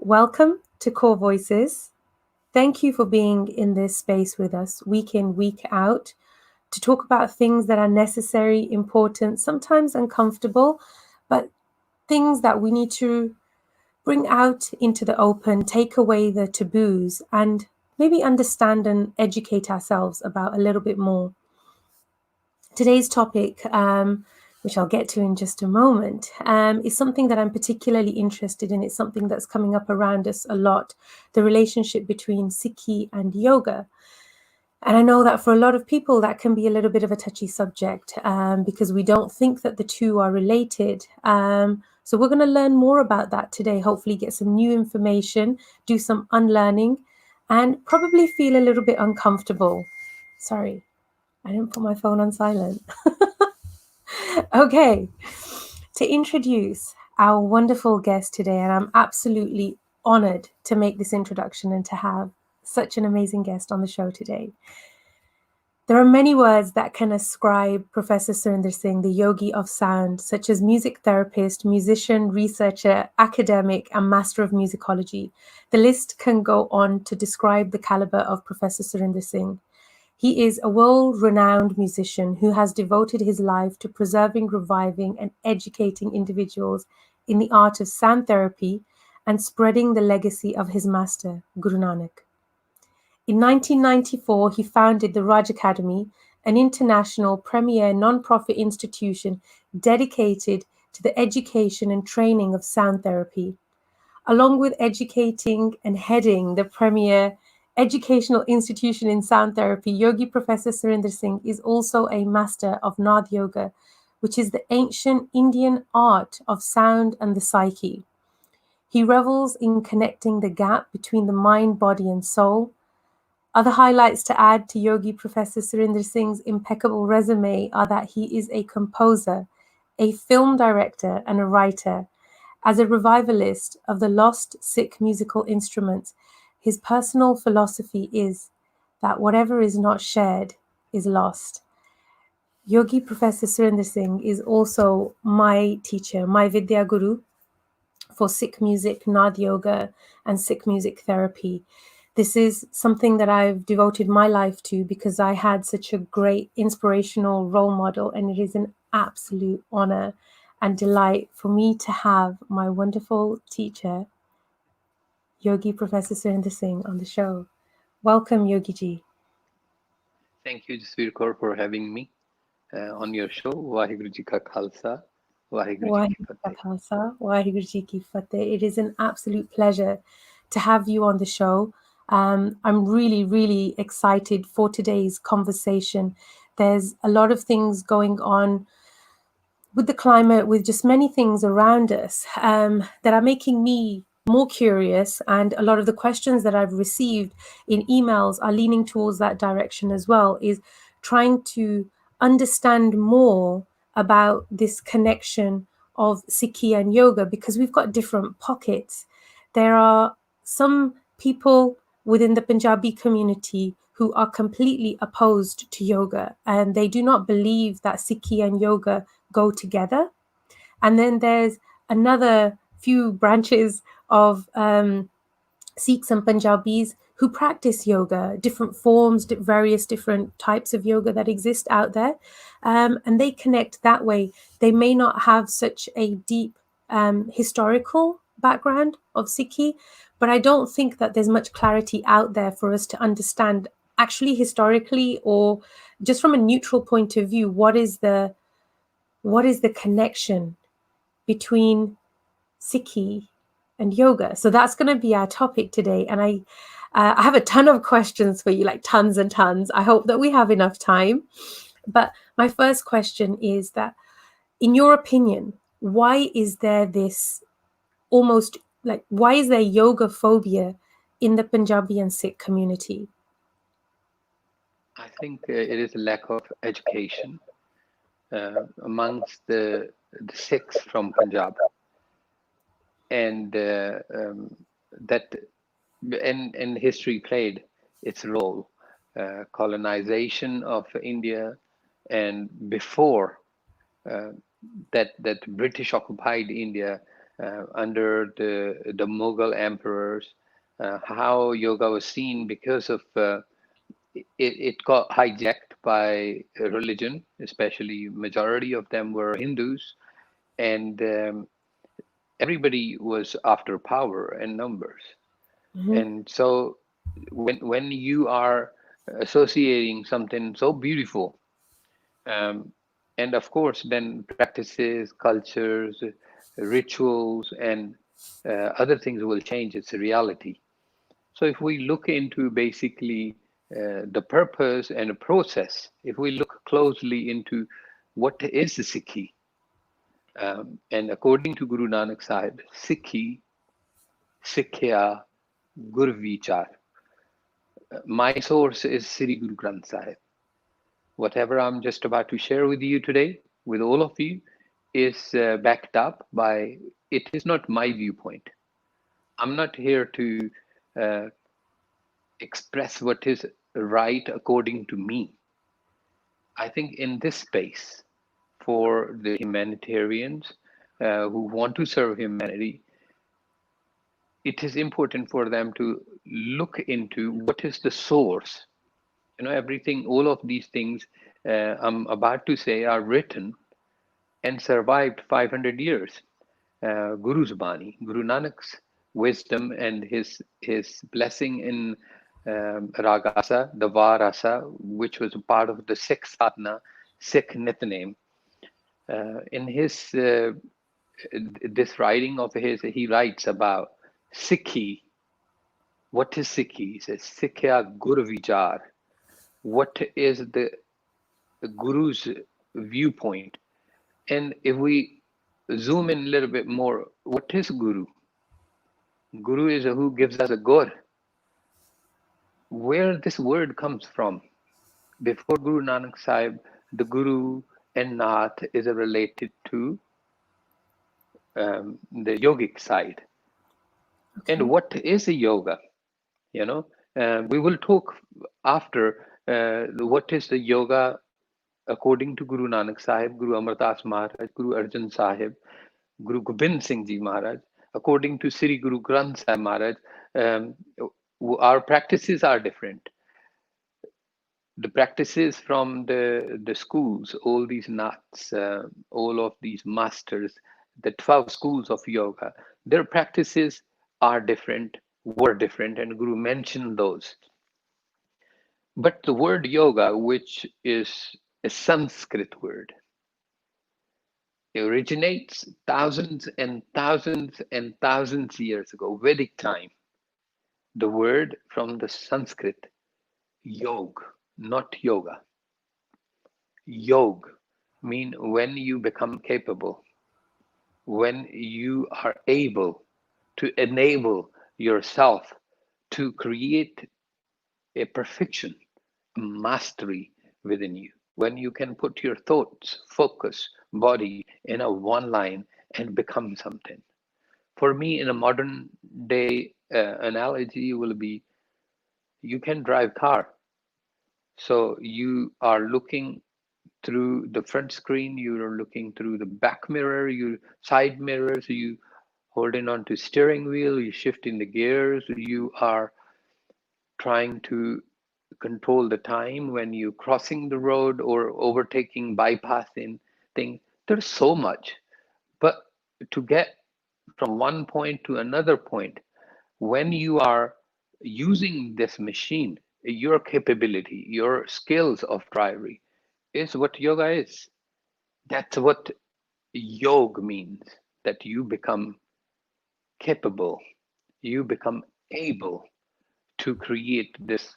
Welcome to Kaur Voices. Thank you for being in this space with us week in, week out to talk about things that are necessary, important, sometimes uncomfortable, but things that we need to bring out into the open, take away the taboos, and maybe understand and educate ourselves about a little bit more. Today's topic, which I'll get to in just a moment, is something that I'm particularly interested in. It's something that's coming up around us a lot, the relationship between Sikhi and yoga. And I know that for a lot of people, that can be a little bit of a touchy subject because we don't think that the two are related. So we're going to learn more about that today, hopefully get some new information, do some unlearning, and probably feel a little bit uncomfortable. Sorry, I didn't put my phone on silent. Okay, to introduce our wonderful guest today, and I'm absolutely honored to make this introduction and to have such an amazing guest on the show today. There are many words that can ascribe Professor Surinder Singh, the yogi of sound, such as music therapist, musician, researcher, academic, and master of musicology. The list can go on to describe the caliber of Professor Surinder Singh. He is a world-renowned musician who has devoted his life to preserving, reviving, and educating individuals in the art of sound therapy and spreading the legacy of his master, Guru Nanak. In 1994, he founded the Raj Academy, an international premier non-profit institution dedicated to the education and training of sound therapy. Along with educating and heading the premier educational institution in sound therapy, Yogi Professor Surinder Singh is also a master of Nad Yoga, which is the ancient Indian art of sound and the psyche. He revels in connecting the gap between the mind, body, and soul. Other highlights to add to Yogi Professor Surinder Singh's impeccable resume are that he is a composer, a film director, and a writer. As a revivalist of the lost Sikh musical instruments, his personal philosophy is that whatever is not shared is lost. Yogi Professor Surinder Singh is also my teacher, my Vidya Guru for Sikh music, Nad Yoga, and Sikh music therapy. This is something that I've devoted my life to because I had such a great inspirational role model, and it is an absolute honor and delight for me to have my wonderful teacher, Yogi Professor Surinder Singh, on the show. Welcome, Yogi ji. Thank you, Jasvir Kaur, for having me on your show. Waheguru Ji Ka Khalsa, Waheguru Ji Ki Waheguru Ka Fateh. Khalsa, Waheguru Ji Ki Fateh. It is an absolute pleasure to have you on the show. I'm really, really excited for today's conversation. There's a lot of things going on with the climate, with just many things around us that are making me more curious. And a lot of the questions that I've received in emails are leaning towards that direction as well, is trying to understand more about this connection of Sikhi and yoga, because we've got different pockets. There are some people within the Punjabi community who are completely opposed to yoga, and they do not believe that Sikhi and yoga go together. And then there's another few branches of Sikhs and Punjabis who practice yoga, different forms, various different types of yoga that exist out there, and they connect that way. They may not have such a deep historical background of Sikhi, but I don't think that there's much clarity out there for us to understand actually historically, or just from a neutral point of view, what is the connection between Sikhi and yoga. So that's going to be our topic today. And I have a ton of questions for you, like tons and tons. I hope that we have enough time. But my first question is that, in your opinion, why is there this almost like, why is there yoga phobia in the Punjabi and Sikh community? I think it is a lack of education amongst the Sikhs from Punjab, and that and history played its role. Colonization of India, and before that British occupied India, under the Mughal emperors, how yoga was seen because of it got hijacked by religion, especially majority of them were Hindus, and everybody was after power and numbers. Mm-hmm. And so when you are associating something so beautiful, um, and of course then practices, cultures, rituals, and other things will change its reality. So if we look into basically the purpose and the process, if we look closely into what is the Sikhi, and according to Guru Nanak Sahib, Sikhi, Sikhya, Gur Vichar. My source is Sri Guru Granth Sahib. Whatever I'm just about to share with you today, with all of you, is backed up by, it is not my viewpoint. I'm not here to uh, express what is right according to me. I think in this space, for the humanitarians who want to serve humanity, it is important for them to look into what is the source. You know, everything, all of these things I'm about to say are written and survived 500 years. Guru's Bani, Guru Nanak's wisdom and his blessing in Ragasa, the Varasa, which was a part of the Sikh sadhana, Sikh Nitnem. In his this writing of his, he writes about Sikhi. What is Sikhi? He says, Sikhya Guru Vichar. What is the Guru's viewpoint? And if we zoom in a little bit more, what is Guru? Guru is who gives us a Gur. Where this word comes from? Before Guru Nanak Sahib, the Guru and Nath is related to the yogic side. And Okay. what is a yoga? You know, we will talk after what is the yoga according to Guru Nanak Sahib, Guru Amardas Maharaj, Guru Arjan Sahib, Guru Gobind Singh Ji Maharaj, according to Sri Guru Granth Sahib Maharaj, um, our practices are different. The practices from the schools, all these nuts, all of these masters, the 12 schools of yoga, their practices are different, were different, and Guru mentioned those. But the word yoga, which is a Sanskrit word, it originates thousands and thousands and thousands years ago, Vedic time. The word from the Sanskrit, yog, not yoga. Yog mean when you become capable, when you are able to enable yourself to create a perfection, a mastery within you. When you can put your thoughts, focus, body in a one line and become something. For me, in a modern day analogy, will be you can drive car. So you are looking through the front screen, you're looking through the back mirror, you side mirrors, you holding on to steering wheel, you shifting the gears, you are trying to control the time when you crossing the road or overtaking, bypassing things. There's so much. But to get from one point to another point, when you are using this machine, your capability, your skills of driver is what yoga is. That's what yoga means, that you become capable, you become able to create this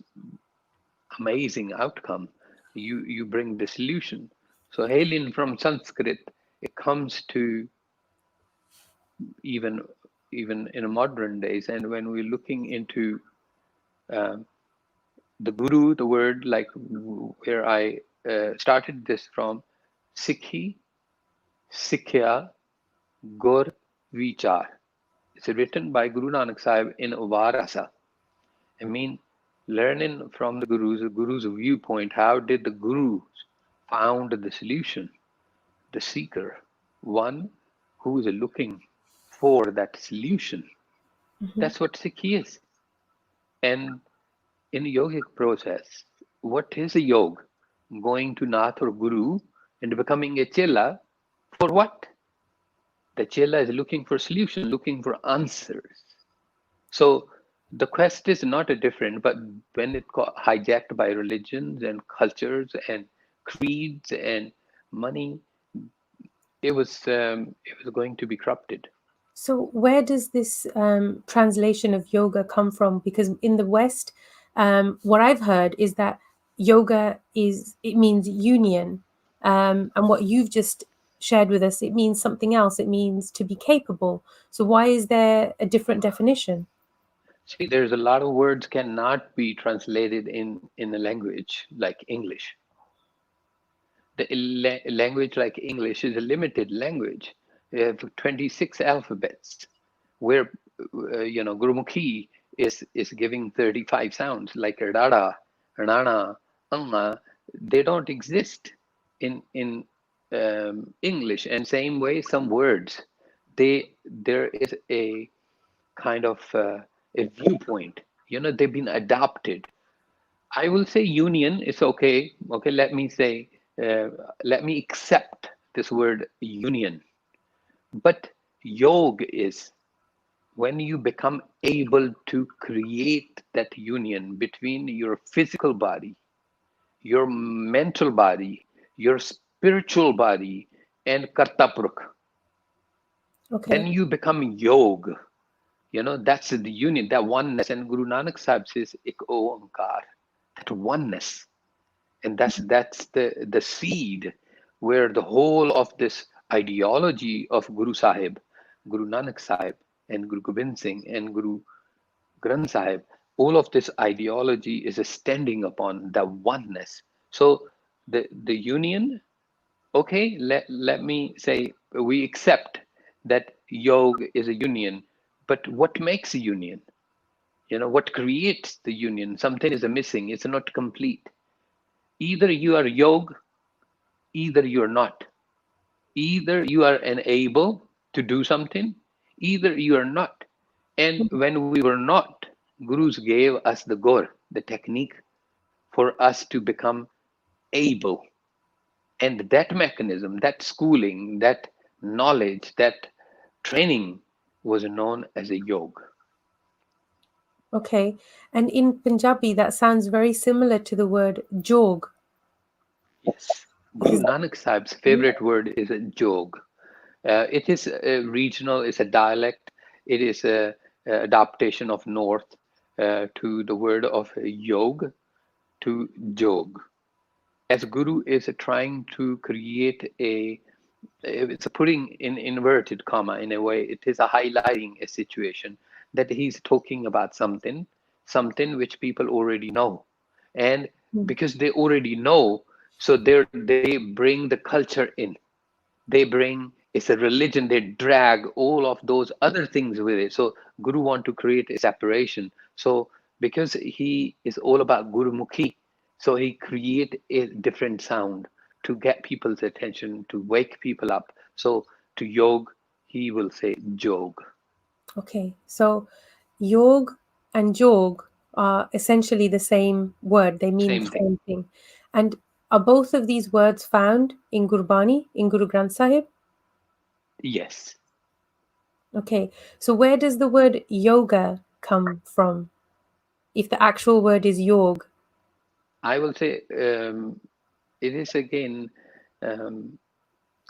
amazing outcome. You bring the solution. So hailing from Sanskrit, it comes to even even in modern days. And when we're looking into um, the guru, the word like where I started this from, Sikhi, Sikhya, Gur, Vichar. It's written by Guru Nanak Sahib in Varasa. I mean, learning from the Guru's viewpoint, how did the Gurus found the solution, the seeker, one who is looking for that solution. Mm-hmm. That's what Sikh is. And in the yogic process, what is a yoga? Going to Nath or Guru and becoming a chela for what? The chela is looking for solution, looking for answers. So the quest is not a different, but when it got hijacked by religions and cultures and creeds and money, it was going to be corrupted. So, where does this translation of yoga come from? Because in the West, what I've heard is that yoga it means union, and what you've just shared with us, it means something else. It means to be capable. So, why is there a different definition? See, there's a lot of words cannot be translated in a language like English. The language like English is a limited language. We have 26 alphabets, where Gurumukhi is giving 35 sounds like Rada, Rana, Anga. They don't exist in English. And same way, some words, there is a kind of a viewpoint. They've been adopted. I will say union is okay. Okay, uh, let me accept this word union. But yoga is when you become able to create that union between your physical body, your mental body, your spiritual body, and Kartapurukh. Okay. Then you become yoga. That's the union, that oneness. And Guru Nanak Sahib says, Ik Oankar, that oneness. And that's the seed where the whole of this ideology of Guru Sahib, Guru Nanak Sahib, and Guru Gobind Singh, and Guru Granth Sahib, all of this ideology is standing upon the oneness. So the union, okay, let me say we accept that yoga is a union, but what makes a union? What creates the union? Something is missing, it's not complete. Either you are yoga, either you are not. Either you are unable to do something, either you are not. And when we were not, gurus gave us the gur, the technique for us to become able. And that mechanism, that schooling, that knowledge, that training was known as a yoga. Okay. And in Punjabi, that sounds very similar to the word jog. Yes. Guru Is Nanak Sahib's favorite word is a jog. It is regional, it's a dialect, it is a adaptation of North to the word of yog, to jog. As Guru is trying to create it's a putting in inverted comma in a way, it is a highlighting a situation that he's talking about something which people already know. And because they already know, so they bring the culture in. They bring, it's a religion, they drag all of those other things with it. So Guru want to create a separation. So because he is all about Guru Mukhi, so he create a different sound to get people's attention, to wake people up. So to yog, he will say jog. okay. So yog and jog are essentially the same word. They mean Same the thing. same thing. And are both of these words found in Gurbani, in Guru Granth Sahib? Yes. Okay. So where does the word yoga come from? If the actual word is yog. I will say it is again um,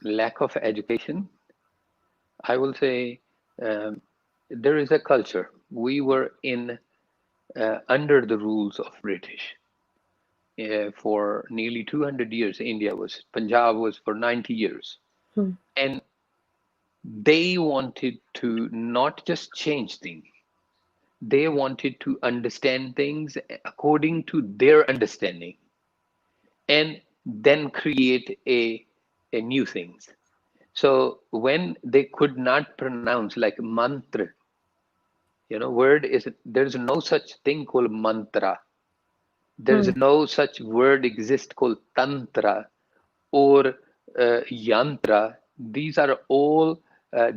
lack of education. I will say um, there is a culture. We were in under the rules of British for nearly 200 years. India was, Punjab was for 90 years. Hmm. And they wanted to not just change things, they wanted to understand things according to their understanding and then create a new things. So when they could not pronounce like mantra, word is, there's no such thing called mantra. There is Hmm. no such word exist called tantra or yantra. These are all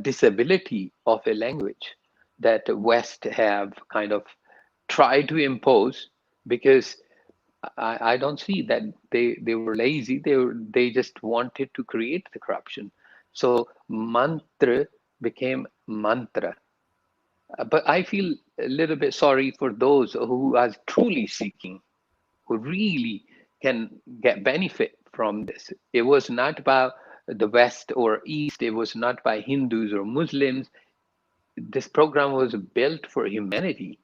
disability of a language that West have kind of tried to impose, because I don't see that they were lazy. They just wanted to create the corruption. So mantra became mantra. But I feel a little bit sorry for those who are truly seeking, who really can get benefit from this. It was not about the West or East. It was not by Hindus or Muslims. This program was built for humanity.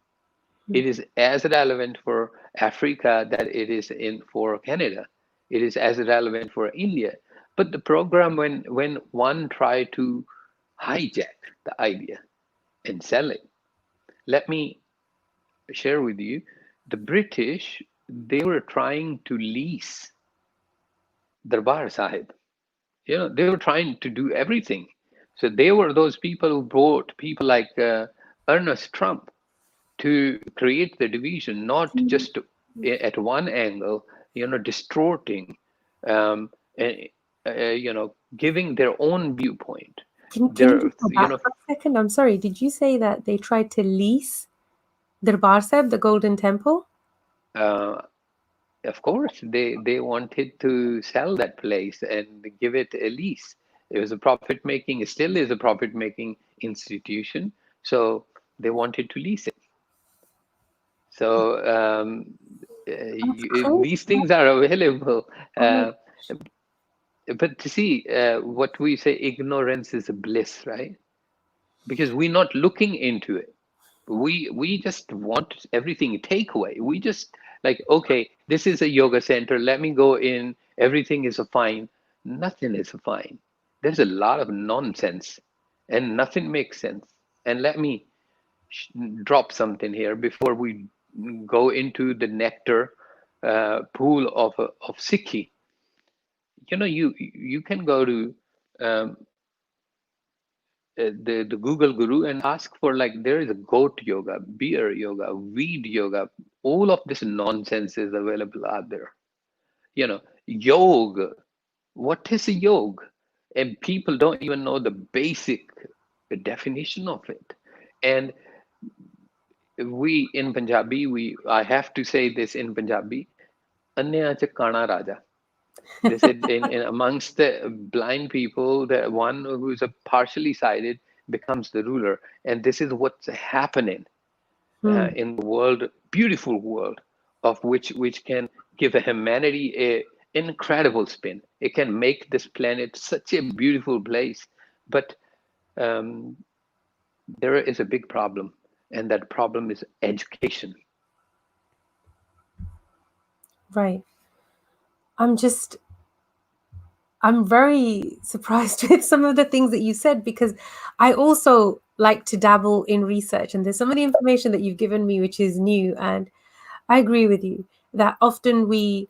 It is as relevant for Africa that it is in for Canada. It is as relevant for India. But the program, when one tried to hijack the idea and sell it, let me share with you, the British, they were trying to lease Darbar Sahib. They were trying to do everything. So they were those people who brought people like Ernest Trump to create the division, not just at one angle, distorting, um, and, giving their own viewpoint. Can you just go back for a second? I'm sorry. Did you say that they tried to lease Darbar Sahib, the Golden Temple? Of course, they wanted to sell that place and give it a lease. It was a profit making, it still is a profit making institution. So they wanted to lease it. So these things are available. But to see what we say, ignorance is a bliss, right? Because we're not looking into it. We just want everything takeaway. We just like, okay, this is a yoga center. Let me go in. Everything is fine. Nothing is fine. There's a lot of nonsense, and nothing makes sense. And let me drop something here before we go into the nectar pool of Sikhi. You can go to um, the Google Guru and ask for, like, there is a goat yoga, beer yoga, weed yoga. All of this nonsense is available out there. Yoga. What is a yoga? And people don't even know the basic definition of it. And we in Punjabi, I have to say this in Punjabi, Anya cha kana raja. They said in amongst the blind people, the one who's a partially sighted becomes the ruler, and this is what's happening in the world, beautiful world, of which can give a humanity a incredible spin. It can make this planet such a beautiful place, but um, there is a big problem, and that problem is education. Right. I'm very surprised with some of the things that you said, because I also like to dabble in research, and there's some of the information that you've given me which is new, and I agree with you that often we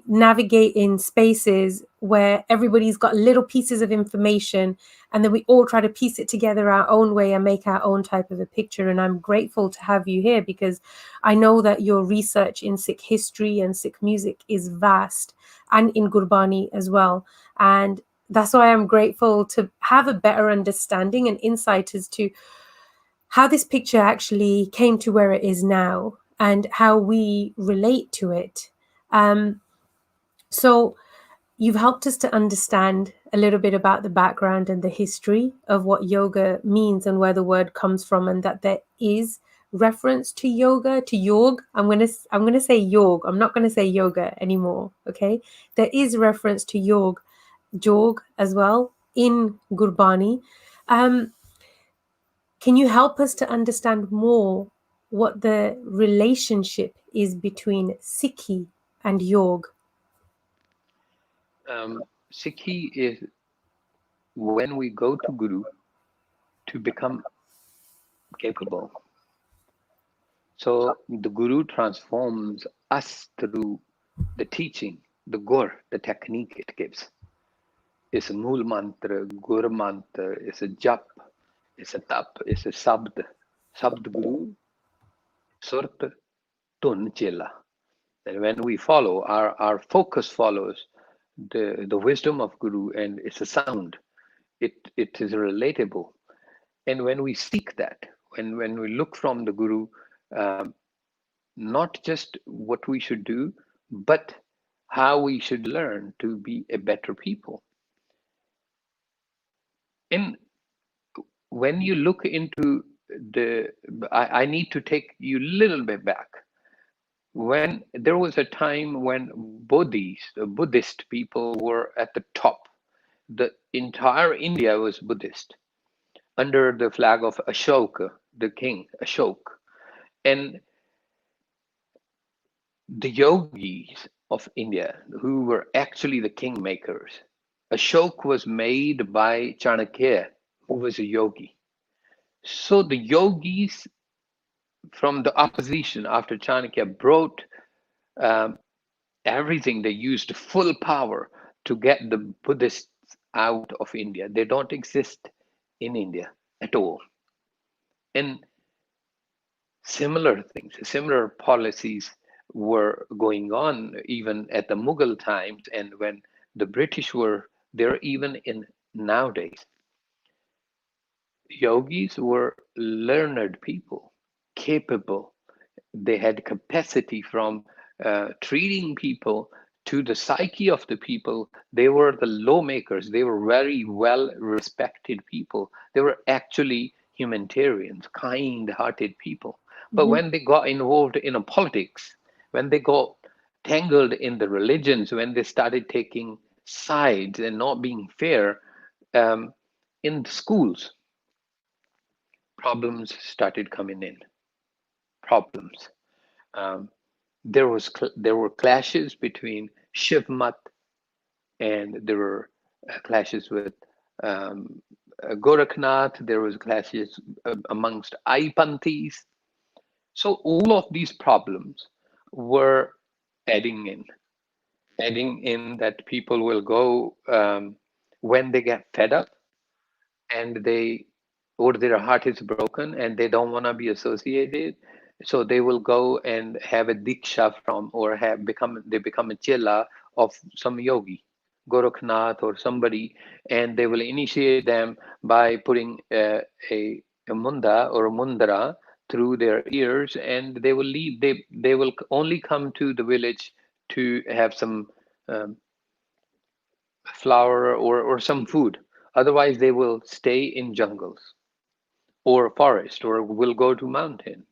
navigate in spaces where everybody's got little pieces of information, and then we all try to piece it together our own way and make our own type of a picture. And I'm grateful to have you here, because I know that your research in Sikh history and Sikh music is vast, and in Gurbani as well. And that's why I'm grateful to have a better understanding and insight as to how this picture actually came to where it is now and how we relate to it. So you've helped us to understand a little bit about the background and the history of what yoga means and where the word comes from, and that there is reference to yoga, to yog. I'm gonna say yog. I'm not gonna say yoga anymore. Okay, there is reference to jog as well in Gurbani. Can you help us to understand more what the relationship is between Sikhi and Yog? Sikhi is when we go to Guru to become capable. So the Guru transforms us through the teaching, the gur, the technique it gives. It's a mool mantra, gur mantra, it's a jap, it's a tap, it's a sabd. Sabd Guru, surt, tun chela. And when we follow, our focus follows the wisdom of Guru, and it's a sound. it is relatable. And when we seek that, when we look from the Guru, um, not just what we should do, but how we should learn to be a better people. And when you look into the, I need to take you a little bit back. When there was a time when Buddhist people were at the top, the entire India was Buddhist under the flag of Ashoka, the king Ashoka. And the yogis of India, who were actually the kingmakers, Ashoka was made by Chanakya, who was a yogi. So the yogis from the opposition after Chanakya brought um, everything. They used full power to get the Buddhists out of India. They don't exist in India at all. And similar things, similar policies were going on even at the Mughal times, and when the British were there, even in nowadays. Yogis were learned people, capable. They had capacity from treating people to the psyche of the people. They were the lawmakers. They were very well respected people. They were actually humanitarians, kind hearted people. But Mhm. when they got involved in a politics, when they got tangled in the religions, when they started taking sides and not being fair, um, in the schools, problems started coming in. Problems. Um, there were clashes between Shivmat, and there were clashes with um, Gorakhnath. There was clashes amongst Aipanthis. So all of these problems were adding in, adding in that people will go when they get fed up and they or their heart is broken and they don't want to be associated, so they will go and have a diksha from or have become they become a chela of some yogi, Gorakhnath or somebody, and they will initiate them by putting a munda or a mundara through their ears, and they will leave. They will only come to the village to have some um, flour or some food. Otherwise, they will stay in jungles or forest or will go to mountains.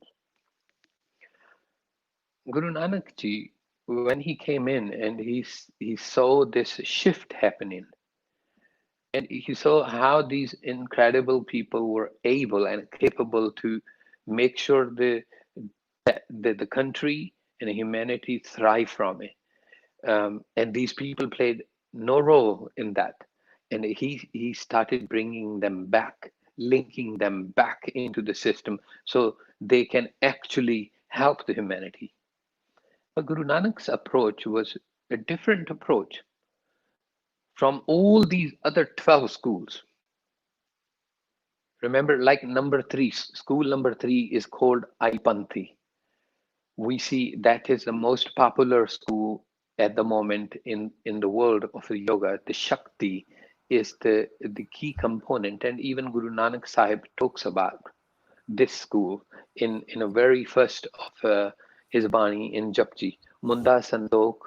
Guru Nanak Ji, when he came in and he saw this shift happening, and he saw how these incredible people were able and capable to make sure the country and humanity thrive from it. And these people played no role in that. And he started bringing them back, linking them back into the system so they can actually help the humanity. But Guru Nanak's approach was a different approach from all these other 12 schools. Remember, like number three, school number three is called Aipanthi. We see that is the most popular school at the moment in the world of the yoga. The Shakti is the key component, and even Guru Nanak Sahib talks about this school in a very first of his Bani in Japji. Munda Sandok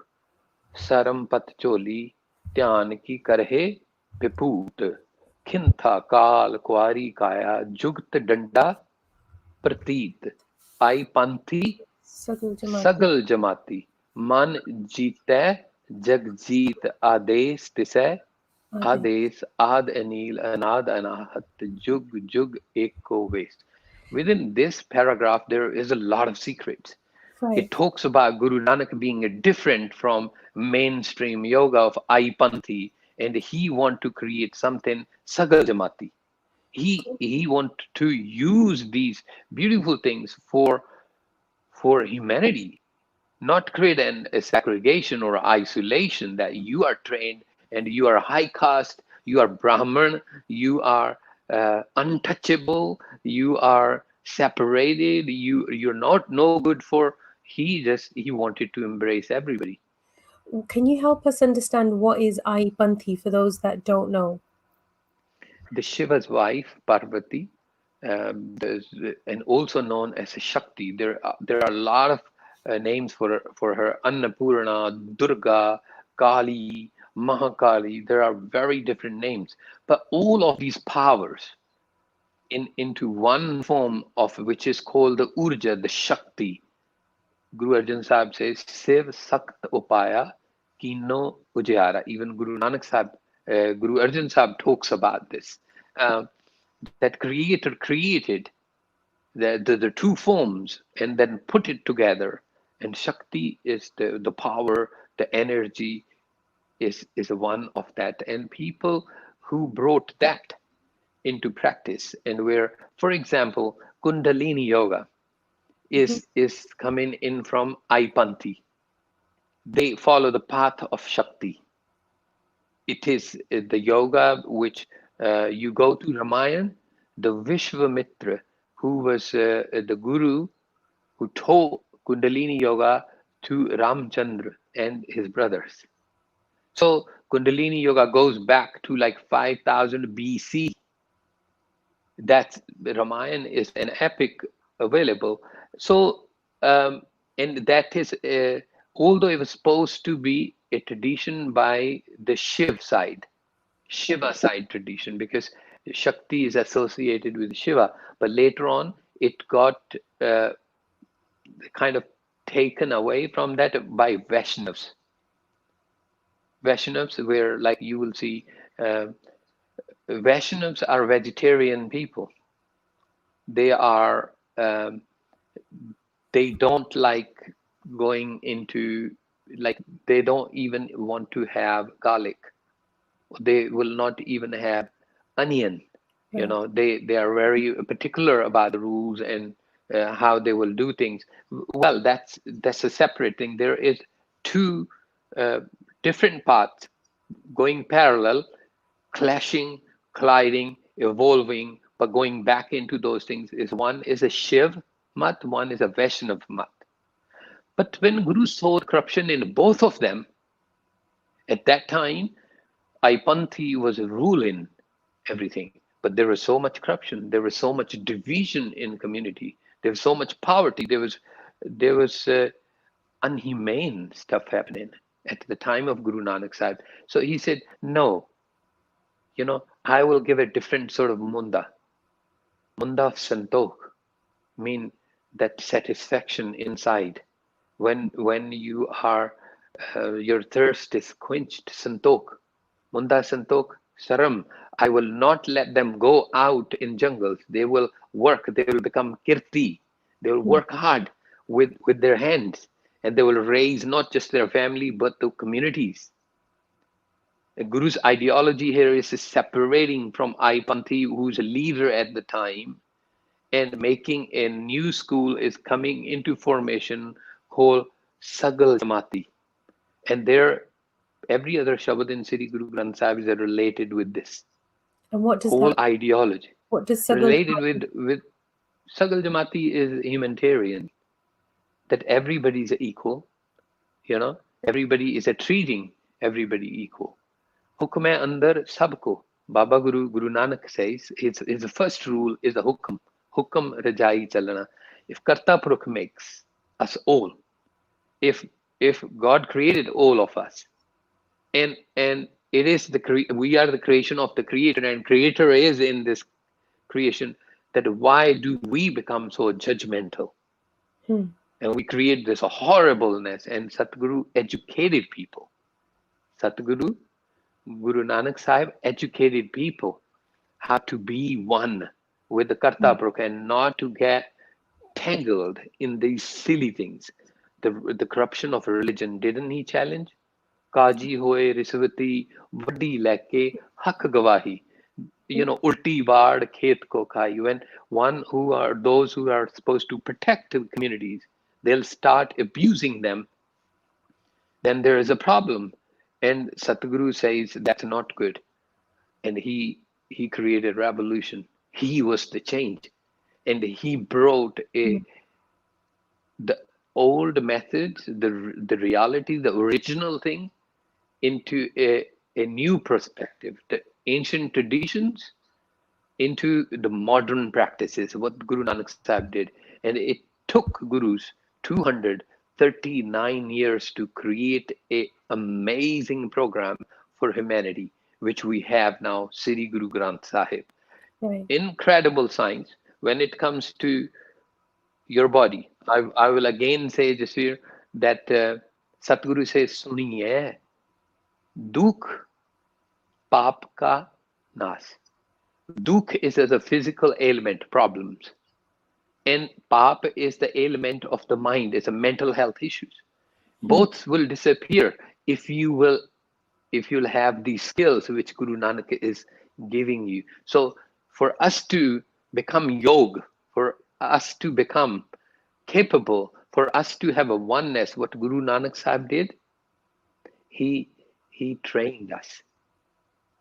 Saram Pat Choli Dhyan Ki Karhe Viput Khintha Kal Kuari Kaya Jugt Danda Pratit Ai Panthi Sagu Jamati. Sagal Jamati Man Jeetay Jagjeet Ades Tisay Ade. Ades Ad Anil Anad Anahat Jug Jug Eko Waste. Within this paragraph, there is a lot of secrets. It Right. talks about Guru Nanak being different from mainstream yoga of Aipanthi, and he want to create something Sagal Jamati. He want to use these beautiful things for humanity, not create a segregation or isolation that you are trained and you are high caste, you are Brahman, you are untouchable, you are separated, you're not no good for. He wanted to embrace everybody. Can you help us understand what is Ai Panthi for those that don't know? the Shiva's wife, Parvati, and also known as Shakti. There are a lot of names for her: Annapurna, Durga, Kali, Mahakali. There are very different names, but all of these powers into one form of which is called the Urja, the Shakti. Guru Arjan Sahib says, Siv Sakt Upaya Kino Ujara. Even Guru Nanak Sahib, Guru Arjan Sahib talks about this. That Creator created the two forms and then put it together. And Shakti is the power, the energy is one of that. And people who brought that into practice and where, for example, Kundalini Yoga Mhm. is coming in from Aipanti. They follow the path of Shakti. It is the yoga which you go to Ramayana, the Vishwamitra, who was the guru who taught Kundalini Yoga to Ramchandra and his brothers. So Kundalini Yoga goes back to like 5000 BC. That Ramayana is an epic available. So, and that is, although it was supposed to be a tradition by the Shiva side tradition, because Shakti is associated with Shiva, but later on it got uh, kind of taken away from that by Vaishnavas. Vaishnavas, where like you will see, Vaishnavas are vegetarian people. They are they don't like going into, like, they don't even want to have garlic. They will not even have onion. Right. They are very particular about the rules and how they will do things. Well, that's a separate thing. There is two uh, different paths going parallel, clashing, colliding, evolving, but going back into those things. Is one is a Shiv mat, one is a Vaishnav mat. But when Guru saw corruption in both of them, at that time, Aipanthi was ruling everything. But there was so much corruption, there was so much division in community, there was so much poverty, there was unhumane stuff happening at the time of Guru Nanak Sahib. So he said, no, I will give a different sort of munda of santokh, mean that satisfaction inside. When you are, your thirst is quenched, santokh, munda santokh, saram. I will not let them go out in jungles. They will work. They will become kirti. They will Mm. work hard with their hands, and they will raise not just their family but the communities. The Guru's ideology here is separating from Aipanthi, who's a leader at the time, and making a new school is coming into formation called Sagal Jamati. And there, every other Shabad in Sri Guru Granth Sahib is related with this And what does whole that? ideology. What does Sagal? Related with Sagal Jamati is humanitarian, that everybody is equal, everybody is a treating everybody equal. Hukm hai andar sabko. Baba Guru Nanak says his first rule is the hukam rajai chalana. If Karta Purukh makes us all, if if God created all of us, and it is we are the creation of the Creator, and Creator is in this creation, that why do we become so judgmental? Hmm. And we create this horribleness. And Satguru educated people. Satguru, Guru Nanak Sahib educated people how to be one with the Karta Purukh and not to get tangled in these silly things. The corruption of religion, didn't he challenge? Kaji hoye risvati vadi leke hak gavahi. Ulti baad khet ko khai. When those who are supposed to protect the communities, they'll start abusing them, then there is a problem. And Satguru says that's not good. And he created revolution. He was the change. And he brought Hmm. the old methods, the reality, the original thing into a new perspective. The ancient traditions into the modern practices, what Guru Nanak Sahib did. And it took Gurus 239 years to create an amazing program for humanity, which we have now, Sri Guru Granth Sahib. Right. Incredible science when it comes to your body. I will again say, Jasvir, that Satguru says, Suniye, Dukh Paap Ka Nas. Dukh is as a physical ailment, problems. And Paap is the ailment of the mind, it's a mental health issues. Both will disappear if you'll have these skills which Guru Nanak is giving you. So for us to become yog, for us to become capable, for us to have a oneness, what Guru Nanak Sahib did, he trained us.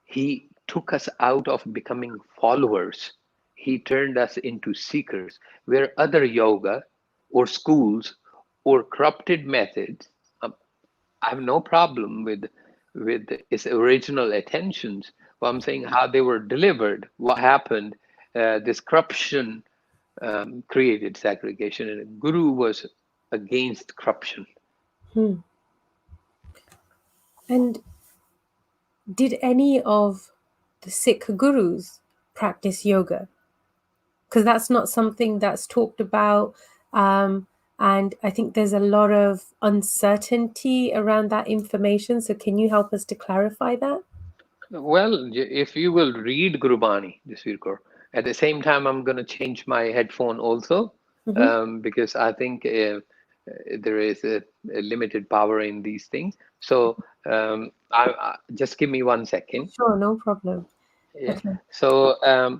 He took us out of becoming followers. He turned us into seekers, where other yoga or schools or corrupted methods, I have no problem with its original intentions. But I'm saying how they were delivered, what happened, this corruption created segregation, and Guru was against corruption. And did any of the Sikh gurus practice yoga? Because that's not something that's talked about. And I think there's a lot of uncertainty around that information. So can you help us to clarify that? Well, if you will read Gurbani, Jasvir Kaur, at the same time, I'm going to change my headphone also, because I think there is a limited power in these things. So just give me 1 second. Sure, no problem. Yeah. Okay. So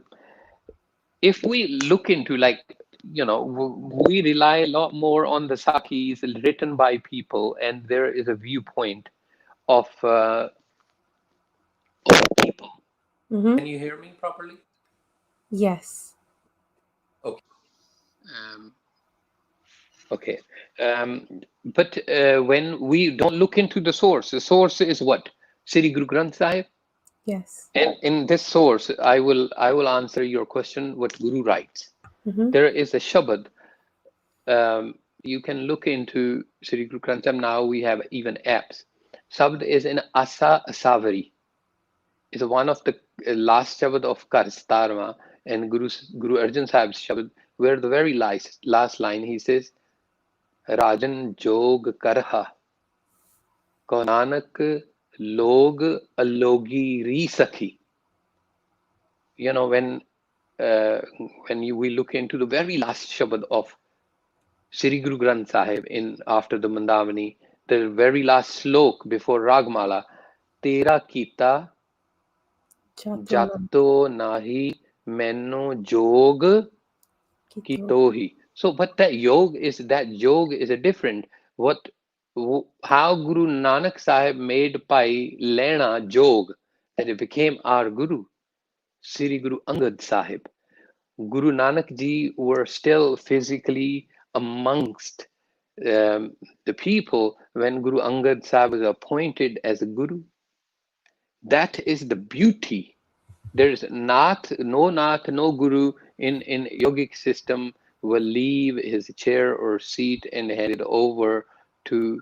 if we look into, like, we rely a lot more on the Sakis written by people, and there is a viewpoint of people. Can you hear me properly? Yes. Okay. Um, okay. But when we don't look into the source is what? Sri Guru Granth Sahib. Yes. And in this source, I will answer your question. What Guru writes. There is a Shabad. You can look into Sri Guru Granth Sahib. Now we have even apps. Shabad is in Asa Asavari. It's one of the last Shabad of Karistarma and Guru Arjan Sahib's Shabad, where the very last line he says, Rajan Jog Karha, Ko Nanak Log Alogi Ri Sakhi. When we look into the very last Shabad of Sri Guru Granth Sahib after the Mandavani, the very last slok before Ragmala, Tera Kita Jato Nahi Meno Jog Kitohi. So, but that yog is a different. How Guru Nanak Sahib made Pai Lena Jog, that it became our Guru, Sri Guru Angad Sahib. Guru Nanak Ji were still physically amongst the people when Guru Angad Sahib was appointed as a Guru. That is the beauty. There's no Guru in yogic system will leave his chair or seat and hand it over to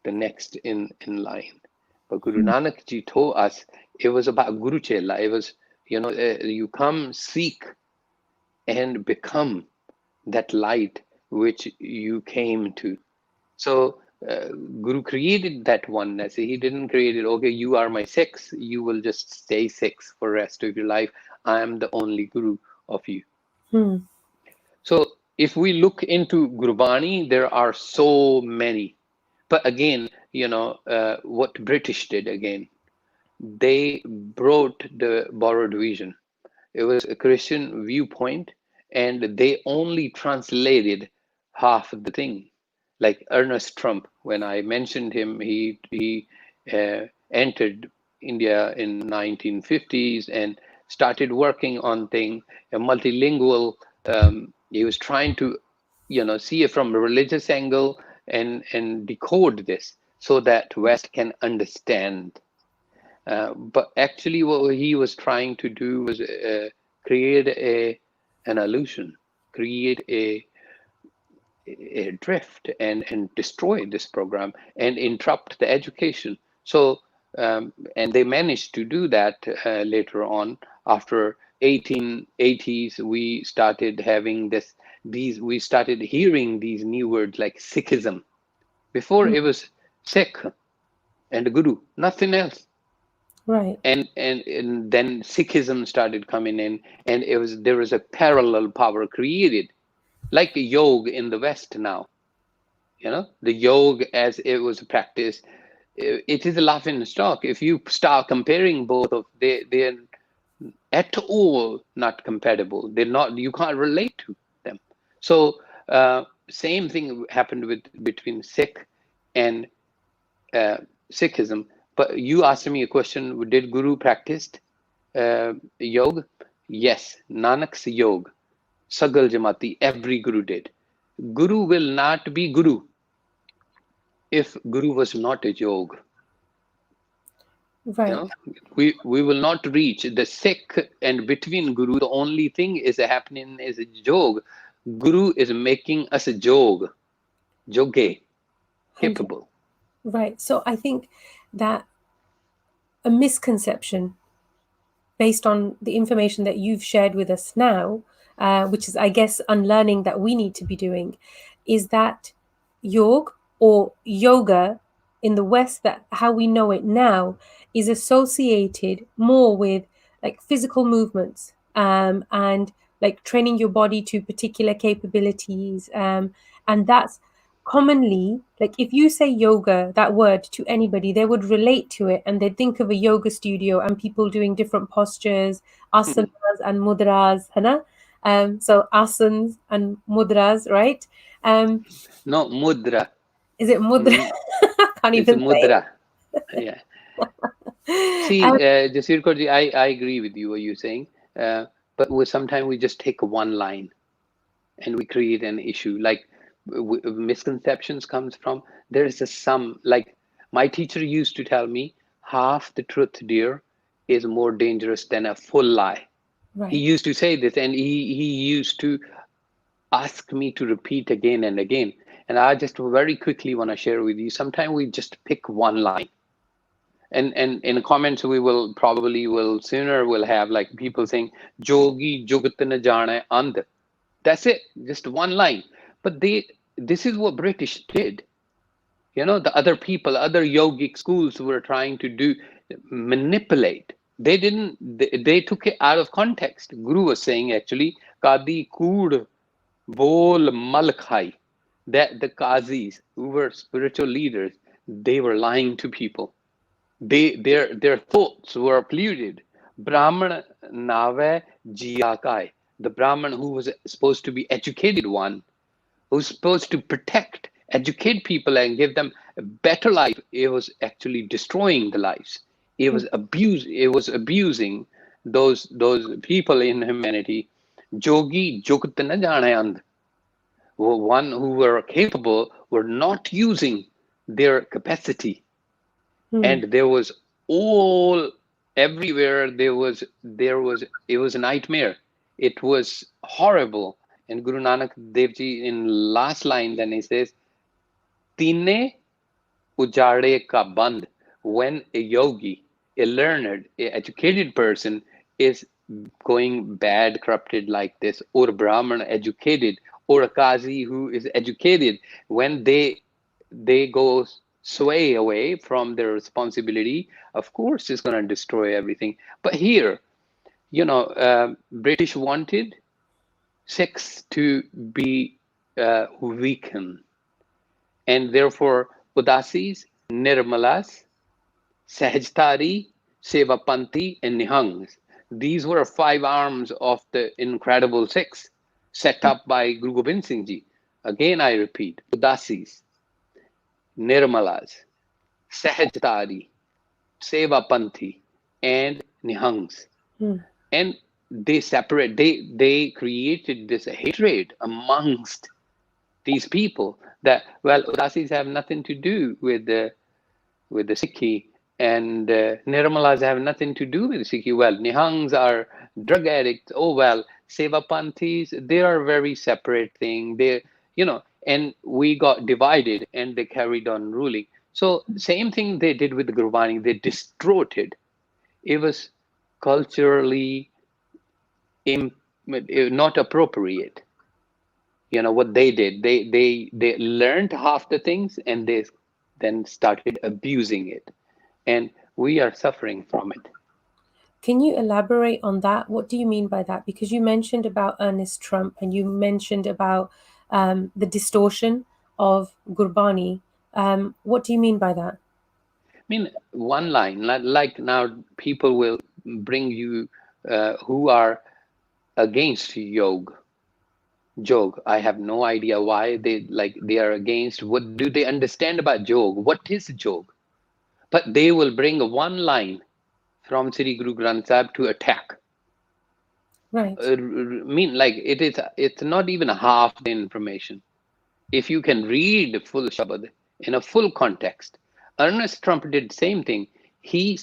the next in line. But Guru Nanak Ji told us it was about Guru Chela. It was, you come seek and become that light which you came to. So Guru created that oneness. He didn't create it, okay, you are my Sikhs, you will just stay Sikhs for the rest of your life. I am the only Guru of you. So if we look into Gurbani, there are so many. But again, what British did again, they brought the borrowed vision. It was a Christian viewpoint, and they only translated half of the thing. Like Ernest Trump, when I mentioned him, he entered India in 1950s and started working on things, a multilingual. He was trying to, see it from a religious angle and decode this so that West can understand. But actually, what he was trying to do was create an illusion, create a drift, and destroy this program and interrupt the education. So, and they managed to do that later on. After 1880s, we started having we started hearing these new words like Sikhism. Before it was Sikh and Guru, nothing else. Right. And then Sikhism started coming in, and there was a parallel power created, like yoga in the West now. The yoga as it was practiced, it is a laughing stock. If you start comparing both of they're at all not compatible. They're not. You can't relate to them. So same thing happened between Sikh and Sikhism. But you asked me a question: did Guru practiced yoga? Yes, Nanak's yoga, Sagal Jamati, every Guru did. Guru will not be Guru if Guru was not a yoga. Right. We will not reach the Sikh, and between Guru, the only thing is happening is a yoga. Guru is making us a yoga, yoge, capable. Right. So I think that a misconception based on the information that you've shared with us now, which is, I guess, unlearning that we need to be doing, is that yoga or yoga in the West, that how we know it now, is associated more with like physical movements, and like training your body to particular capabilities, and that's commonly, like if you say yoga, that word, to anybody, they would relate to it and they'd think of a yoga studio and people doing different postures, asanas and mudras, है so asanas and mudras, right? No, mudra. Is it mudra? Can't It's even mudra. Yeah. say. See, Jasvir Kaur ji, I agree with you what you're saying, but sometimes we just take one line and we create an issue. Like misconceptions comes from there is a sum. Like my teacher used to tell me, half the truth, dear, is more dangerous than a full lie. He Right. used to say this, and he used to ask me to repeat again and again. And I just very quickly want to share with you. Sometimes we just pick one line. And in the comments we will probably will sooner will have like people saying Jogi Jugat na jana and. That's it, just one line. But this is what British did. The other people, other yogic schools were trying to do manipulate. They didn't. They took it out of context. Guru was saying actually, Kadi Kood Bol Malkhai, that the Qazis who were spiritual leaders, they were lying to people. Their thoughts were polluted. Brahman Nave Jiakai, the Brahman who was supposed to be educated one, who's supposed to protect, educate people and give them a better life, it was actually destroying the lives. It was abusing those people in humanity. Jogi Jugat na jane and, one who were capable were not using their capacity. And there was everywhere it was a nightmare. It was horrible. And Guru Nanak Dev Ji in last line then he says, Tine ujade ka band. When a yogi, a learned, a educated person is going bad, corrupted like this, or a Brahman educated, or a Qazi who is educated, when they go sway away from their responsibility, of course it's going to destroy everything. But here, British wanted Sikhs to be weakened, and therefore Udasis, Nirmalas, Sahajtari, Sevapanti, and Nihangs. These were 5 arms of the incredible Sikhs set up by Guru Gobind Singh Ji. Again, I repeat, Udasis, Nirmalas, Sahajtari, Sevapanti, and Nihangs. And they created this hatred amongst these people that, well, Udasis have nothing to do with the Sikhi, and Nirmalas have nothing to do with Sikhi. Well, Nihangs are drug addicts. Oh well, Sevapanthis, they are very separate thing. They, you know, and we got divided, and they carried on ruling. So same thing they did with the Gurbani. They distorted. It was culturally not appropriate. You know what they did? They learned half the things, and they then started abusing it, and we are suffering from it. Can you elaborate on that? What do you mean by that? Because you mentioned about Ernest Trump and you mentioned about the distortion of Gurbani. What do you mean by that? I mean, one line, like now people will bring you who are against Jog. I have no idea why they are against. What do they understand about Jog? What is Jog? But they will bring one line from Sri Guru Granth Sahib to attack. Right. Mean like it's not even half the information. If you can read full Shabad in a full context, Ernest Trump did the same thing. He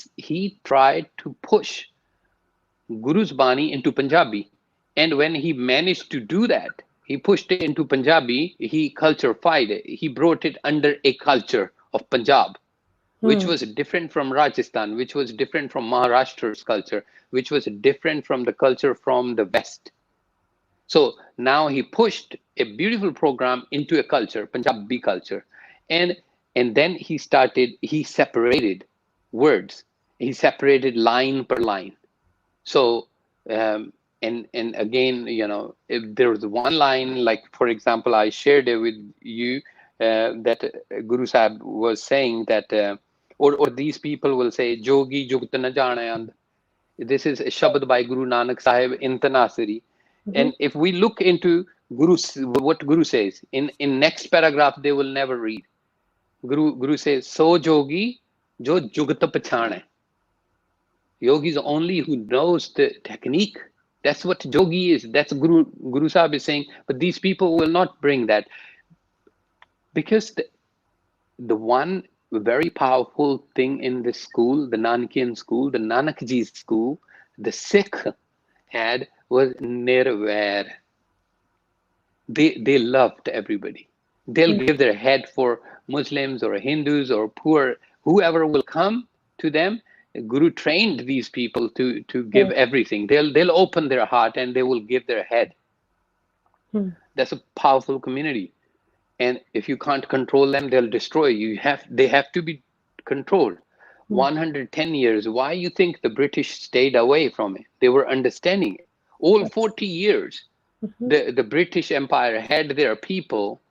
tried to push Guru's Bani into Punjabi, and when he managed to do that, he pushed it into Punjabi. He culturified it. He brought it under a culture of Punjab, which was different from Rajasthan, which was different from Maharashtra's culture, which was different from the culture from the West. So now he pushed a beautiful program into a culture, Punjabi culture, and and then he separated words, he separated line per line. So and again, you know, if there was one line, like for example, I shared it with you that Guru Sahib was saying that, or these people will say, "Jogi jugt na jane." This is a Shabad by Guru Nanak Sahib in Tanasiri. Mm-hmm. And if we look into what Guru says in next paragraph, they will never read. Guru says, "So jogi jo jugat pachane." Yogi is only who knows the technique. That's what yogi is. That's Guru Sahib is saying. But these people will not bring that, because the one very powerful thing in this school, the Nanakian school, the Nanakji's school, the Sikh had was nirvair. They loved everybody. They'll give their head for Muslims or Hindus or poor, whoever will come to them. Guru trained these people to give Right. everything. They'll open their heart and they will give their head. That's a powerful community. And if you can't control them, they'll destroy you. They have to be controlled. 110 years. Why you think the British stayed away from it? They were understanding it. All 40 years, the British Empire had their people,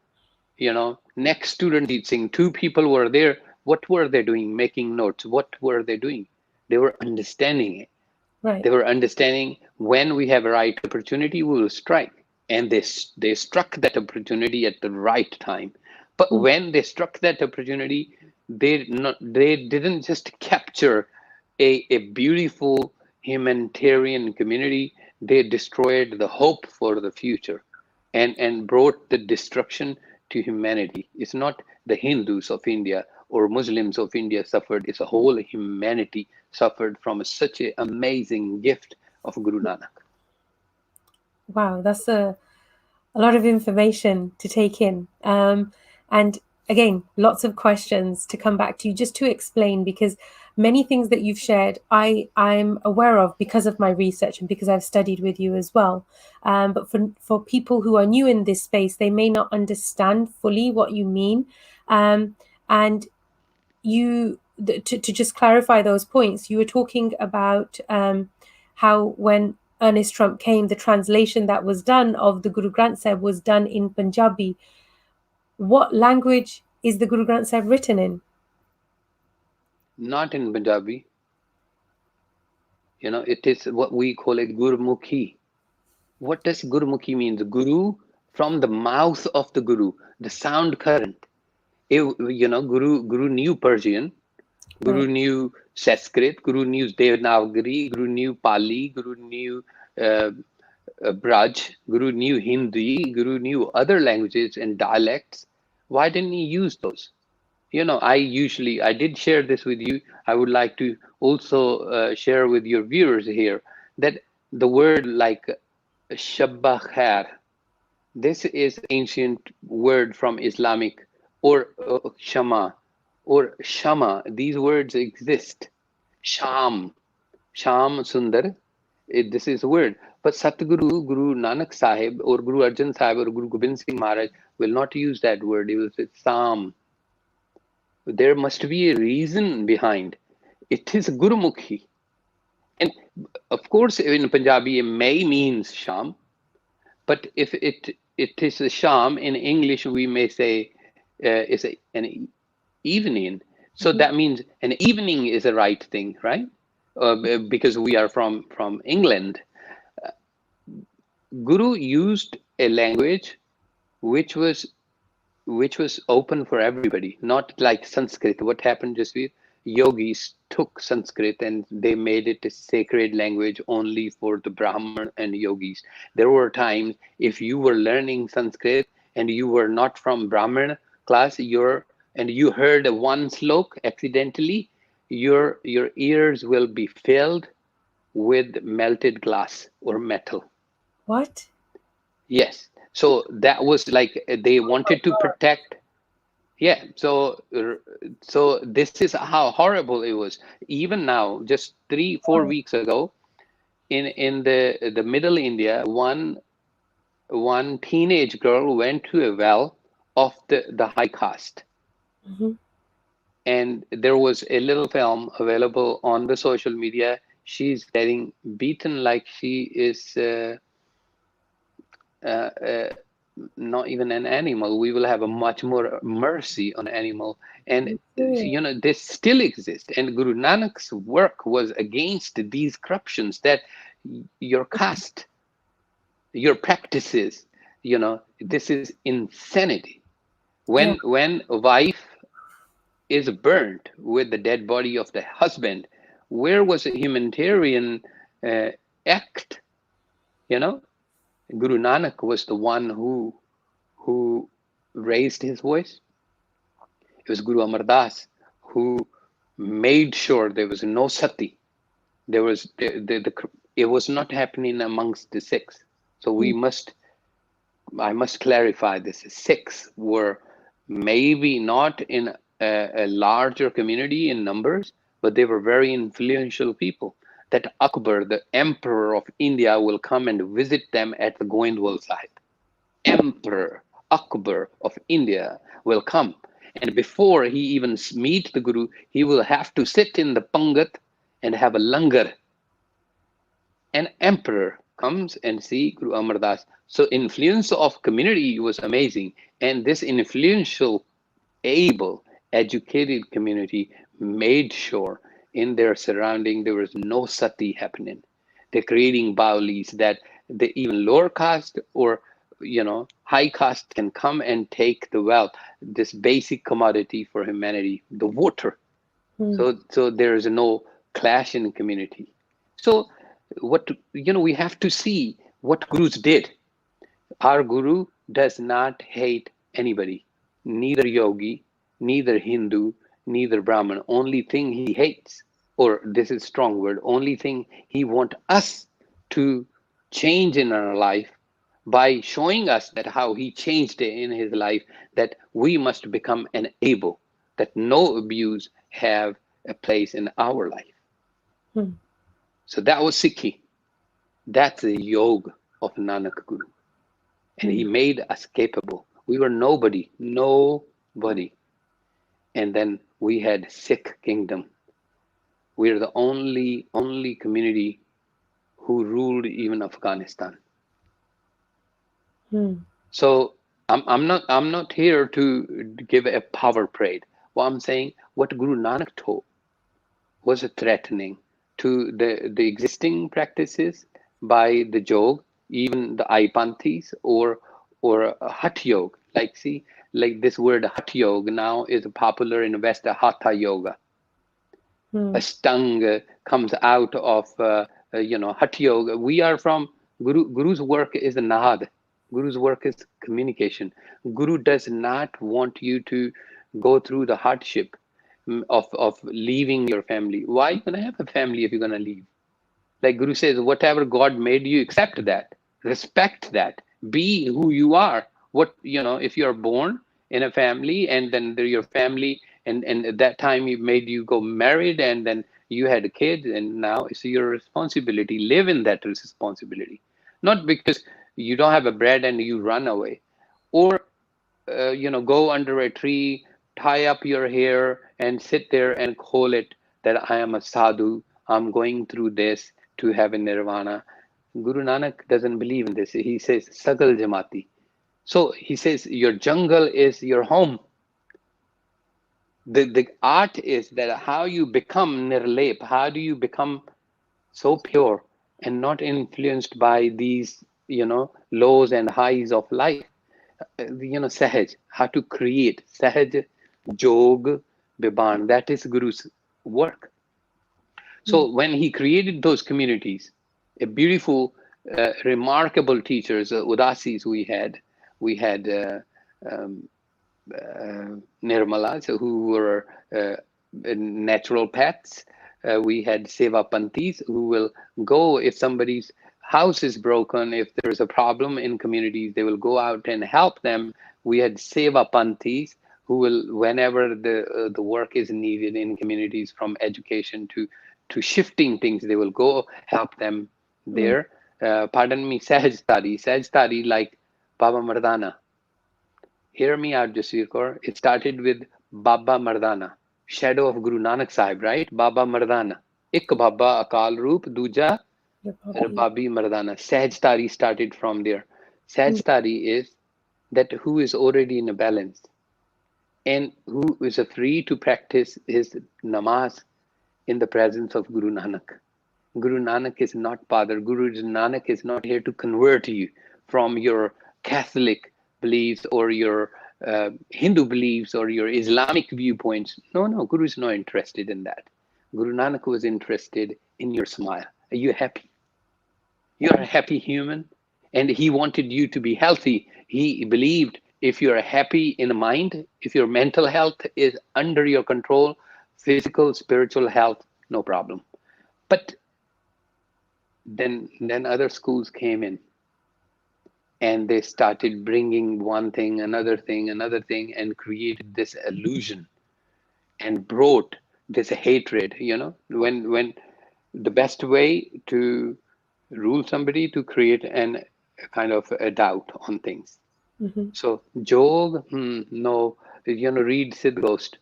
you know, next to Ranjit Singh. Two people were there. What were they doing? Making notes. What were they doing? They were understanding it. Right. They were understanding when we have a right opportunity, we will strike. And they struck that opportunity at the right time. But when they struck that opportunity, they didn't just capture a beautiful humanitarian community. They destroyed the hope for the future, and brought the destruction to humanity. It's not the Hindus of India or Muslims of India suffered. It's a whole humanity suffered from such an amazing gift of Guru Nanak. Wow, that's a lot of information to take in. And again, lots of questions to come back to you just to explain, because many things that you've shared, I'm aware of because of my research and because I've studied with you as well. But for people who are new in this space, they may not understand fully what you mean. And to just clarify those points, you were talking about how when Ernest Trump came, the translation that was done of the Guru Granth Sahib was done in Punjabi. What language is the Guru Granth Sahib written in? Not in Punjabi. You know, it is what we call it Gurmukhi. What does Gurmukhi mean? The Guru, from the mouth of the Guru, the sound current. You know, Guru knew Persian, Guru Right. knew Sanskrit, Guru knew Devanagari, Guru knew Pali, Guru knew uh, Braj, Guru knew Hindi, Guru knew other languages and dialects. Why didn't he use those? I did share this with you. I would like to also share with your viewers here that the word like Shabba Khair, this is ancient word from Islamic, or Shama, or Shama. These words exist. Sham, Sham Sundar, this is a word. But Satguru, Guru Nanak Sahib, or Guru Arjan Sahib, or Guru Gobind Singh Maharaj will not use that word. He will say Sam. There must be a reason behind. It is Gurumukhi. And of course, in Punjabi, it may means Sham, but if it is a Sham, in English, we may say an evening. So Mhm. that means an evening is a right thing, right? Because we are from England. Guru used a language which was open for everybody, not like Sanskrit. What happened, Jasvir? Yogis took Sanskrit and they made it a sacred language only for the Brahman and yogis. There were times if you were learning Sanskrit and you were not from Brahman class, and you heard one slok accidentally, your ears will be filled with melted glass or metal. What? Yes. So that was like they wanted to protect. Yeah, so this is how horrible it was. Even now, just 3 4 weeks ago, in the middle India, one teenage girl went to a well of the high caste, Mm-hmm. and there was a little film available on the social media. She's getting beaten like she is uh, uh, not even an animal. We will have a much more mercy on animal. And Serious. this still exists. And Guru Nanak's work was against these corruptions that your caste, your practices, this is insanity. Yeah. When a wife is burnt with the dead body of the husband, where was a humanitarian uh, act? You know, Guru Nanak was the one who raised his voice. It was Guru Amar Das who made sure there was no sati. There was it was not happening amongst the Sikhs. So Mm. I must clarify this. Sikhs were maybe not in a larger community in numbers, but they were very influential people. That Akbar, the emperor of India, will come and visit them at the Goindwal Sahib. Emperor Akbar of India will come. And before he even meet the Guru, he will have to sit in the Pangat and have a langar. An emperor comes and see Guru Amar Das. So influence of community was amazing. And this influential, able, educated community made sure in their surrounding there was no sati happening. They're creating baulis that the even lower caste or high caste can come and take the wealth, this basic commodity for humanity, the water. Mm. So there is no clash in the community. So what we have to see what gurus did. Our guru does not hate anybody, neither yogi, neither Hindu, neither Brahman. Only thing he hates, or this is strong word, only thing he want us to change in our life by showing us that how he changed it in his life, that we must become an able, that no abuse have a place in our life. Mm. So that was Sikhi. That's the yoga of Nanak Guru. And he Mm. made us capable. We were nobody, nobody. And then we had Sikh kingdom. We're the only community who ruled even Afghanistan. Mm. So I'm not here to give a power parade. What I'm saying, what Guru Nanak taught was a threatening to the existing practices by the Jog, even the Aipanthis or Hatha Yoga. Like see, like this word Hatha Yoga now is popular in West, Hatha Yoga. Mm. Ashtanga comes out of Hatha Yoga. We are from Guru's work is Nahad. Guru's work is communication. Guru does not want you to go through the hardship of leaving your family. Why are you going to have a family if you're going to leave? Like Guru says, whatever God made you, accept that, respect that, be who you are. What, if you're born in a family and then your family, and at that time you made you go married and then you had kids, and now it's your responsibility. Live in that responsibility, not because you don't have a bread and you run away, or go under a tree, tie up your hair, and sit there and call it that I am a sadhu. I'm going through this to have a nirvana. Guru Nanak doesn't believe in this. He says, Sagal Jamati. So he says, your jungle is your home. The art is that how you become nirlep, how do you become so pure and not influenced by these, lows and highs of life. Sahaj, how to create Sahaj Jog Biban. That is Guru's work. So when he created those communities, a beautiful, remarkable teachers, Udasis we had Nirmala, so who were natural pets. We had Seva Pantis who will go if somebody's house is broken, if there's a problem in communities, they will go out and help them. We had Seva Pantis who will, whenever the work is needed in communities, from education to shifting things, they will go help them there. Pardon me, Sahaj study like Baba Mardana. Hear me out, Jasvir Kaur. It started with Baba Mardana, shadow of Guru Nanak Sahib, right? Baba Mardana. Ik Baba Akal Roop, Duja Rababi Mardana. Sahaj started from there. Sahaj is that who is already in a balance and who is free to practice his namaz in the presence of Guru Nanak. Guru Nanak is not Father. Guru Nanak is not here to convert you from your Catholic beliefs or your Hindu beliefs or your Islamic viewpoints. No, Guru is not interested in that. Guru Nanak was interested in your smile. Are you happy? You're a happy human, and he wanted you to be healthy. He believed if you're happy in mind, if your mental health is under your control, physical, spiritual health, no problem. But then other schools came in and they started bringing one thing, another thing, and created this illusion and brought this hatred. When the best way to rule somebody, to create an kind of a doubt on things. So Jog, no, read Siddh Ghost.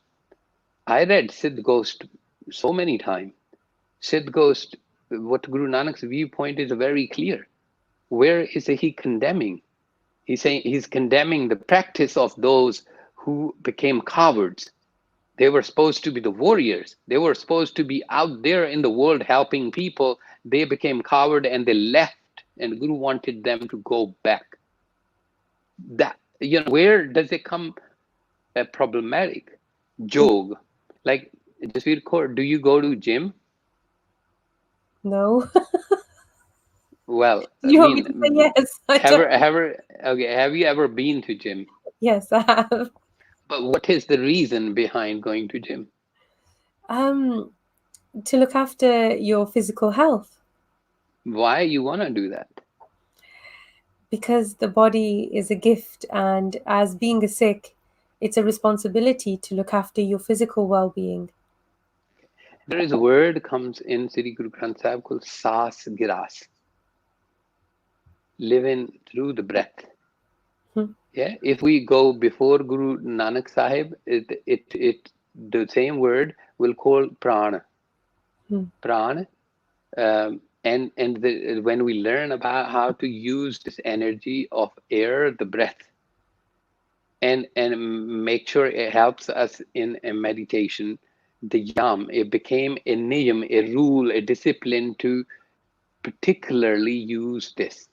I read Siddh Ghost so many times. Siddh Ghost, what Guru Nanak's viewpoint is very clear. Where is he condemning? He's saying he's condemning the practice of those who became cowards. They were supposed to be the warriors. They were supposed to be out there in the world helping people. They became coward and they left, and Guru wanted them to go back. That, where does it come problematic? Jog. Like, Jasvir Kaur, do you go to gym? No. Well, You want me to say yes? have you ever been to gym? Yes, I have. But what is the reason behind going to gym? To look after your physical health. Why you want to do that? Because the body is a gift, and as being a Sikh, it's a responsibility to look after your physical well-being. There is a word comes in Sri Guru Granth Sahib called Saas Giras. Living through the breath. Yeah, if we go before Guru Nanak Sahib, it the same word will call prana. Prana. When we learn about how to use this energy of air, the breath, and make sure it helps us in a meditation, the yam, it became a niyam, a rule, a discipline to particularly use this.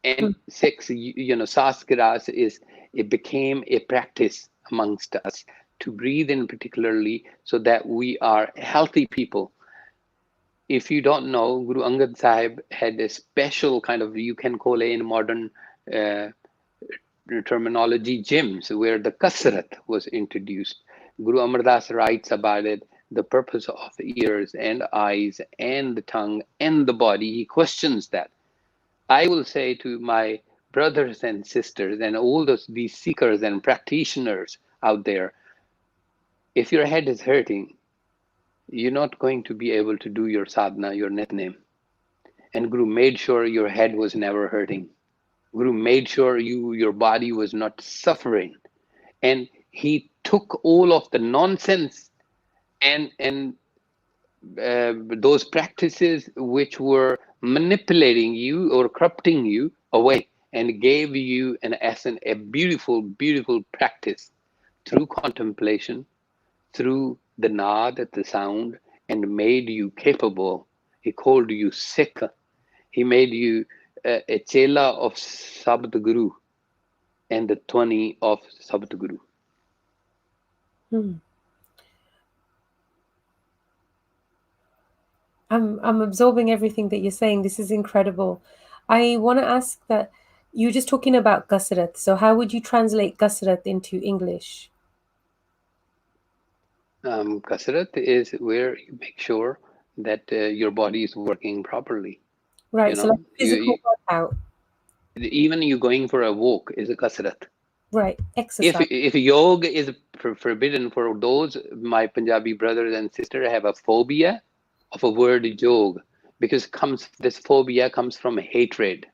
And six, saskiras it became a practice amongst us to breathe in particularly so that we are healthy people. If you don't know, Guru Angad Sahib had a special kind of, you can call it in modern terminology, gyms, where the kasrat was introduced. Guru Amar Das writes about it, the purpose of ears and eyes and the tongue and the body. He questions that. I will say to my brothers and sisters and all these seekers and practitioners out there, if your head is hurting, you're not going to be able to do your sadhana, your nitnem. And Guru made sure your head was never hurting. Guru made sure your body was not suffering. And he took all of the nonsense and those practices which were manipulating you or corrupting you away and gave you an essence, a beautiful, beautiful practice through contemplation, through the nad, the sound, and made you capable. He called you Sikh. He made you a chela of Sabd Guru and the Twani of Sabd Guru. I'm absorbing everything that you're saying. This is incredible. I want to ask that you're just talking about kasrat. So how would you translate kasrat into English? Kasrat is where you make sure that your body is working properly. Right. You So like know, physical workout. even you going for a walk is a kasrat. Right. Exercise. If yoga is forbidden for those, my Punjabi brothers and sisters have a phobia of a word yoga, because this phobia comes from hatred.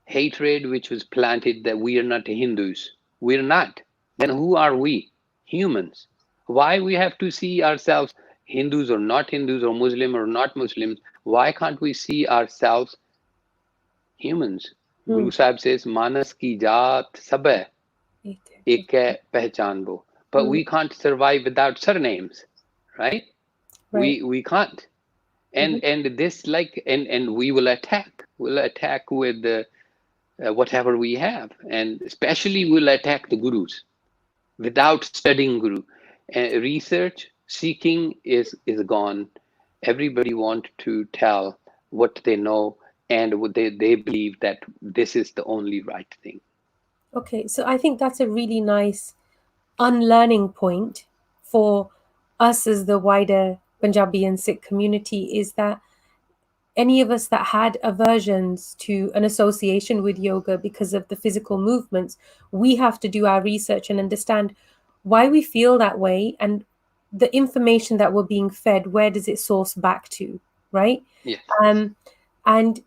Hatred which was planted that we are not Hindus. We're not. Then who are we? Humans. Why we have to see ourselves Hindus or not Hindus or Muslim or not Muslims? Why can't we see ourselves humans? Guru Sahib says, Manas ki jaat sab hai, ek hai pehchan bo. But we can't survive without surnames, right? Right. We can't. And this and we will attack. We'll attack with whatever we have, and especially we'll attack the gurus without studying Guru. Research seeking is gone. Everybody want to tell what they know and what they believe that this is the only right thing. Okay. So I think that's a really nice unlearning point for us as the wider Punjabi and Sikh community, is that any of us that had aversions to an association with yoga because of the physical movements, we have to do our research and understand why we feel that way, and the information that we're being fed, where does it source back to, right? Yes. And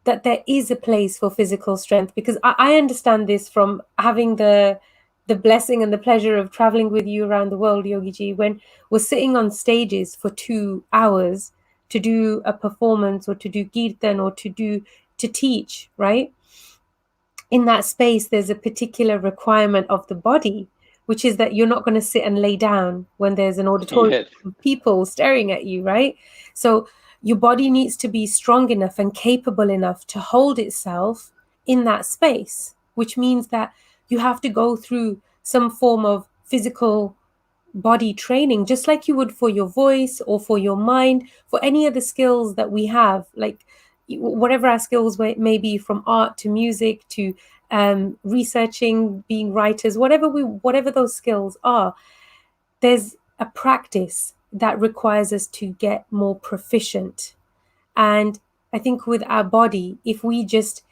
that there is a place for physical strength, because I understand this from having the blessing and the pleasure of traveling with you around the world, Yogi Ji, when we're sitting on stages for 2 hours to do a performance or to do kirtan or to teach, right? In that space, there's a particular requirement of the body, which is that you're not going to sit and lay down when there's an auditorium Yes. of people staring at you, right? So your body needs to be strong enough and capable enough to hold itself in that space, which means that you have to go through some form of physical body training, just like you would for your voice or for your mind, for any of the skills that we have, like whatever our skills may be, from art to music to researching, being writers, whatever those skills are. There's a practice that requires us to get more proficient. And I think with our body, if we just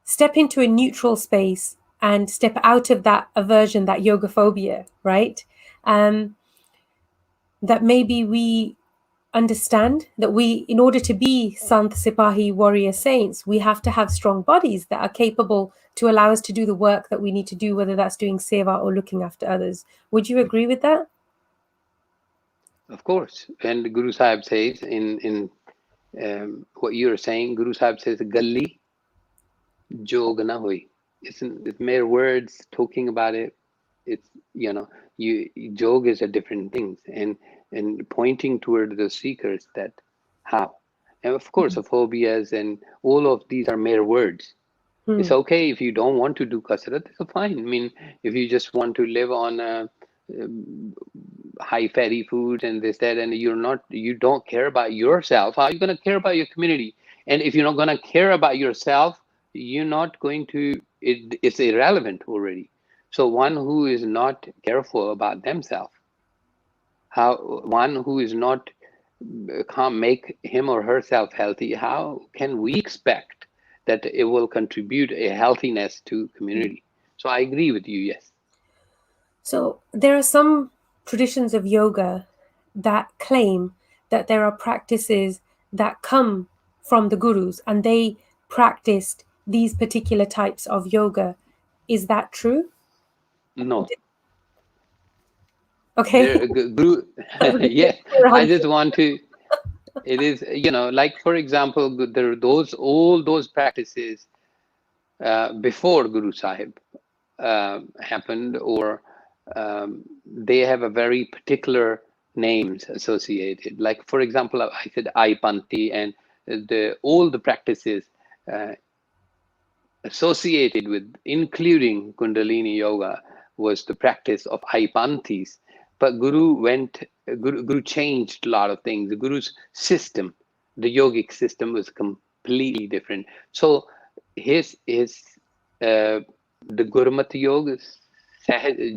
step into a neutral space and step out of that aversion, that yoga phobia, right? That maybe we understand that in order to be Sant Sipahi warrior saints, we have to have strong bodies that are capable to allow us to do the work that we need to do, whether that's doing seva or looking after others. Would you agree with that? Of course. And Guru Sahib says in what you're saying, Guru Sahib says, Galli jog na hoi. It's mere words talking about it. It's, jog is a different thing, and pointing toward the seekers that how. And of course, the phobias and all of these are mere words. It's okay if you don't want to do kasrat, it's fine. I mean, if you just want to live on high fatty foods and this, that, and you don't care about yourself, how are you going to care about your community? And if you're not going to care about yourself, you're not going to, it's irrelevant already. So one who is not careful about themselves, how one who is not can't make him or herself healthy, how can we expect that it will contribute a healthiness to community? So I agree with you, yes. So there are some traditions of yoga that claim that there are practices that come from the gurus and they practiced these particular types of yoga. Is that true? No. Okay. There, Guru, That was a yes, clear I answer. just want to, it is, like for example, there are all those practices before Guru Sahib happened, or they have a very particular names associated. Like for example, I said Aipanti, and all the practices uh, associated with, including Kundalini Yoga, was the practice of Aipantis. But Guru changed a lot of things. The Guru's system, the yogic system, was completely different. So his the Gurmat Yoga,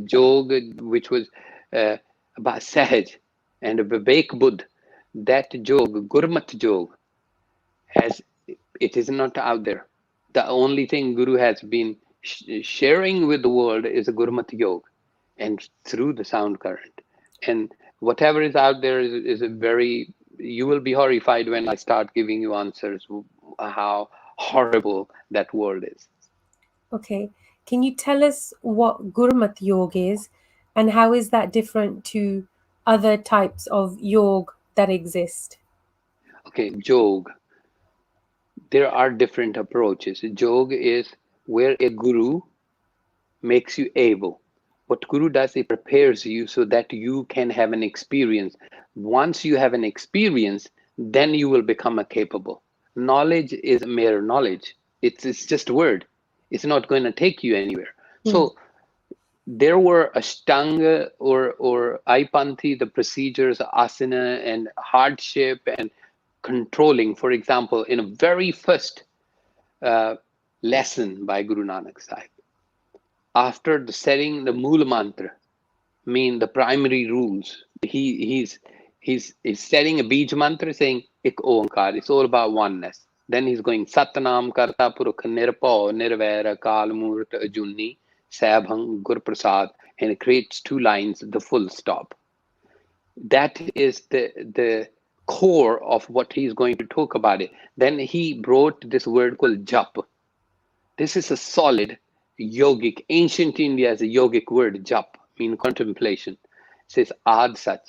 Yoga, which was uh, about Sahaj and Vivek Buddh, that Yoga, Gurmat Yoga, has it is not out there. The only thing Guru has been sharing with the world is a Gurmat Yoga, and through the sound current. And whatever is out there is a very, you will be horrified when I start giving you answers how horrible that world is. Okay. Can you tell us what Gurmat Yoga is and how is that different to other types of yoga that exist? Okay, Jog. There are different approaches. Jog is where a guru makes you able. What Guru does, it prepares you so that you can have an experience. Once you have an experience, then you will become a capable. Knowledge is mere knowledge. It's just a word. It's not going to take you anywhere. Hmm. So there were Ashtanga or Aipanthi, the procedures, asana, and hardship and controlling. For example, in a very first uh, lesson by Guru Nanak Sahib, after the setting the Mool Mantra, mean the primary rules. He's setting a Bij mantra saying Ik Onkar. It's all about oneness. Then he's going Satnam Karta Purukh Nirpau Nirvaira Kal Murt Ajuni Sabhang Gur Prasad, and it creates two lines, the full stop. That is the core of what he's going to talk about it. Then he brought this word called Jap. This is a solid yogic, ancient India is a yogic word, jap, mean contemplation. It says Ad Sach,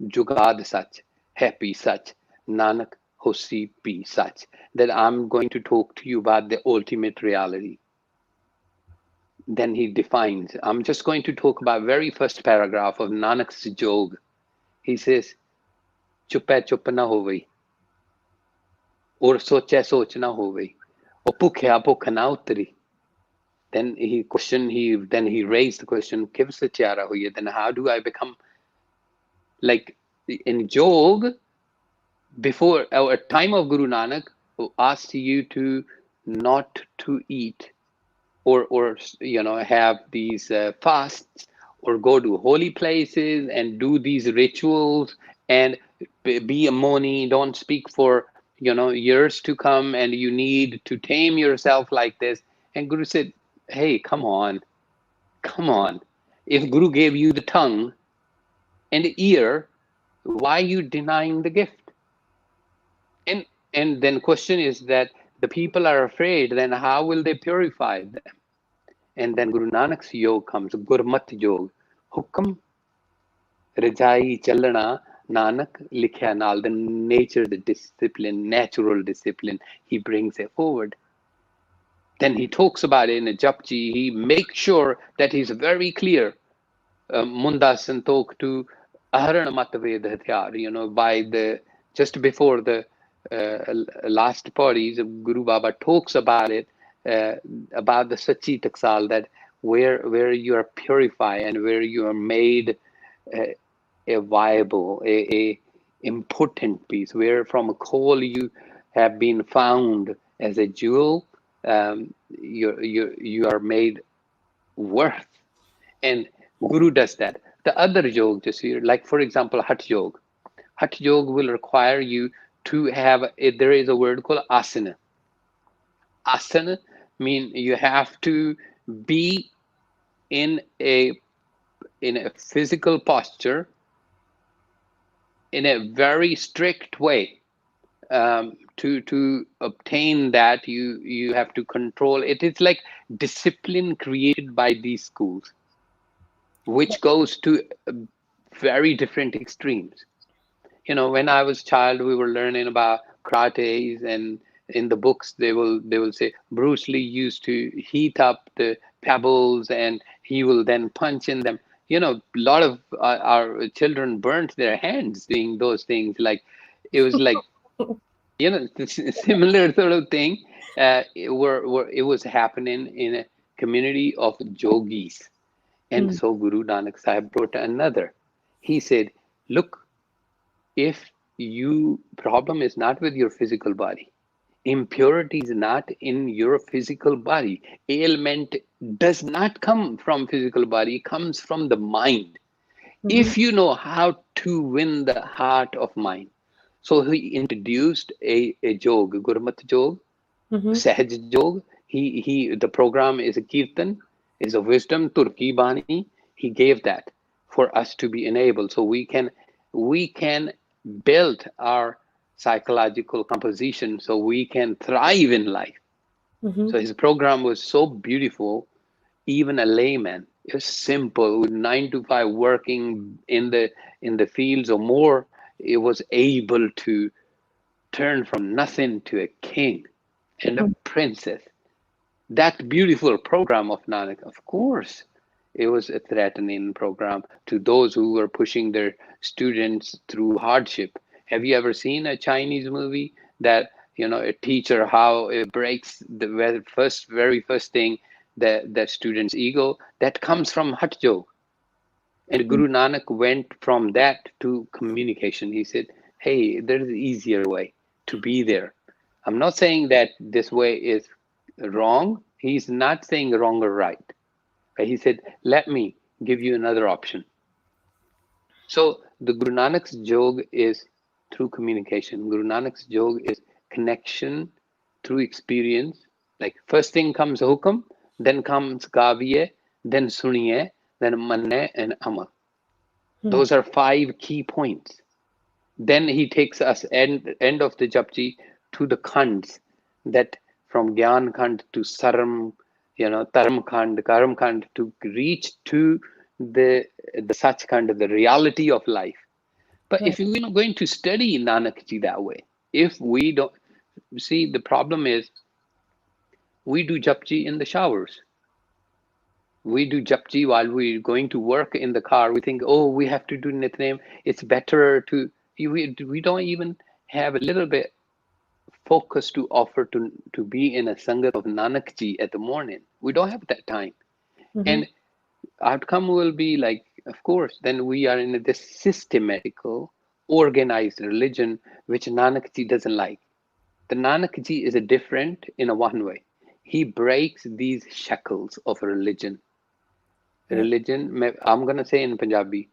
Jugad Sach, Happy Sach, Nanak Hosi Pi Sach. That I'm going to talk to you about the ultimate reality. Then he defines, I'm just going to talk about very first paragraph of Nanak's Jog. He says, Chupa chup na hovai, or socha soch na hovai, or pukhya pukh na utri. Then he raised the question, "Kivse tyara huye?" Then how do I become like in Jog before or at time of Guru Nanak, who asked you to not to eat or have these fasts or go to holy places and do these rituals and be a moni, don't speak for years to come, and you need to tame yourself like this. And Guru said, hey, come on. If Guru gave you the tongue and the ear, why are you denying the gift? And and then question is that the people are afraid, then how will they purify them? And then Guru Nanak's yoga comes, Gurmat Yoga. Hukam Rajai Chalana Nanak Likhya Nal, the nature, the discipline, natural discipline, he brings it forward. Then he talks about it in a Japji, he makes sure that he's very clear. Munda Santok to Aharan Mataved Hatyar, by the just before the last parties, Guru Baba talks about it, about the Sachi Taksal, that where you are purified and where you are made a viable, a important piece, where from a coal you have been found as a jewel, you are made worth. And Guru does that. The other yoga, Jasvir, like for example, Hatha Yoga. Hatha Yoga will require you to have, there is a word called asana. Asana mean you have to be in a physical posture in a very strict way. To obtain that, you have to control it. It's like discipline created by these schools, which goes to very different extremes. When I was a child, we were learning about karates, and in the books they will say Bruce Lee used to heat up the pebbles and he will then punch in them. A lot of our children burnt their hands doing those things. Like, it was like, similar sort of thing. It was happening in a community of yogis. And Mm. so Guru Nanak Sahib wrote another. He said, look, if you problem is not with your physical body, impurity is not in your physical body, ailment does not come from physical body, it comes from the mind. Mhm. If you know how to win the heart of mind. So he introduced a jog, Gurmat jog, Mhm. Sahaj jog. The program is a kirtan, is a wisdom, Turki Bani. He gave that for us to be enabled, so we can build our psychological composition, so we can thrive in life. Mhm. So his program was so beautiful. Even a layman, it was simple, with 9 to 5 working in the fields or more, it was able to turn from nothing to a king and a Mm. princess. That beautiful program of Nanak, of course, it was a threatening program to those who were pushing their students through hardship. Have you ever seen a Chinese movie that, a teacher, how it breaks the very first thing, that student's ego? That comes from Hat Jog. And Mm. Guru Nanak went from that to communication. He said, hey, there's an easier way to be there. I'm not saying that this way is wrong. He's not saying wrong or right. But he said, let me give you another option. So the Guru Nanak's Jog is through communication. Guru Nanak's Jog is connection through experience. Like, first thing comes hukam, then comes gaviye, then suniye, then manne and amal. Mm. Those are 5 key points. Then he takes us end of the Japji to the khands, that from Gyan Khand to Saram, Taram Khand, Karam Khand, to reach to the Sach Khand, the reality of life. But Right. if we're not going to study Nanak Ji that way, if we don't see, the problem is we do Japji in the showers. We do Japji while we're going to work in the car. We think, oh, we have to do Nitnem. It's better to, we don't even have a little bit focus to offer to be in a Sangat of Nanak Ji at the morning. We don't have that time. Mhm. And outcome will be like, of course, then we are in this systematical, organized religion, which Nanak Ji doesn't like. The Nanak Ji is a different in a one way. He breaks these shackles of religion. Yeah. Religion, I'm going to say in Punjabi,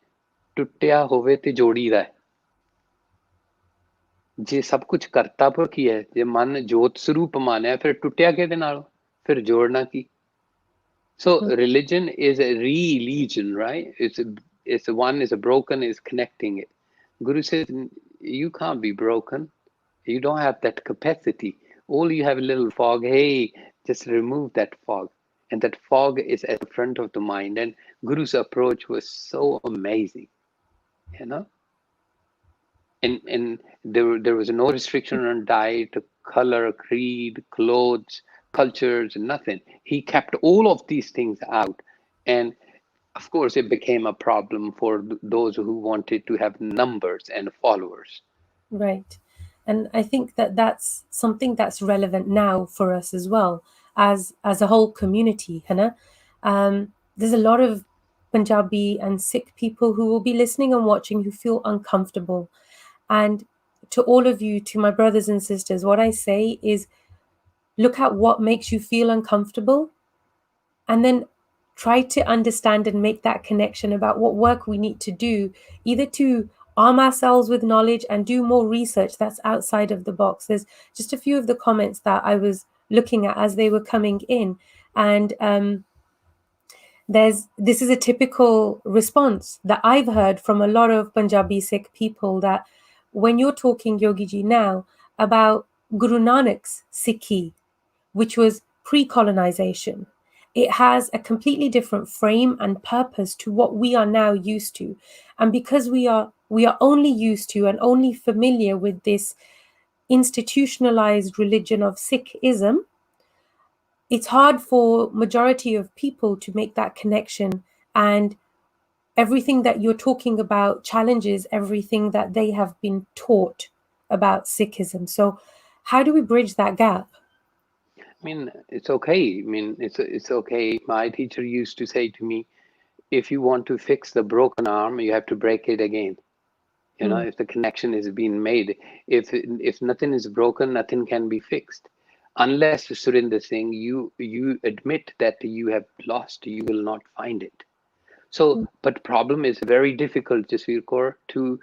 ਟੁੱਟਿਆ ਹੋਵੇ ਤੇ ਜੋੜੀਦਾ ਹੈ। ਜੇ ਸਭ ਕੁਝ ਕਰਤਾ ਪੁਰਖੀ ਹੈ, ਜੇ ਮਨ ਜੋਤ ਸਰੂਪ ਮਾਨਿਆ, ਫਿਰ ਟੁੱਟਿਆ ਕਿਹਦੇ ਨਾਲ, ਫਿਰ ਜੋੜਨਾ ਕੀ? So Mm. religion is a religion, right? It's one is a broken is connecting it. Guru says you can't be broken. You don't have that capacity. All you have a little fog. Hey, just remove that fog. And that fog is at the front of the mind. And Guru's approach was so amazing, you know? And there was no restriction on diet, color, creed, clothes, cultures, nothing. He kept all of these things out. And of course, it became a problem for those who wanted to have numbers and followers. Right. And I think that that's something that's relevant now for us as well, as a whole community, Hannah. There's a lot of Punjabi and Sikh people who will be listening and watching who feel uncomfortable. And to all of you, to my brothers and sisters, what I say is look at what makes you feel uncomfortable and then try to understand and make that connection about what work we need to do, either to arm ourselves with knowledge and do more research that's outside of the box. There's just a few of the comments that I was looking at as they were coming in, and this is a typical response that I've heard from a lot of Punjabi Sikh people, that when you're talking, Yogi Ji, now about Guru Nanak's Sikhi, which was pre-colonization, it has a completely different frame and purpose to what we are now used to. And because we are only used to and only familiar with this institutionalized religion of Sikhism, it's hard for majority of people to make that connection, and everything that you're talking about challenges everything that they have been taught about Sikhism. So how do we bridge that gap? I mean, it's okay. I mean, it's okay. My teacher used to say to me, if you want to fix the broken arm, you have to break it again. You know, if the connection is being made, if nothing is broken, nothing can be fixed. Unless, Surinder Singh, you admit that you have lost, you will not find it. So, but problem is very difficult, Jasvir Kaur, to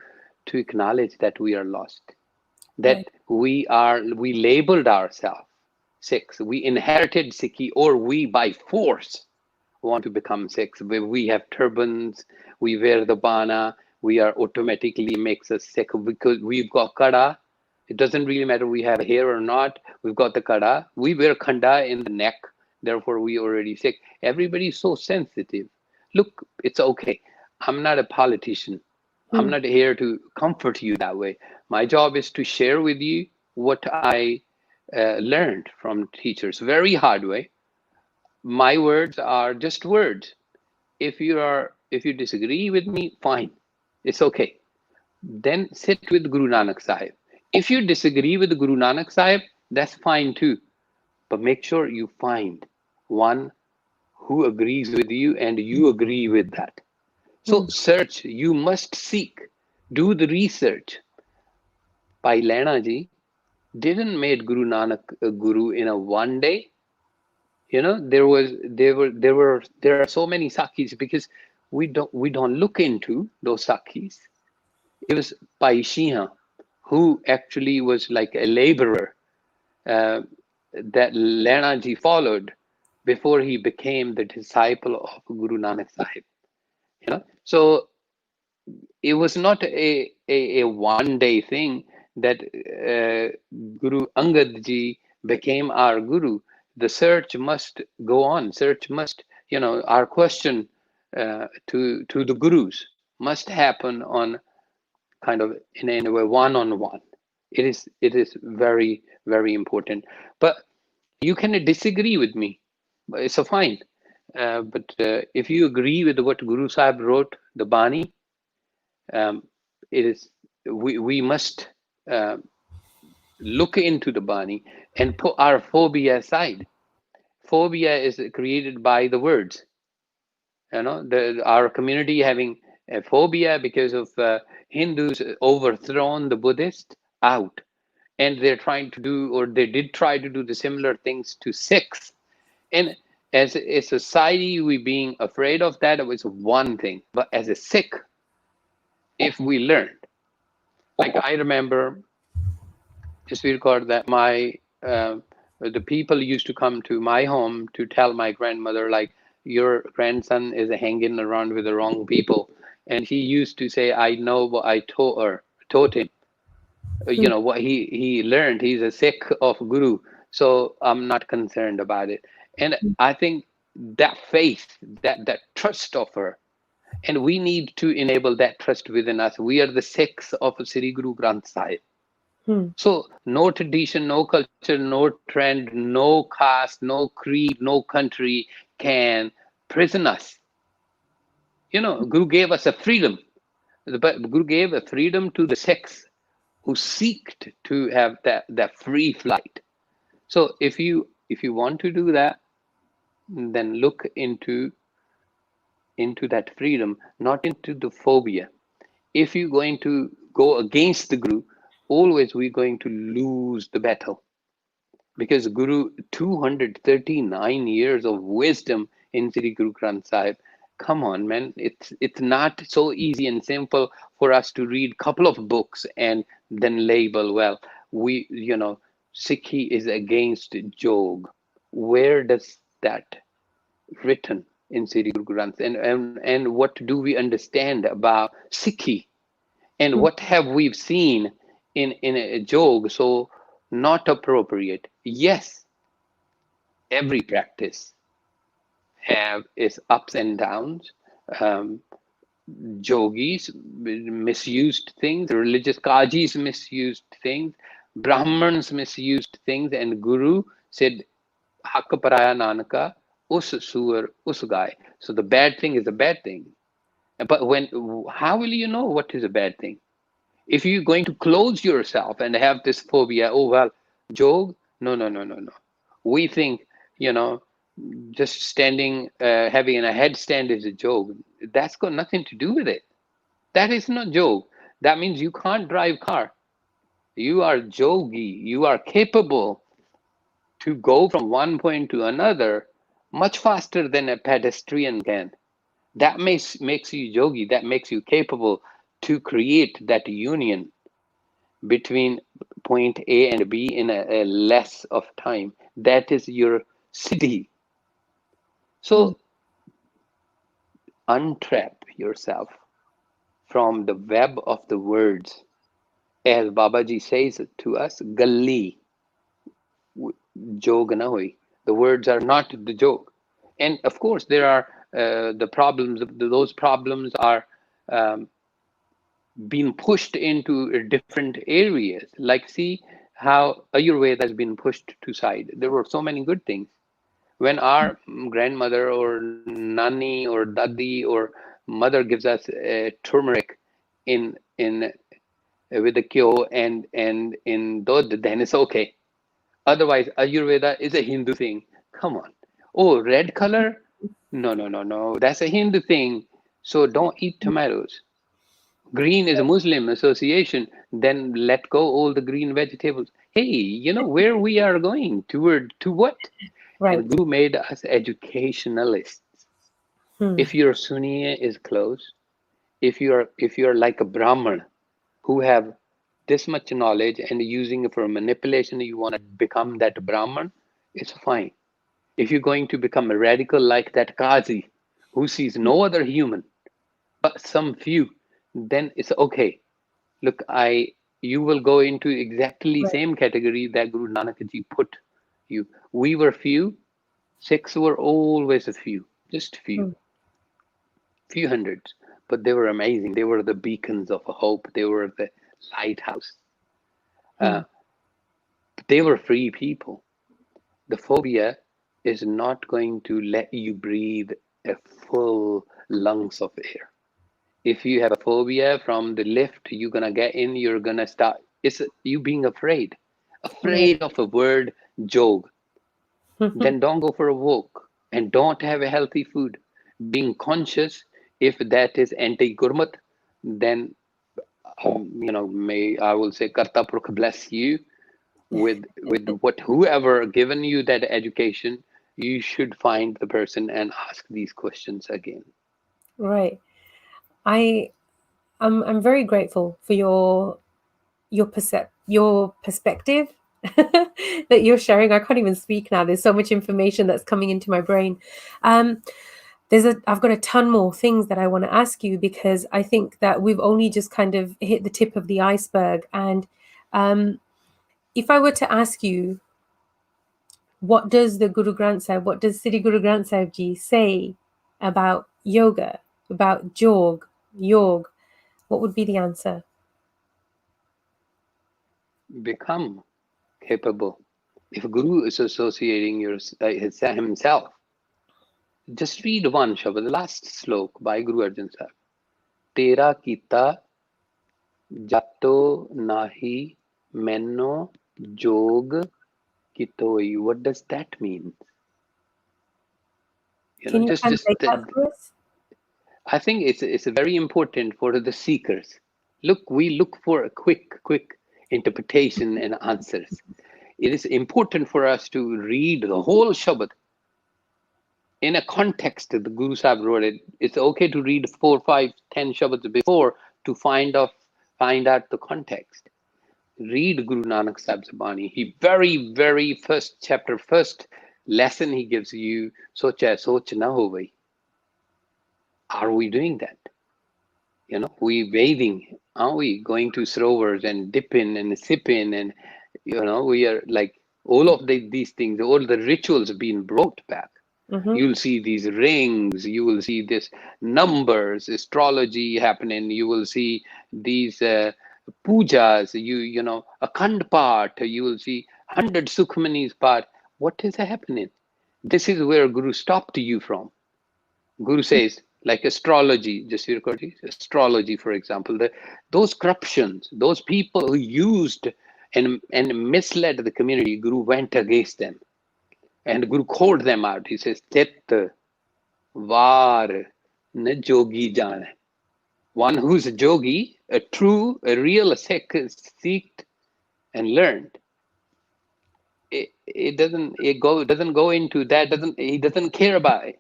acknowledge that we are lost, that we labeled ourselves Sikhs. We inherited Sikhi, or we by force want to become Sikhs. We have turbans, we wear the bana, we are automatically makes us Sikh because we've got kada. It doesn't really matter we have hair or not. We've got the kada. We wear khanda in the neck. Therefore, we already Sikh. Everybody's so sensitive. Look, it's okay. I'm not a politician. I'm not here to comfort you that way. My job is to share with you what I learned from teachers, very hard way. My words are just words. If you disagree with me, fine, it's okay. Then sit with Guru Nanak Sahib. If you disagree with Guru Nanak Sahib, that's fine too. But make sure you find one who agrees with you and you agree with that. So search, you must seek, do the research. Bhai Lena ji didn't make Guru Nanak a guru in a one day. You know, there are so many Sakhis because we don't look into those Sakhis. It was Bhai Singh who actually was like a laborer that Lena ji followed before he became the disciple of Guru Nanak Sahib. You know, so it was not a one day thing that Guru Angad ji became our guru. The search must go on. Search must, you know, our question to the gurus must happen on kind of in a way one-on-one. It is very, very important. But you can disagree with me. It's a fine. But if you agree with what Guru Sahib wrote, the Bani, it is we must look into the Bani and put our phobia aside. Phobia is created by the words. You know, our community having a phobia because of Hindus overthrown the Buddhist out, and they're trying to do, or they did try to do the similar things to Sikhs. And as a society, we being afraid of that was one thing. But as a Sikh, if we learned, like I remember, Jasvir Kaur, that the people used to come to my home to tell my grandmother, like, your grandson is hanging around with the wrong people. And she used to say, I know what I taught him. You know, what he learned. He's a Sikh of Guru. So I'm not concerned about it. And I think that faith, that trust of her, and we need to enable that trust within us. We are the Sikhs of Sri Guru Granth Sahib. So no tradition, no culture, no trend, no caste, no creed, no country can prison us. You know, Guru gave us a freedom. But Guru gave a freedom to the Sikhs who seeked to have that free flight. So if you want to do that, then look into that freedom, not into the phobia. If you're going to go against the Guru, always we're going to lose the battle. Because Guru, 239 years of wisdom in Sri Guru Granth Sahib. Come on, man. It's not so easy and simple for us to read couple of books and then label, well, Sikhi is against Jog. Where does that written in Sri Guru Granth? And what do we understand about Sikhi? And what have we seen in a Jog so not appropriate? Yes, every practice have its ups and downs. Um, Yogis misused things, religious kajis misused things, Brahmins misused things, and Guru said, Hak paraya nanaka, us suar, us gai. So the bad thing is a bad thing. But how will you know what is a bad thing? If you're going to close yourself and have this phobia, oh, well, jog, no, no, no, no, no. We think, just standing, having a headstand is a jog. That's got nothing to do with it. That is not jog. That means you can't drive car. You are jogi. You are capable to go from one point to another much faster than a pedestrian can. That makes you yogi. That makes you capable to create that union between point A and B in a less of time. That is your siddhi. So untrap yourself from the web of the words. As Babaji says to us, Galli, jog na hoi. The words are not the joke. And of course, there are the problems, those problems are being pushed into different areas. Like, see how Ayurveda has been pushed to side. There were so many good things. When our grandmother or nani or dadi or mother gives us turmeric in with the kyo and in dod, then it's okay. Otherwise, Ayurveda is a Hindu thing. Come on. Oh, red color? No, no, no, no. That's a Hindu thing. So don't eat tomatoes. Green is a Muslim association. Then let go all the green vegetables. Hey, where we are going to what? Right. And Guru made us educationalists. If your Sunni is close, if you're like a Brahman who have this much knowledge and using it for manipulation, you want to become that Brahman, it's fine. If you're going to become a radical like that Qazi, who sees no other human but some few, then it's okay. Look, you will go into exactly same category that Guru Nanak Ji put you. We were few, Sikhs were always a few, just few hundreds, but they were amazing. They were the beacons of hope. They were the lighthouse. They were free people. The phobia is not going to let you breathe a full lungs of air. If you have a phobia from the lift, you're gonna get in, you're gonna start. It's you being afraid of a word jog. Then don't go for a walk and don't have a healthy food. Being conscious, if that is anti-gurmat, then may I will say Karta Purkh bless you with what whoever given you that education. You should find the person and ask these questions again. Right. I'm very grateful for your perspective that you're sharing. I can't even speak now. There's so much information that's coming into my brain. I've got a ton more things that I want to ask you, because I think that we've only just kind of hit the tip of the iceberg. And if I were to ask you, what does the Guru Granth Sahib, what does Sri Guru Granth Sahib Ji say about yoga, about jog, what would be the answer? Become capable. If Guru is associating himself, just read one Shabad, the last slok by Guru Arjan Sahib. Tera kita jato nahi menno jog kitoi. What does that mean? Can you translate that for us? I think it's very important for the seekers. We look for a quick interpretation and answers. It is important for us to read the whole Shabad in a context, the Guru Sahib wrote it. It's okay to read 4, 5, 10 shabads before to find out the context. Read Guru Nanak Sahib's Bani. He very first chapter, first lesson he gives you, socha soch na ho bhai. Are we doing that? We bathing, are we going to sarovars and dip in and sip in, and we are like all of these things, all the rituals being brought back. Mm-hmm. You'll see these rings, you will see this numbers, astrology happening, you will see these pujas, a Khand part, you will see 100 Sukhmanis part. What is happening? This is where Guru stopped you from. Guru says, like astrology, Jasvir Kaur ji, astrology, for example, those corruptions, those people who used and misled the community, Guru went against them. And Guru called them out. He says, Tit var na jogi jana. One who's a jogi, a real Sikh, seeked and learned. It doesn't go into that. He doesn't care about it.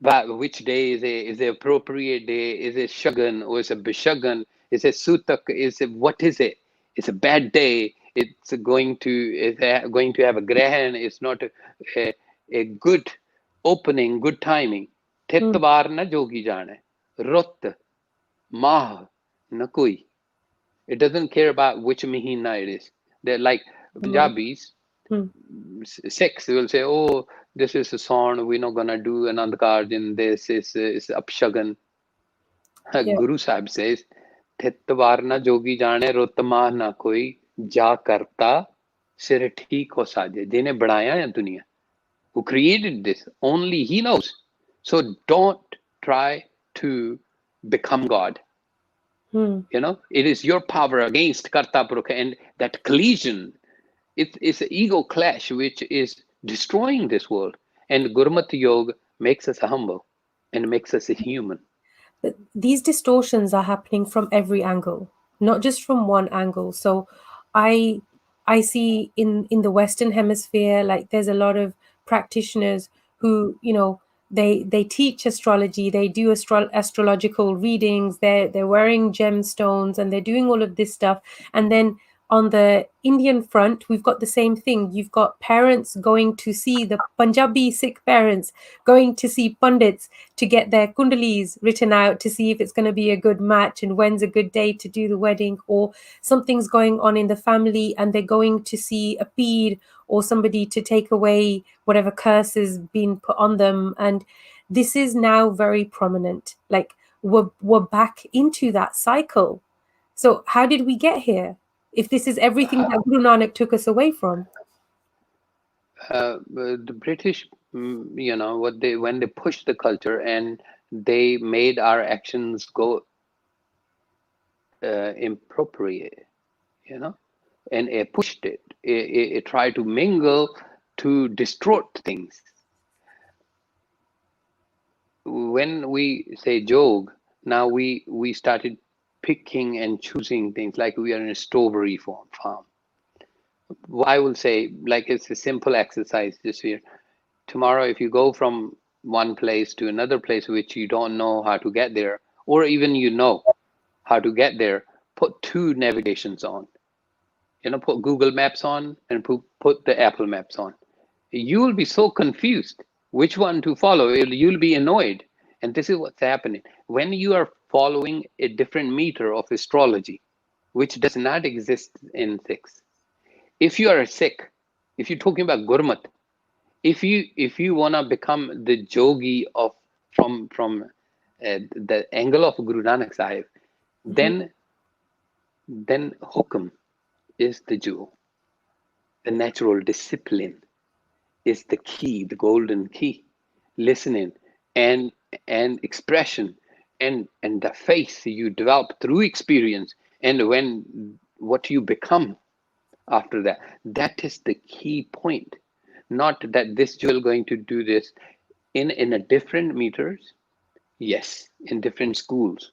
But which day is a appropriate day? Is it shagan or is it bishagan? Is it sutak? What is it? It's a bad day. It's going to have a grahan. It's not a good opening, good timing. Titvar na jogi jane. Rut mah na koi. It doesn't care about which mihina it is. They're like Punjabis. Sikhs will say, oh, this is a song, we're not gonna do an andkar in this, is upshagan. Yeah. Guru Sahib says, Thitvar na jogi jane rotma na koi ja karta sir theek ho saje. Jine banaya hai duniya, who created this, only he knows. So don't try to become God. It is your power against karta purukha, and that collision, it's an ego clash which is destroying this world. And Gurmat Yoga makes us humble and makes us a human. But these distortions are happening from every angle, not just from one angle. So I see in the Western Hemisphere, like there's a lot of practitioners who, they teach astrology, they do astrological readings, they're wearing gemstones and they're doing all of this stuff. And then on the Indian front, we've got the same thing. You've got parents going to see the Punjabi Sikh parents going to see pundits to get their kundalis written out to see if it's going to be a good match and when's a good day to do the wedding, or something's going on in the family and they're going to see a peer or somebody to take away whatever curse has been put on them. And this is now very prominent. Like we're back into that cycle. So how did we get here? If this is everything that Guru Nanak took us away from. The British, when they pushed the culture and they made our actions go inappropriate, and it pushed it. It tried to mingle to distort things. When we say jog, now we started picking and choosing things like we are in a strawberry farm. I will say, like, it's a simple exercise this year. Tomorrow, if you go from one place to another place which you don't know how to get there, or even you know how to get there, put 2 navigations on. Put Google Maps on and put the Apple Maps on. You will be so confused which one to follow. You'll be annoyed. And this is what's happening. When you are following a different meter of astrology, which does not exist in Sikhs. If you are a Sikh, if you're talking about Gurmat, if you want to become the yogi from the angle of Guru Nanak Sahib, then Hukam is the jewel. The natural discipline is the key, the golden key. Listening and expression and the faith you develop through experience, and what you become after that. That is the key point. Not that this jewel going to do this in a different meters. Yes, in different schools.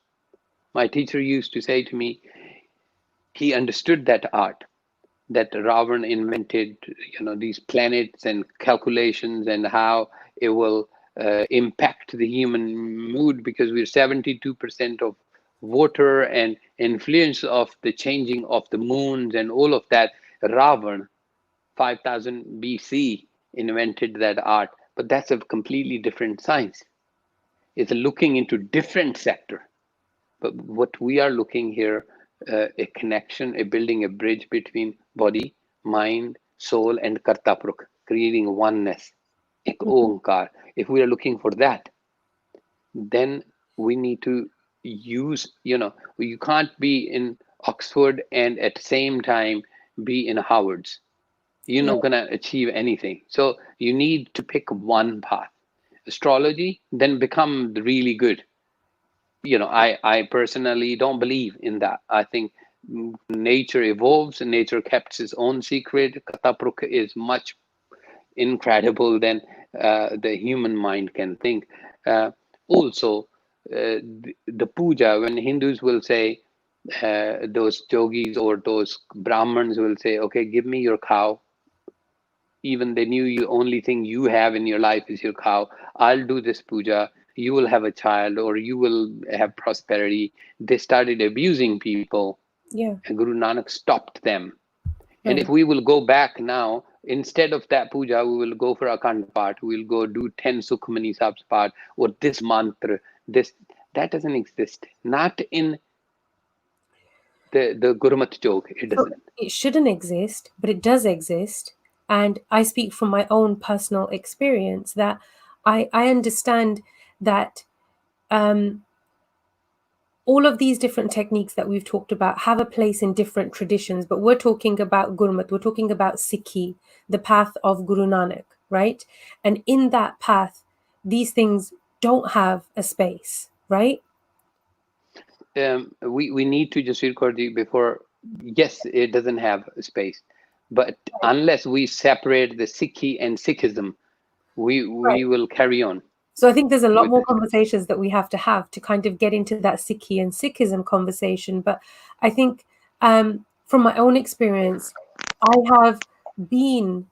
My teacher used to say to me, he understood that art. that Ravan invented, these planets and calculations and how it will impact the human mood, because we're 72% of water and influence of the changing of the moons and all of that. Ravan, 5000 BC, invented that art, but that's a completely different science. It's looking into different sector. But what we are looking here, a connection, a building a bridge between body, mind, soul, and Kartapurukh, creating oneness. Ek Mhm. Onkar. If we are looking for that, then we need to use, you can't be in Oxford and at the same time be in Howard's. You're Yeah. not going to achieve anything. So you need to pick one path. Astrology, then become really good. I personally don't believe in that. I think nature evolves and nature kept its own secret. Katapruk is much incredible than the human mind can think. Also, the puja, when Hindus will say, those yogis or those Brahmins will say, okay, give me your cow. Even they knew you only thing you have in your life is your cow. I'll do this puja. You will have a child or you will have prosperity. They started abusing people, Yeah. and Guru Nanak stopped them. And if Right. we will go back now, instead of that puja, we will go for Akhand Path. We'll go do 10 Sukhmani Sab's part or this mantra. This that doesn't exist. Not in the Gurmat joke. It So doesn't. it shouldn't exist, but it does exist. And I speak from my own personal experience that I understand that um, all of these different techniques that we've talked about have a place in different traditions, but we're talking about Gurmat, we're talking about Sikhi, the path of Guru Nanak, right? And in that path, these things don't have a space, right? We need to just record it before. Yes, it doesn't have space, but unless we separate the Sikhi and Sikhism, Right. we will carry on So I think there's a lot with more this. conversations that we have to kind of get into that Sikhi and Sikhism conversation. But I think from my own experience, I have been,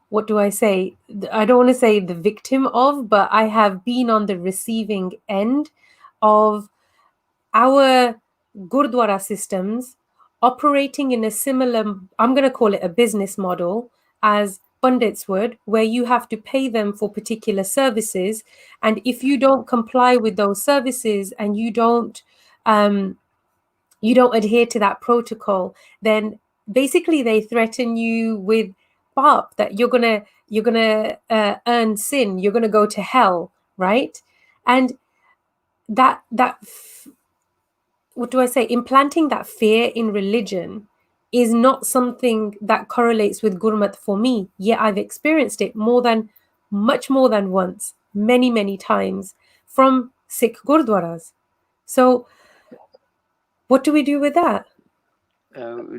what do I say? I don't want to say the victim of, but I have been on the receiving end of our Gurdwara systems operating in a similar, I'm going to call it a business model, as pundits would, where you have to pay them for particular services. And if you don't comply with those services and you don't adhere to that protocol, then basically they threaten you with pap, that you're gonna earn sin, you're gonna go to hell, right? And that what do I say, implanting that fear in religion is not something that correlates with Gurmat for me. Yet I've experienced it much more than once, many times from Sikh Gurdwaras. So, what do we do with that?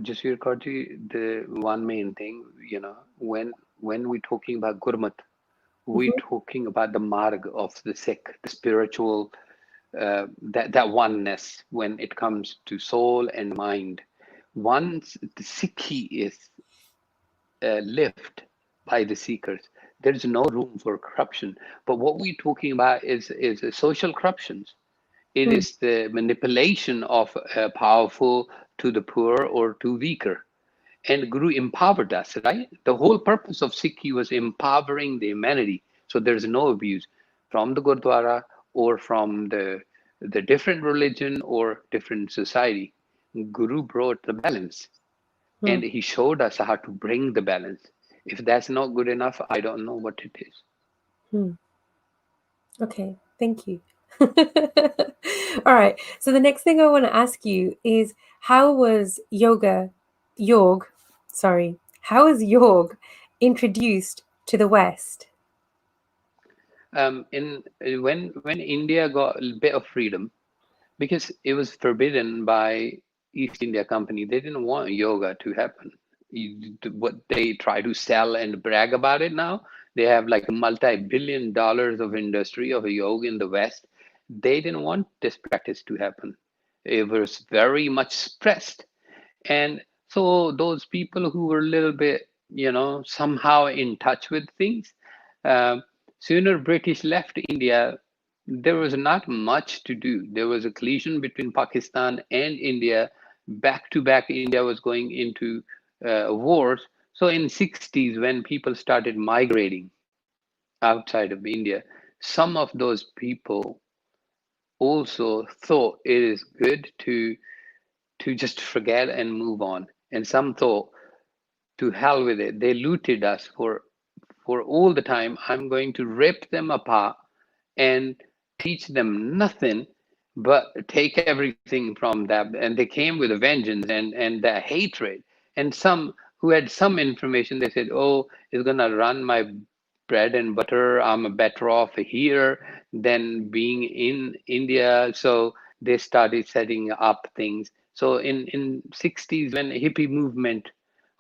Just record the one main thing, when we're talking about Gurmat, we're Mhm. talking about the marg of the Sikh, the spiritual, that oneness when it comes to soul and mind. Once the Sikhi is lived by the seekers, there is no room for corruption. But what we're talking about is social corruptions. It Mm, is the manipulation of powerful to the poor or to weaker. And Guru empowered us, right? The whole purpose of Sikhi was empowering the humanity. So there's no abuse from the Gurdwara or from the different religion or different society. Guru brought the balance and mm, he showed us how to bring the balance. If that's not good enough, I don't know what it is. mm. Okay, thank you. All right. So the next thing I want to ask you is, how was yog, sorry, how was yog introduced to the West? In when India got a bit of freedom, because it was forbidden by East India Company. They didn't want yoga to happen. What they try to sell and brag about it now, they have like multi-billion dollars of industry of yoga in the West. They didn't want this practice to happen. It was very much suppressed. And So those people who were a little bit, somehow in touch with things, um, sooner British left India, there was not much to do. There was a collision between Pakistan and India. Back to back, India was going into wars. So in 60s, when people started migrating outside of India, some of those people also thought it is good to just forget and move on. And some thought, to hell with it. They looted us for all the time. I'm going to rip them apart and teach them nothing but take everything from them. And they came with a vengeance and the hatred. And some who had some information, they said, oh, it's gonna run my bread and butter. I'm better off here than being in India. So they started setting up things. So in 60s, when hippie movement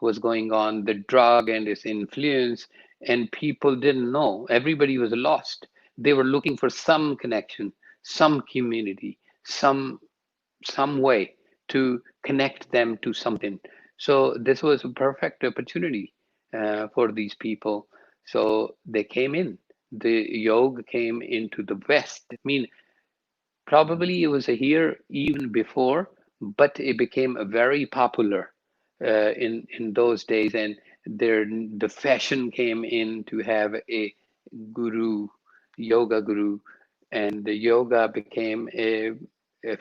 was going on, the drug and its influence, and people didn't know. Everybody was lost. They were looking for some connection, some community, some way to connect them to something. So this was a perfect opportunity for these people. So they came in. The yoga came into the West. I mean, probably it was here even before, but it became a very popular in those days, and the fashion came in to have a guru, yoga guru, and the yoga became a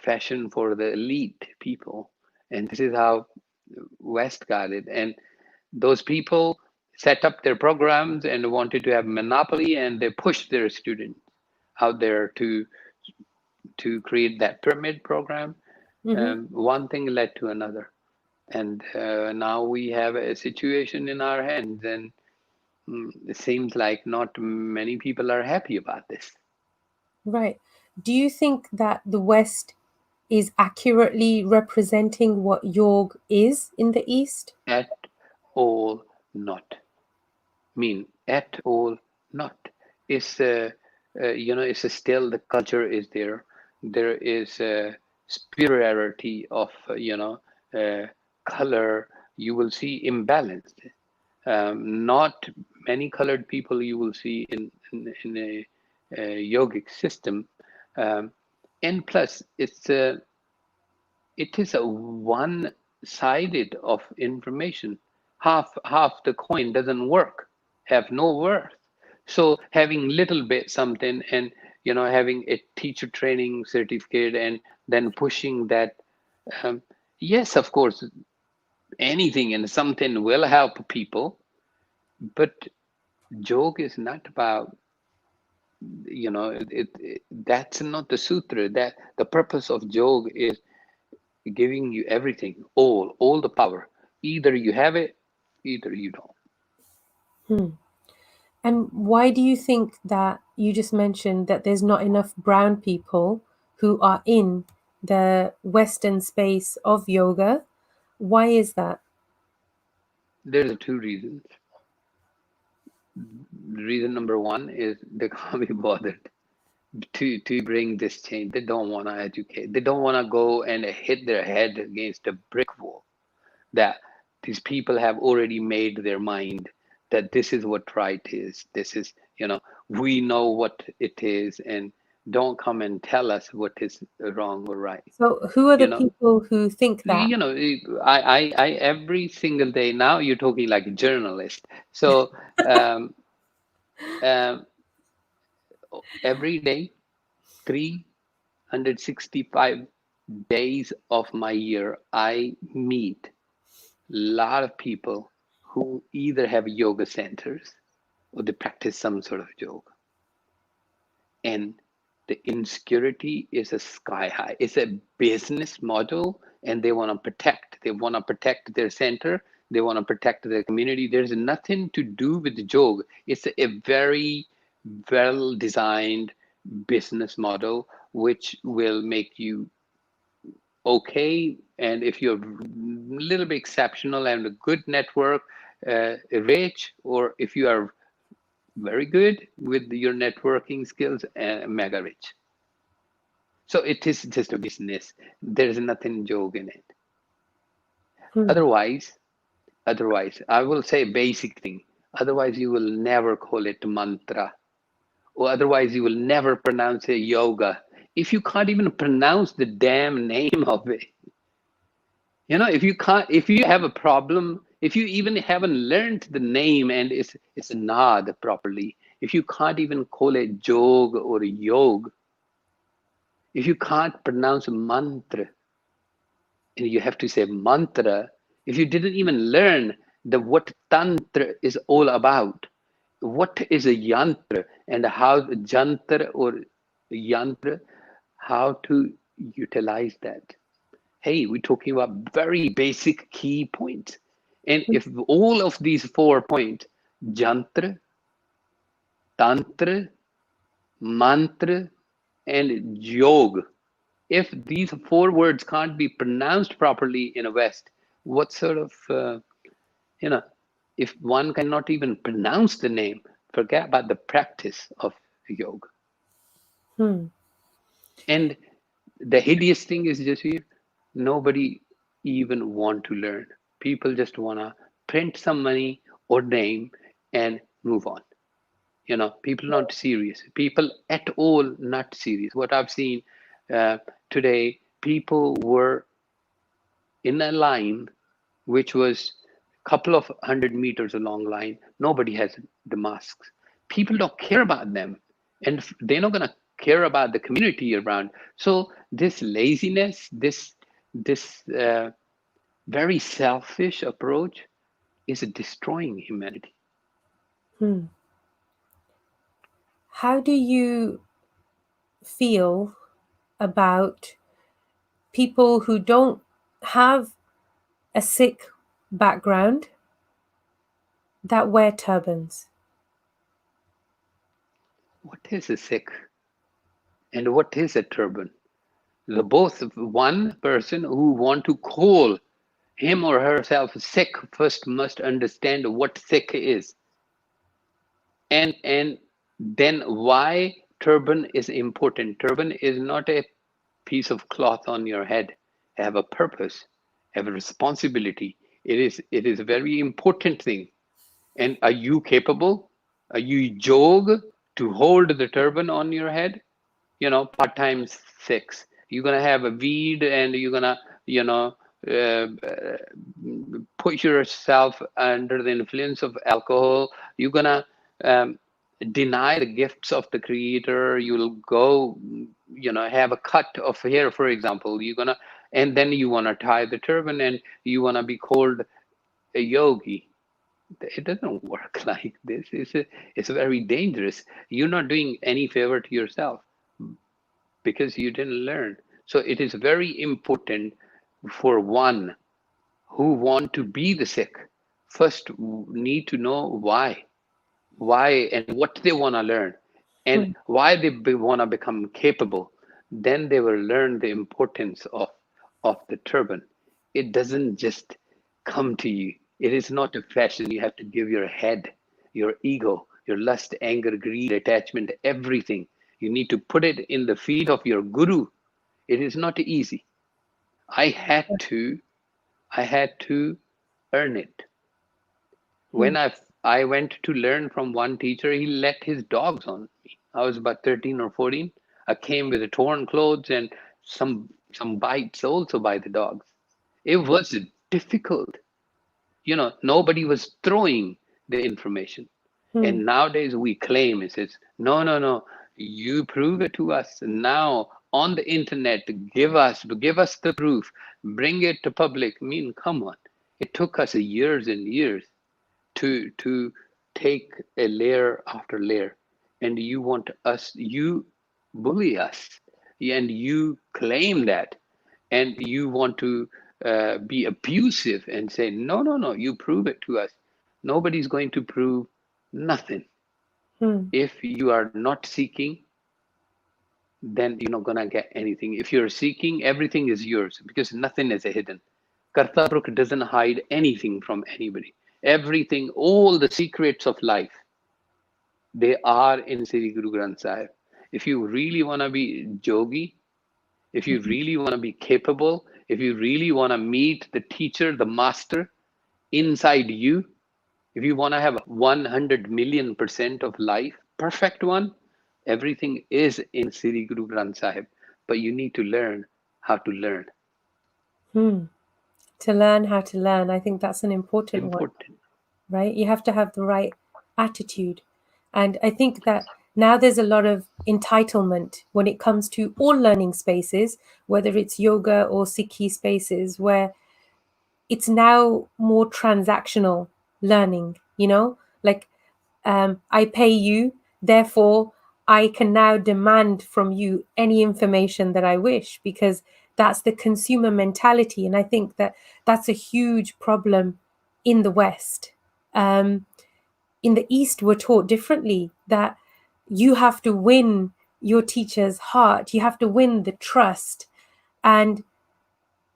fashion for the elite people, and this is how West got it. And those people set up their programs and wanted to have monopoly, and they pushed their students out there to create that pyramid program. Mm-hmm. One thing led to another, and now we have a situation in our hands, and it seems like not many people are happy about this Right. Do you think that the West is accurately representing what yoga is in the East? at all. Not mean at all. Not. It's it's still the culture is there. There is a superiority of uh, color. You will see imbalance. Not many colored people you will see in a yogic system. Um, and plus, it is a one-sided of information. Half the coin doesn't work, have no worth. So having little bit something and having a teacher training certificate and then pushing that, um, yes, of course, anything and something will help people, but joke is not about that's not the sutra. That the purpose of yoga is giving you everything, all the power. Either you have it, either you don't. Hmm. And why do you think that you just mentioned that there's not enough brown people who are in the Western space of yoga? Why is that? There's two reasons. Reason number one is they can't be bothered to bring this change. They don't want to educate. They don't want to go and hit their head against a brick wall. That these people have already made their mind that this is what right is. This is, we know what it is, and don't come and tell us what is wrong or right. So, who are You the know, people who think that? I every single day now you're talking like a journalist. So um, um, every day, 365 days of my year, I meet a lot of people who either have yoga centers or they practice some sort of yoga. And the insecurity is a sky high. It's a business model, and they want to protect. They want to protect their center. They want to protect their community. There's nothing to do with the yoga. It's a very well designed business model, which will make you okay. And if you're a little bit exceptional and a good network, rich, or if you are very good with your networking skills, mega rich. So it is just a business. There is nothing joke in it. Hmm. Otherwise, I will say basic thing. Otherwise, you will never call it mantra, or otherwise you will never pronounce it yoga. If you can't even pronounce the damn name of it, if you can't, if you have a problem, if you even haven't learned the name and it's nad properly, if you can't even call it jog or yog, if you can't pronounce mantra, and you have to say mantra, if you didn't even learn what tantra is all about, what is a yantra and how jantra or yantra, how to utilize that. Hey, we're talking about very basic key points. And if all of these 4 points, jantra, tantra, mantra, and yog, if these 4 words can't be pronounced properly in a West, what sort of, you know, if one cannot even pronounce the name, forget about the practice of yoga. Hmm. And the hideous thing is just here, nobody even want to learn. People just want to print some money or name and move on. People not serious. People at all not serious. What I've seen today, people were in a line which was a couple of 100 meters a long line. Nobody has the masks. People don't care about them, and they're not going to care about the community around. So this laziness, this very selfish approach is destroying humanity. Hmm. How do you feel about people who don't have a Sikh background that wear turbans? What is a Sikh and what is a turban? The both one person who want to call him or herself Sikh first must understand what Sikh is, and then why turban is important. Turban is not a piece of cloth on your head. Have a purpose, have a responsibility. It is a very important thing. And are you capable? Are you jog to hold the turban on your head? Part-time Sikhs. You're gonna have a weed, and you're gonna, uh, put yourself under the influence of alcohol. You're gonna um, deny the gifts of the Creator. You'll go, have a cut of hair, for example. And then you wanna tie the turban, and you wanna be called a yogi. It doesn't work like this. It's very dangerous. You're not doing any favor to yourself because you didn't learn. So it is very important for one who want to be the Sikh, first need to know why and what they want to learn, and Hmm. why they want to become capable. Then they will learn the importance of the turban. It doesn't just come to you. It is not a fashion. You have to give your head, your ego, your lust, anger, greed, attachment, everything. You need to put it in the feet of your guru. It is not easy. I had to, I had to earn it. Hmm. When I went to learn from one teacher, he let his dogs on me. I was about 13 or 14. I came with the torn clothes and some bites also by the dogs. It was difficult. Nobody was throwing the information. Hmm. And nowadays we claim, it says, no, no, no, you prove it to us now on the internet. Give us the proof. Bring it to public. I mean, come on. It took us years and years to take a layer after layer, and you bully us, and you claim that, and you want to be abusive and say, no, no, no, you prove it to us. Nobody's going to prove nothing. Hmm. If you are not seeking, then you're not going to get anything. If you're seeking, everything is yours, because nothing is hidden. Kartaruk doesn't hide anything from anybody. Everything, all the secrets of life, they are in Sri Guru Granth Sahib. If you really want to be yogi, If you really want to be capable, if you really want to meet the teacher, the master inside you, if you want to have 100 million% of life, perfect one, everything is in Sri Guru Granth Sahib. But you need to learn how to learn. To learn how to learn. I think that's an important one, Important. right? You have to have the right attitude. And I think that now there's a lot of entitlement when it comes to all learning spaces, whether it's yoga or Sikhi spaces, where it's now more transactional learning, like I pay you, therefore I can now demand from you any information that I wish, because that's the consumer mentality. And I think that that's a huge problem in the West. In the East, we're taught differently, that you have to win your teacher's heart, you have to win the trust. And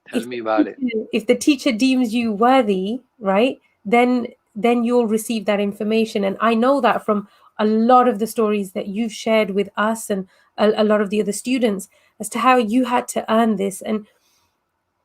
Tell me about it. if the teacher deems you worthy, right, then you'll receive that information. And I know that from a lot of the stories that you've shared with us and a lot of the other students, as to how you had to earn this. And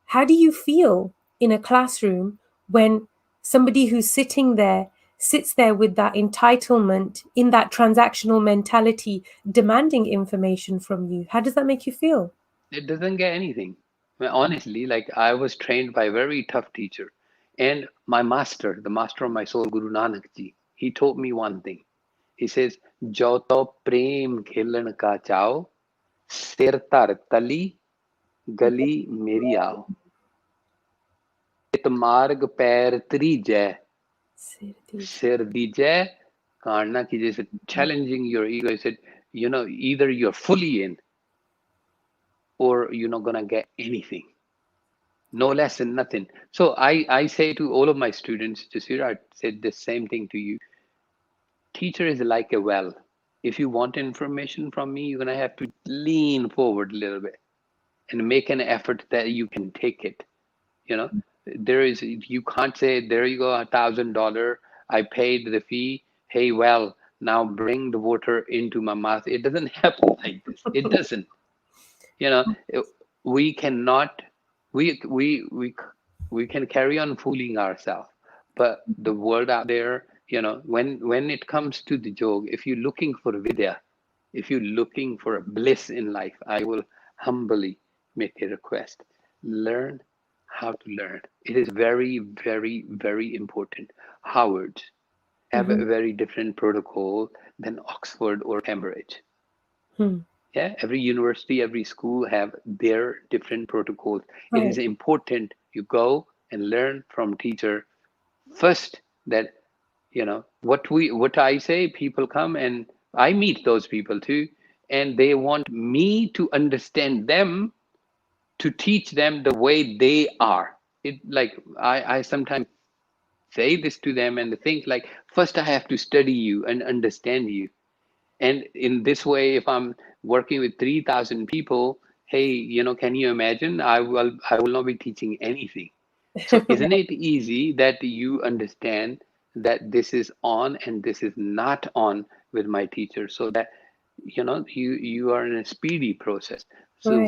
how do you feel in a classroom when somebody who's sits there with that entitlement, in that transactional mentality, demanding information from you? How does that make you feel? It doesn't get anything. I mean, honestly, like I was trained by a very tough teacher. And my master, the master of my soul, Guru Nanak Ji, he taught me one thing. He says, "Jo to prem khilan ka chao, sir tar tali, gali meri aao. It marg pair trijay, sir dijay, karna ki jese challenging your ego." He said, either you're fully in or you're not gonna get anything. No lesson, nothing. So I say to all of my students, Jasvir, I said the same thing to you. Teacher is like a well. If you want information from me, you're gonna have to lean forward a little bit and make an effort that you can take it. You know, you can't say, there you go, $1,000. I paid the fee. Hey, well, now bring the water into my mouth. It doesn't happen like this. It doesn't. You know, we cannot. We can carry on fooling ourselves, but the world out there, when it comes to the yoga, if you're looking for vidya, if you're looking for bliss in life, I will humbly make a request: learn how to learn. It is very, very, very important. Harvard have a very different protocol than Oxford or Cambridge. Yeah, every university, every school have their different protocols. It is Right. important you go and learn from teacher first. That what I say, people come and I meet those people too, and they want me to understand them, to teach them the way they are. It like I sometimes say this to them and they think like, first I have to study you and understand you. And in this way, if I'm working with 3,000 people, hey, can you imagine? I will not be teaching anything. So isn't it easy that you understand that this is on and this is not on with my teacher, so that you are in a speedy process. So Right.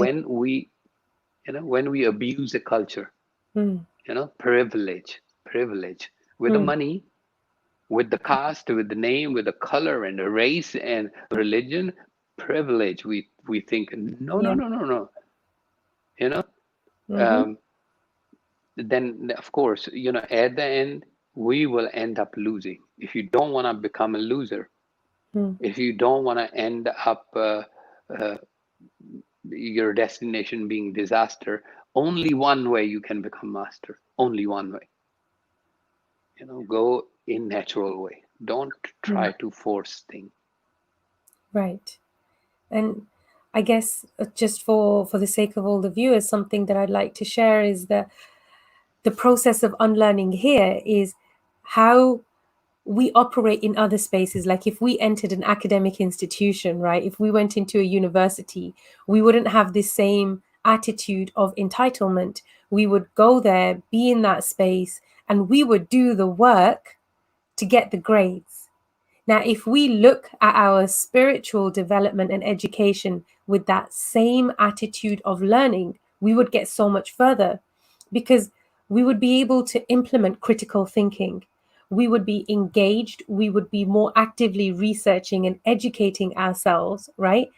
when we abuse a culture, Mm. privilege with the Mm. money, with the caste, with the name, with the color and the race and religion, privilege. We think, no, no, Yeah. no, no, no. You know, Mm-hmm. um, then of course, at the end, we will end up losing. If you don't want to become a loser, Mm. if you don't want to end up uh, your destination being disaster, only one way you can become master. Only one way. Go in natural way. Don't try Mm. to force things. Right. And I guess just for the sake of all the viewers, something that I'd like to share is that the process of unlearning here is how we operate in other spaces. Like if we entered an academic institution, right? If we went into a university, we wouldn't have this same attitude of entitlement. We would go there, be in that space, and we would do the work to get the grades. Now, if we look at our spiritual development and education with that same attitude of learning, we would get so much further, because we would be able to implement critical thinking. We would be engaged. We would be more actively researching and educating ourselves, right?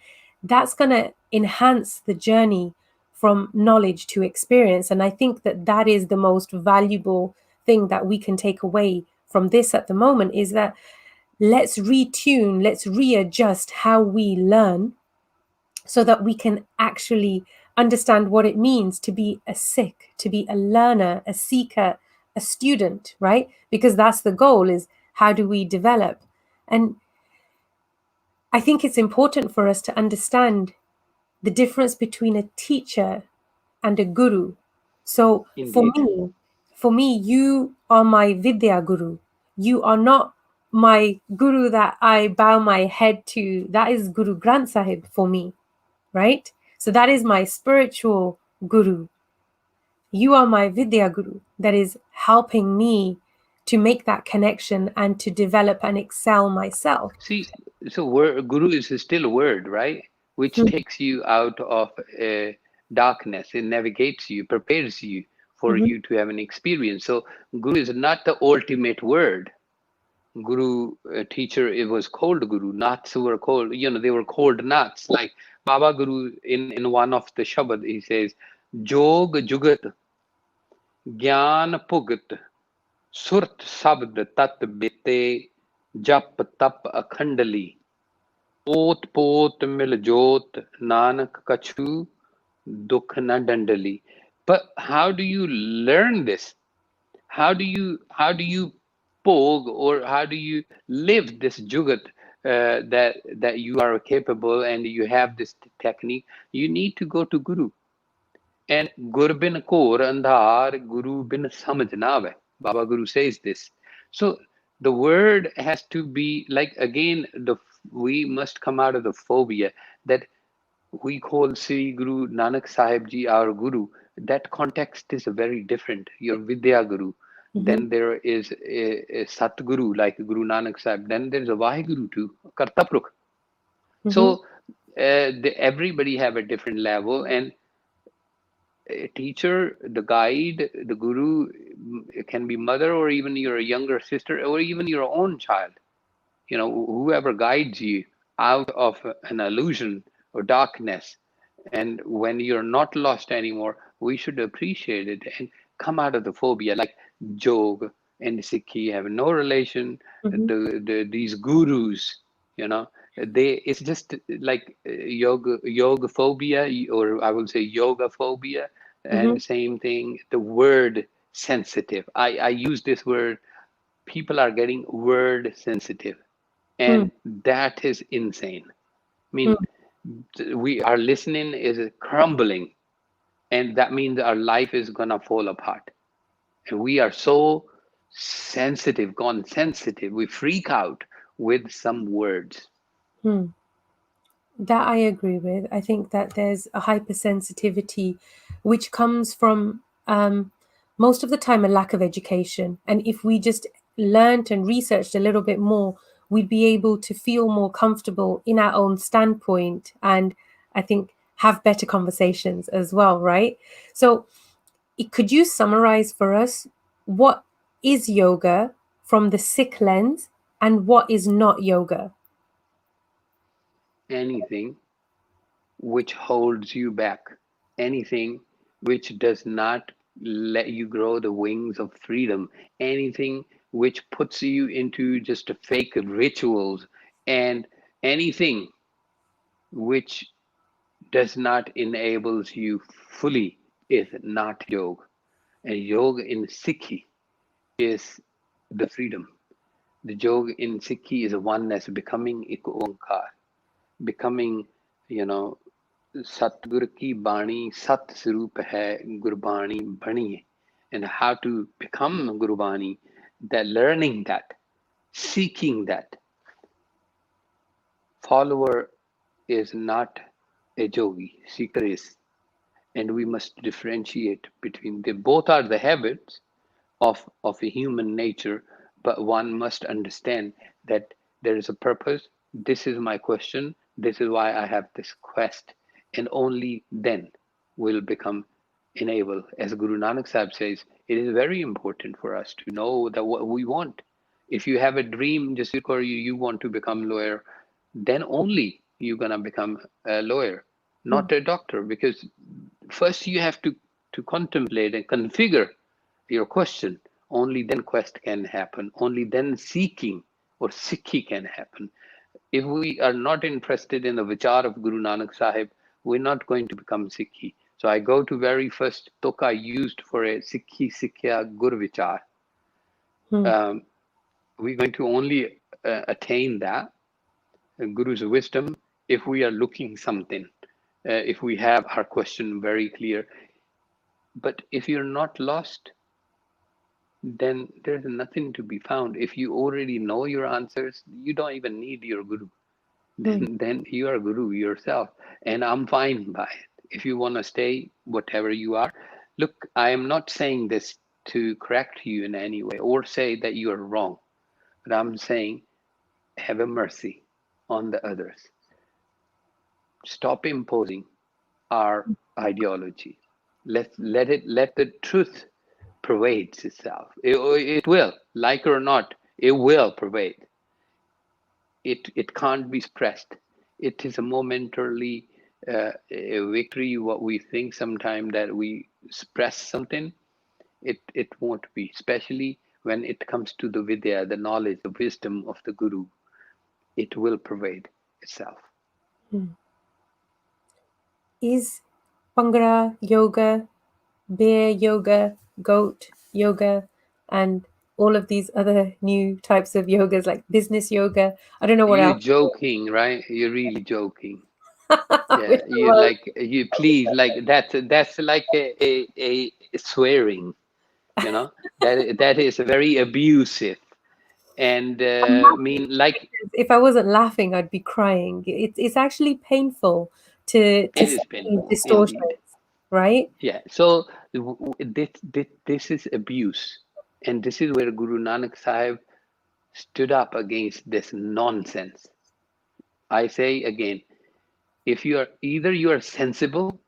That's going to enhance the journey from knowledge to experience. And I think that that is the most valuable thing that we can take away from this at the moment, is that let's retune, let's readjust how we learn so that we can actually understand what it means to be a Sikh, to be a learner, a seeker, a student, right? Because that's the goal, is how do we develop? And I think it's important for us to understand the difference between a teacher and a guru. So Indeed. for me, you are my Vidya Guru. You are not my guru that I bow my head to. That is Guru Granth Sahib for me, right? So that is my spiritual guru. You are my Vidya Guru that is helping me to make that connection and to develop and excel myself. See, so guru is still a word, right? Which takes you out of darkness. It navigates you, prepares you for Mhm, you to have an experience. So guru is not the ultimate word. Guru, teacher, it was called guru. Nats were called, they were called nats. Like Baba Guru in one of the Shabad, he says, Jog Jugat, Gyan Pugat, Surt Sabd Tat Bite, Jap Tap Akhandali. Ot pot mil jot, Nanak kachu, dukh na dandali. But how do you learn this? How do you pog, or how do you live this jugat, that you are capable and you have this technique? You need to go to Guru. And Gur bin kor andhar, Guru bin samajh na aave. Baba Guru says this. So the word has to be like, again, we must come out of the phobia that we call Sri Guru Nanak Sahib Ji our Guru. That context is very different. Your Vidya Guru. mhm, Then there is a Satguru like Guru Nanak Sahib. Then there's a Vaheguru too, Kartaprukh. mhm, So everybody have a different level, and a teacher, the guide, the guru, it can be mother, or even your younger sister, or even your own child. Whoever guides you out of an illusion or darkness. And when you're not lost anymore, we should appreciate it and come out of the phobia. Like Jog and Sikhi have no relation. mhm, These gurus, you know, it's just like yoga phobia, or I will say yoga phobia, mhm, and same thing. The word sensitive. I use this word. People are getting word sensitive, mm, and that is insane. I mm, mean, our listening is crumbling, and that means our life is gonna fall apart. And we are so sensitive, gone sensitive. We freak out with some words. mm. That I agree with. I think that there's a hypersensitivity which comes from most of the time a lack of education. And if we just learnt and researched a little bit more, we'd be able to feel more comfortable in our own standpoint, and I think have better conversations as well, right? So, could you summarize for us what is yoga from the Sikh lens and what is not yoga? Anything which holds you back, anything which does not let you grow the wings of freedom, anything which puts you into just a fake rituals, and anything which does not enables you fully is not yoga. And yoga in Sikhi is the freedom. The yoga in Sikhi is a oneness, becoming ik onkar, becoming, you know, Satgur ki Bani, Sat Swarup hai, Gurbani Bani hai. And how to become Gurbani, that learning that, seeking that. Follower is not a yogi, seeker is. And we must differentiate between they both are the habits of a human nature, but one must understand that There is a purpose. This is my question. This is why I have this quest. And only then will become enable. As Guru Nanak Sahib says, it is very important for us to know that what we want. If you have a dream, Jasvir Kaur, you want to become lawyer, then only you're gonna become a lawyer, not a doctor. Because first you have to contemplate and configure your question. Only then quest can happen. Only then seeking or sikhi can happen. If we are not interested in the vichar of Guru Nanak Sahib, we're not going to become Sikhi. So I go to very first toka used for a Sikhi Sikhya Gur Vichar. We're going to only attain that Guru's wisdom if we are looking something, if we have our question very clear. But if you're not lost, then there's nothing to be found. If you already know your answers, you don't even need your Guru. Then you are Guru yourself. And I'm fine by it. If you want to stay whatever you are, look, I am not saying this to correct you in any way or say that you are wrong, but I'm saying have a mercy on the others. Stop imposing our ideology. Let the truth pervades itself. It will, like or not, it will pervade. It can't be suppressed. It is a momentarily a victory. What we think sometimes that we suppress something, it won't be. Especially when it comes to the vidya, the knowledge, the wisdom of the Guru, it will pervade itself. Is Bhangra yoga, bear yoga, goat yoga, and all of these other new types of yogas like business yoga? I don't know what You're else. joking, right? You're really joking. I wish Yeah, I you was. like you please like that's like a swearing, you know, that is very abusive and I'm laughing mean like because if I wasn't laughing, I'd be crying. It's actually painful to it is see painful indeed. distortions, right? Yeah, so this is abuse, and this is where Guru Nanak Sahib stood up against this nonsense. I say again, if you are either you are sensible,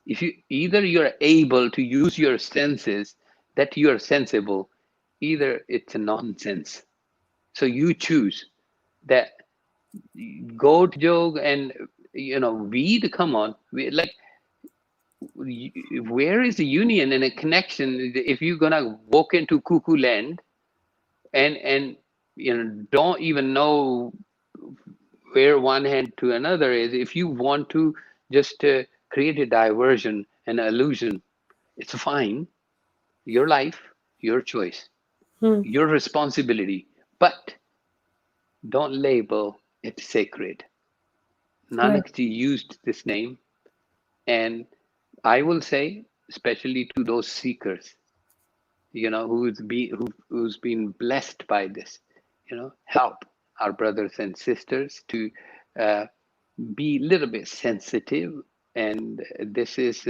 if you either you are able to use your senses that you are sensible, either it's a nonsense. So you choose that goat joke and weed. Come on, like where is the union and a connection if you're gonna walk into cuckoo land and don't even know where one hand to another is. If you want to just create a diversion and illusion, it's fine. Your life, your choice, Hmm, your responsibility, but don't label it sacred. right. Nanak ji used this name, and I will say, especially to those seekers, who's been blessed by this, help our brothers and sisters to uh, be a little bit sensitive. And this is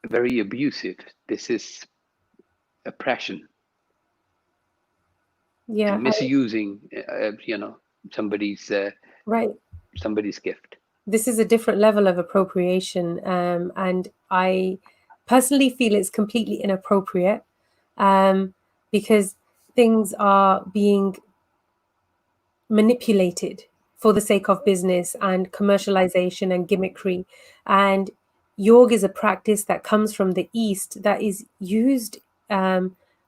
very abusive. This is oppression Yeah, and misusing, somebody's right. somebody's gift. This is a different level of appropriation, and I personally feel it's completely inappropriate, because things are being manipulated for the sake of business and commercialization and gimmickry. And yoga is a practice that comes from the East that is used,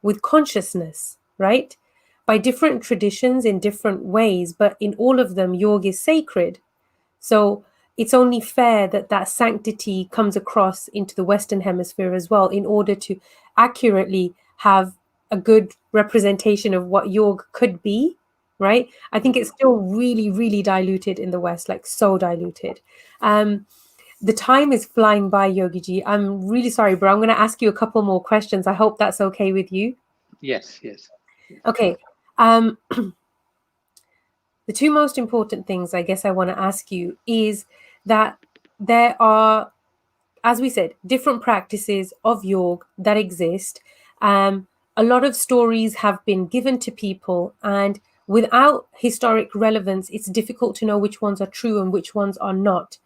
with consciousness, right? By different traditions in different ways, but in all of them, yoga is sacred. So it's only fair that that sanctity comes across into the Western Hemisphere as well in order to accurately have a good representation of what yoga could be, right? I think it's still really, really diluted in the West, like so diluted. The time is flying by, Yogiji. I'm really sorry, bro. I'm going to ask you a couple more questions. I hope that's okay with you. Yes, yes, yes. Okay. Um, the two most important things I guess I want to ask you is that there are, as we said, different practices of yoga that exist. A lot of stories have been given to people, and without historic relevance, it's difficult to know which ones are true and which ones are not.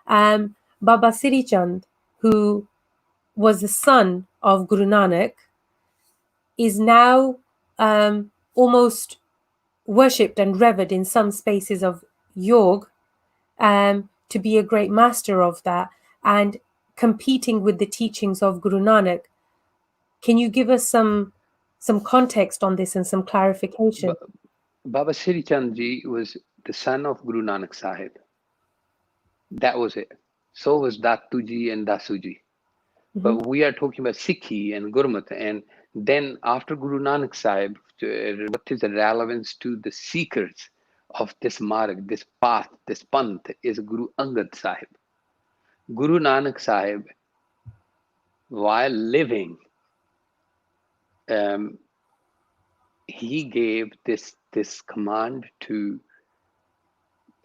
Baba Siri Chand, who was the son of Guru Nanak, is now almost worshipped and revered in some spaces of yoga, to be a great master of that and competing with the teachings of Guru Nanak. Can you give us some context on this and some clarification? Baba Sri Chand ji was the son of Guru Nanak Sahib. That was it. So was Datu ji and Dasu ji. But we are talking about Sikhi and Gurmat. And then after Guru Nanak Sahib, what is the relevance to the seekers of this marg, this path, this panth, is Guru Angad Sahib. Guru Nanak Sahib, while living, he gave this command to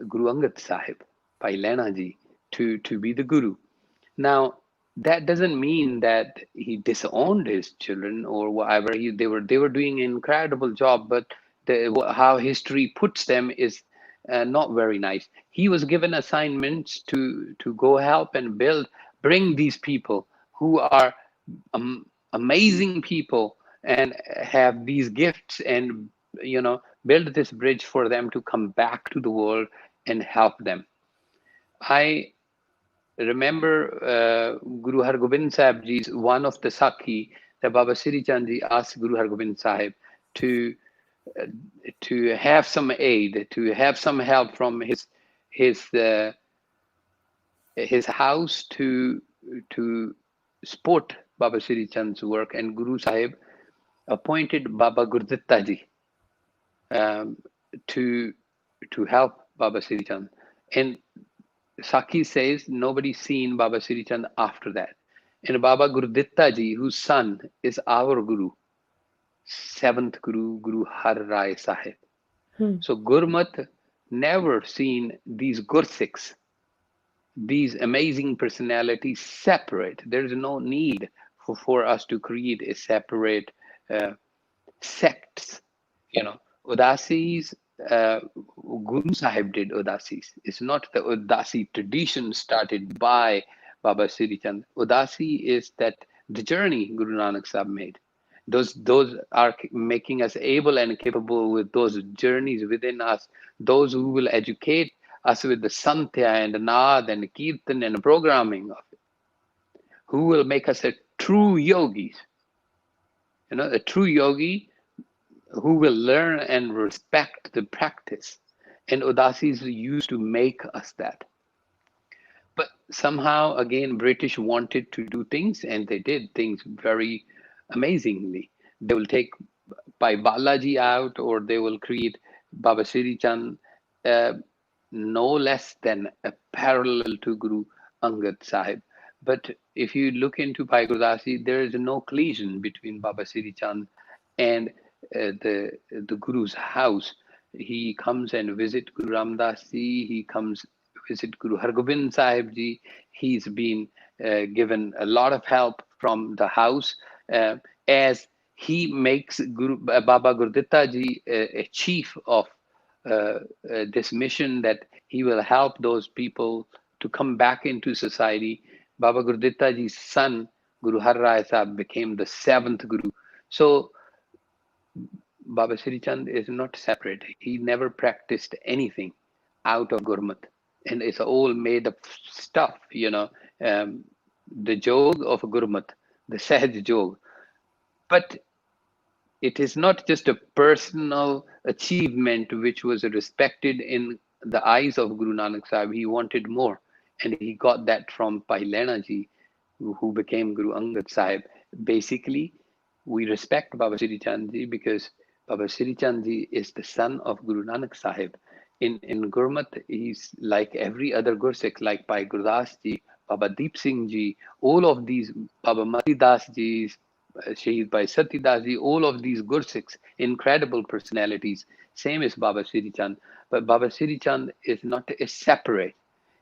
Guru Angad Sahib, Bhai Lehna ji, to be the Guru. Now, that doesn't mean that he disowned his children or whatever. They were doing an incredible job, but how history puts them is not very nice. He was given assignments to go help and bring these people who are amazing people and have these gifts, and build this bridge for them to come back to the world and help them. I remember Guru Har Gobind Sahib Ji's one of the Sakhi that Baba Sri Chand Ji asked Guru Har Gobind Sahib to have some aid, to have some help from his house to support Baba Sri Chand's work, and Guru Sahib appointed Baba Gurditta Ji to help Baba Sri Chand. And Sakhi says nobody's seen Baba Sri Chand after that. And Baba Gurditta Ji, whose son is our Guru, 7th Guru, Guru Har Rai Sahib. So Gurmat never seen these Gursikhs, these amazing personalities separate. There's no need for us to create a separate sects. Udasis, Guru Sahib did Udasis. It's not the Udasi tradition started by Baba Sri Chand. Udasi is that the journey Guru Nanak Sahib made. Those are making us able and capable with those journeys within us. Those who will educate us with the Santya and the Naad and the Kirtan and the programming of it. Who will make us a true yogis. A true yogi who will learn and respect the practice. And Udasis used to make us that. But somehow, again, British wanted to do things, and they did things very amazingly. They will take Bhai Balaji out, or they will create Baba Sri Chand, no less than a parallel to Guru Angad Sahib. But if you look into Bhai Gurdasi, there is no collision between Baba Sri Chand and the Guru's house. He comes and visit Guru Ramdas Ji. He comes visit Guru Har Gobind Sahib Ji. He's been given a lot of help from the house as he makes Baba Gurditta Ji a chief of this mission, that he will help those people to come back into society. Baba Gurditta Ji's son, Guru Har Rai Sahib, became the 7th Guru. So Baba Sri Chand is not separate. He never practiced anything out of Gurmat. And it's all made up stuff, the jog of Gurmat, the Sahaj jog. But it is not just a personal achievement which was respected in the eyes of Guru Nanak Sahib. He wanted more. And he got that from Bhai Lehna Ji, who became Guru Angad Sahib. Basically, we respect Baba Sri Chand Ji because Baba Sri Chand Ji is the son of Guru Nanak Sahib. In Gurmat, he's like every other Gursikh, like Bhai Gurdas Ji, Baba Deep Singh Ji, all of these, Baba Mati Das Ji, Shaheed Bhai Sati Das Ji, all of these Gursikhs, incredible personalities, same as Baba Sri Chand. But Baba Sri Chand is not a separate,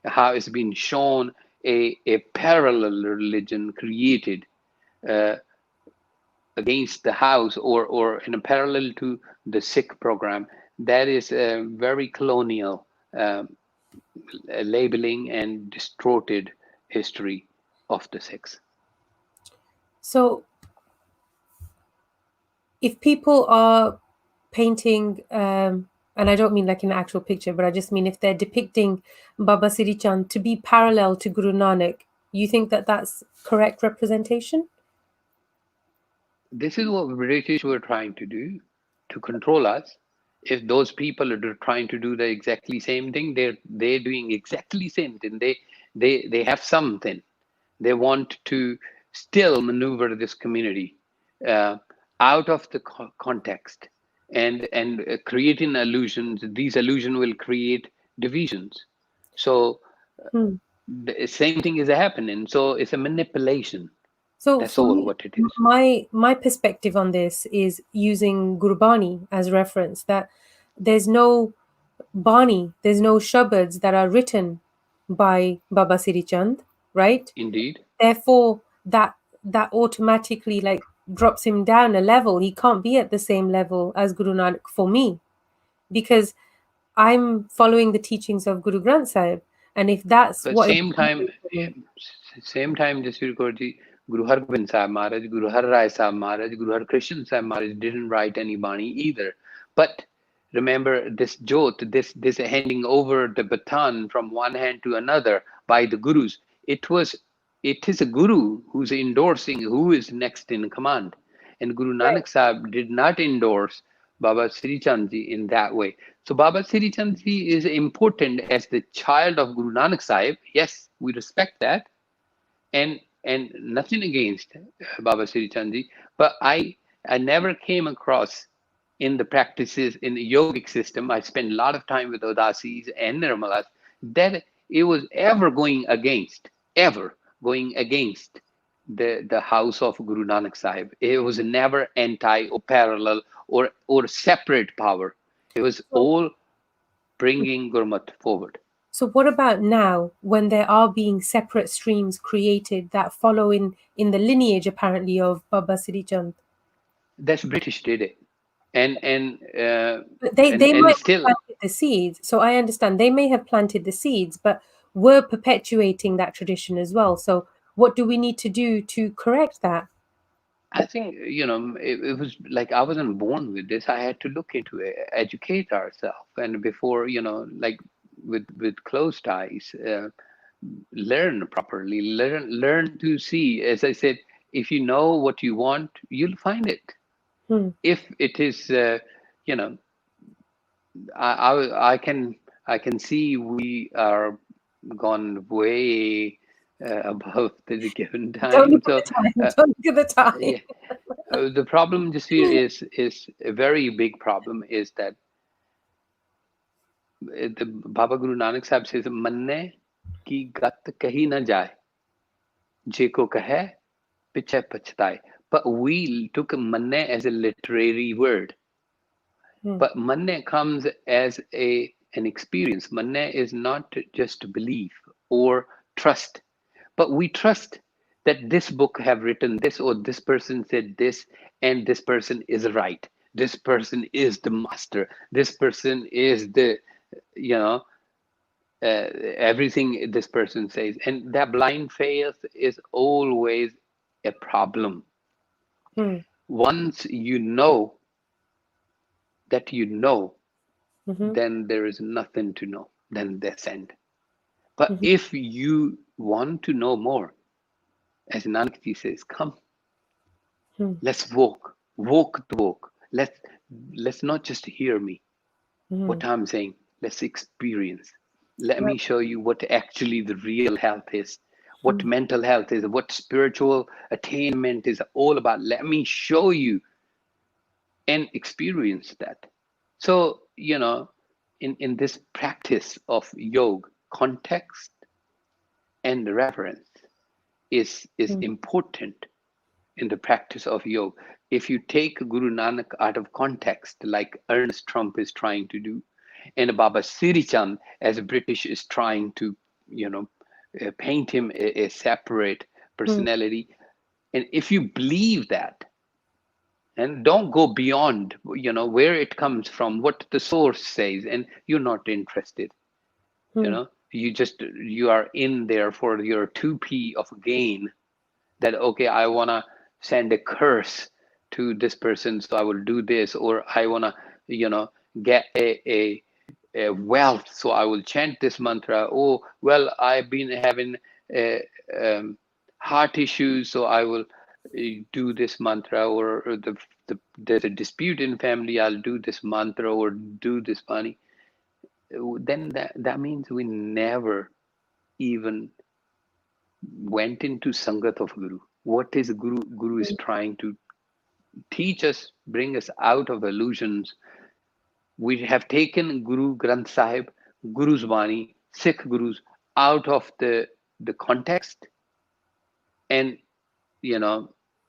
how it's been shown a parallel religion created against the house or in a parallel to the Sikh program. That is a very colonial labeling and distorted history of the Sikhs. So if people are painting, and I don't mean like an actual picture, but I just mean if they're depicting Baba Siri Chand to be parallel to Guru Nanak, you think that that's correct representation? This is what British were trying to do to control us. If those people are trying to do the exactly same thing, they're doing exactly same thing. They have something. They want to still maneuver this community uh, out of the context and creating illusions. These illusions will create divisions. So Hmm. the same thing is happening. So it's a manipulation. So That's for all me, what it is. my perspective on this is using Gurbani as reference, that there's no Bani, there's no shabads that are written by Baba Siri Chand, right? Indeed. Therefore, that automatically like drops him down a level. He can't be at the same level as Guru Nanak for me, because I'm following the teachings of Guru Granth Sahib, and if that's But what is same time, Jasvir Kaur ji, Guru Har Gobind Sahib Maharaj, Guru Har Rai Sahib Maharaj, Guru Har Krishan Sahib Maharaj didn't write any Bani either. But remember this jot, this handing over the baton from one hand to another by the gurus. It is a guru who's endorsing who is next in command. And Guru right? Nanak Sahib did not endorse Baba Sri Chand ji in that way. So Baba Sri Chand ji is important as the child of Guru Nanak Sahib. Yes, we respect that, and nothing against Baba Sri Chand ji, but I never came across in the practices in the yogic system. I spent a lot of time with Udasis and Nirmalas that it was ever going against the house of Guru Nanak Sahib. It was never anti or parallel or separate power. It was So, all bringing Gurmat forward. so what about now, when there are being separate streams created that follow in the lineage apparently of Baba Siri Chand? That's British did it, and and uh, But they and might have still planted the seeds. So I understand they may have planted the seeds, but we're perpetuating that tradition as well. So what do we need to do to correct that? I think, it was like I wasn't born with this. I had to look into it, educate ourselves, and before, like with closed eyes, learn properly, learn to see. As I said, if you know what you want, you'll find it. Hmm. If it is, you know, I can see we are gone way above the given Don't time. look at So. the time. Uh, Don't look at the time. yeah, the problem, Jasveer, is a very big problem. Is that the Baba Guru Nanak Sahib says, "Manne ki gat kahi na jaye, je ko kahe piche pachtaye." But we took manne as a literary word. Hmm. But manne comes as an experience. Manne is not just belief or trust, but we trust that this book have written this, or this person said this, and this person is right. This person is the master. This person is the, you know, everything this person says. And that blind faith is always a problem. Hmm. Once you know that you know, Mm-hmm. then there is nothing to know. Then that's end. But Mm-hmm. if you want to know more, as Nanakji says, come, Hmm. let's walk the walk. Let's not just hear me, Hmm. what I'm saying. Let's experience. Let Right. me show you what actually the real health is, what Hmm. mental health is, what spiritual attainment is all about. Let me show you and experience that. So, in this practice of yoga, context and reference is Hmm. important in the practice of yoga. If you take Guru Nanak out of context, like Ernest Trump is trying to do, and Baba Siri Chand, as British, is trying to, paint him a separate Hmm. personality, and if you believe that, and don't go beyond, where it comes from, what the source says, and you're not interested. Hmm. You are in there for your 2p of gain, that okay, I want to send a curse to this person, so I will do this, or I want to get a wealth, so I will chant this mantra. Oh well, I've been having uh, um, heart issues, so I will do this mantra, or there's a dispute in family, I'll do this mantra or do this bani. Then that means we never even went into Sangat of Guru. What is Guru? Guru is trying to teach us, bring us out of illusions. We have taken Guru Granth Sahib, Guru's Vani, Sikh Gurus out of the context and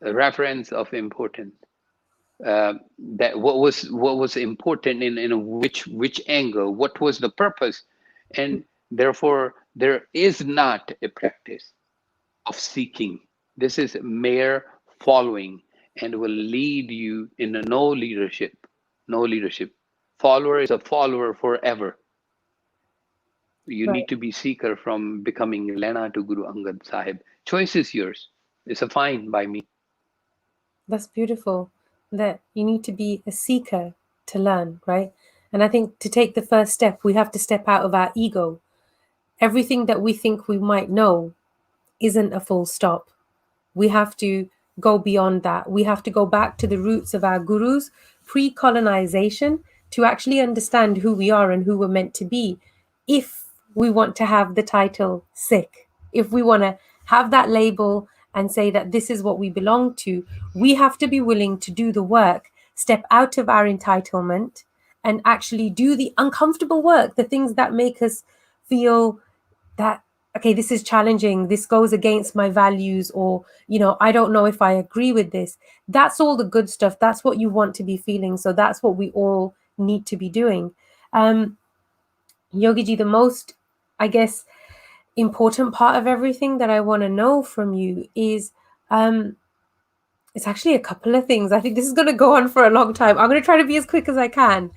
reference of importance. That what was important in which angle, what was the purpose, and therefore there is not a practice of seeking. This is mere following and will lead you in a no leadership. No leadership. Follower is a follower forever. You Right. need to be seeker from becoming Lena to Guru Angad Sahib. Choice is yours. It's a fine by me. That's beautiful. That you need to be a seeker to learn, right? And I think to take the first step, we have to step out of our ego. Everything that we think we might know isn't a full stop. We have to go beyond that. We have to go back to the roots of our gurus, pre colonization, to actually understand who we are and who we're meant to be. If we want to have the title Sikh, if we want to have that label and say that this is what we belong to, we have to be willing to do the work, step out of our entitlement, and actually do the uncomfortable work, the things that make us feel that okay, this is challenging, this goes against my values, or I don't know if I agree with this. That's all the good stuff, that's what you want to be feeling, so that's what we all need to be doing. um Yogiji, the most, I guess, important part of everything that I want to know from you is um it's actually a couple of things. I think this is going to go on for a long time. I'm going to try to be as quick as I can.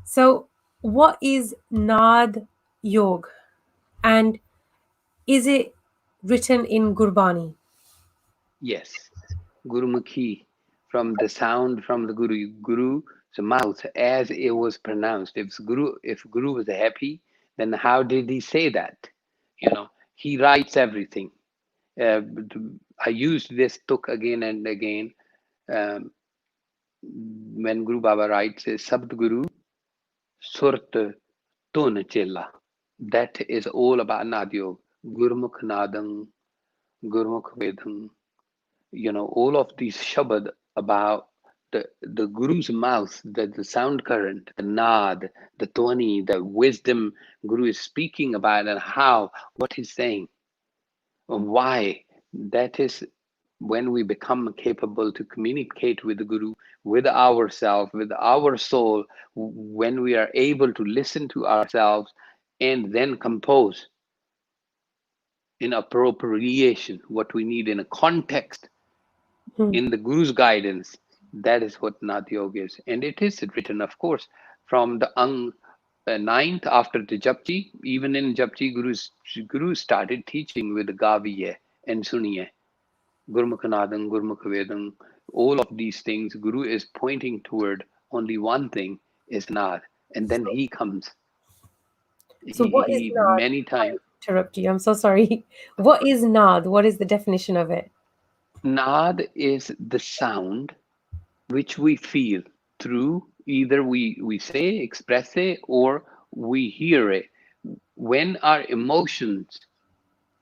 So what is Nad Yog, and is it written in Gurbani? Yes. Gurumukhi, from the sound from the Guru's mouth as it was pronounced. If Guru was happy, then how did he say that? He writes everything. Uh, I used this tuk again and again um, when Guru Baba writes Sabd Guru Surt Tun Chela. That is all about Nadyog. Gurmukh Nadam, Gurmukh Vedam. All of these shabad about the Guru's mouth, the sound current, the nad, the twani, the wisdom Guru is speaking about, and how, what he's saying, and why. That is when we become capable to communicate with the Guru, with ourselves, with our soul, when we are able to listen to ourselves and then compose in appropriation what we need in a context, Hmm. in the Guru's guidance. That is what Nat Yoga is. And it is written, of course, from the ninth after the Japji. Even in Japji, Guru started teaching with Gaviye and Suniye. Gurmukhanadam, Gurmukhavedam, all of these things, Guru is pointing toward only one thing, is Nad. And then he comes. So what is He Nad? many I times. interrupt you, I'm so sorry. What is Nad? What is the definition of it? Nad is the sound which we feel through, either we say, express it, or we hear it. When our emotions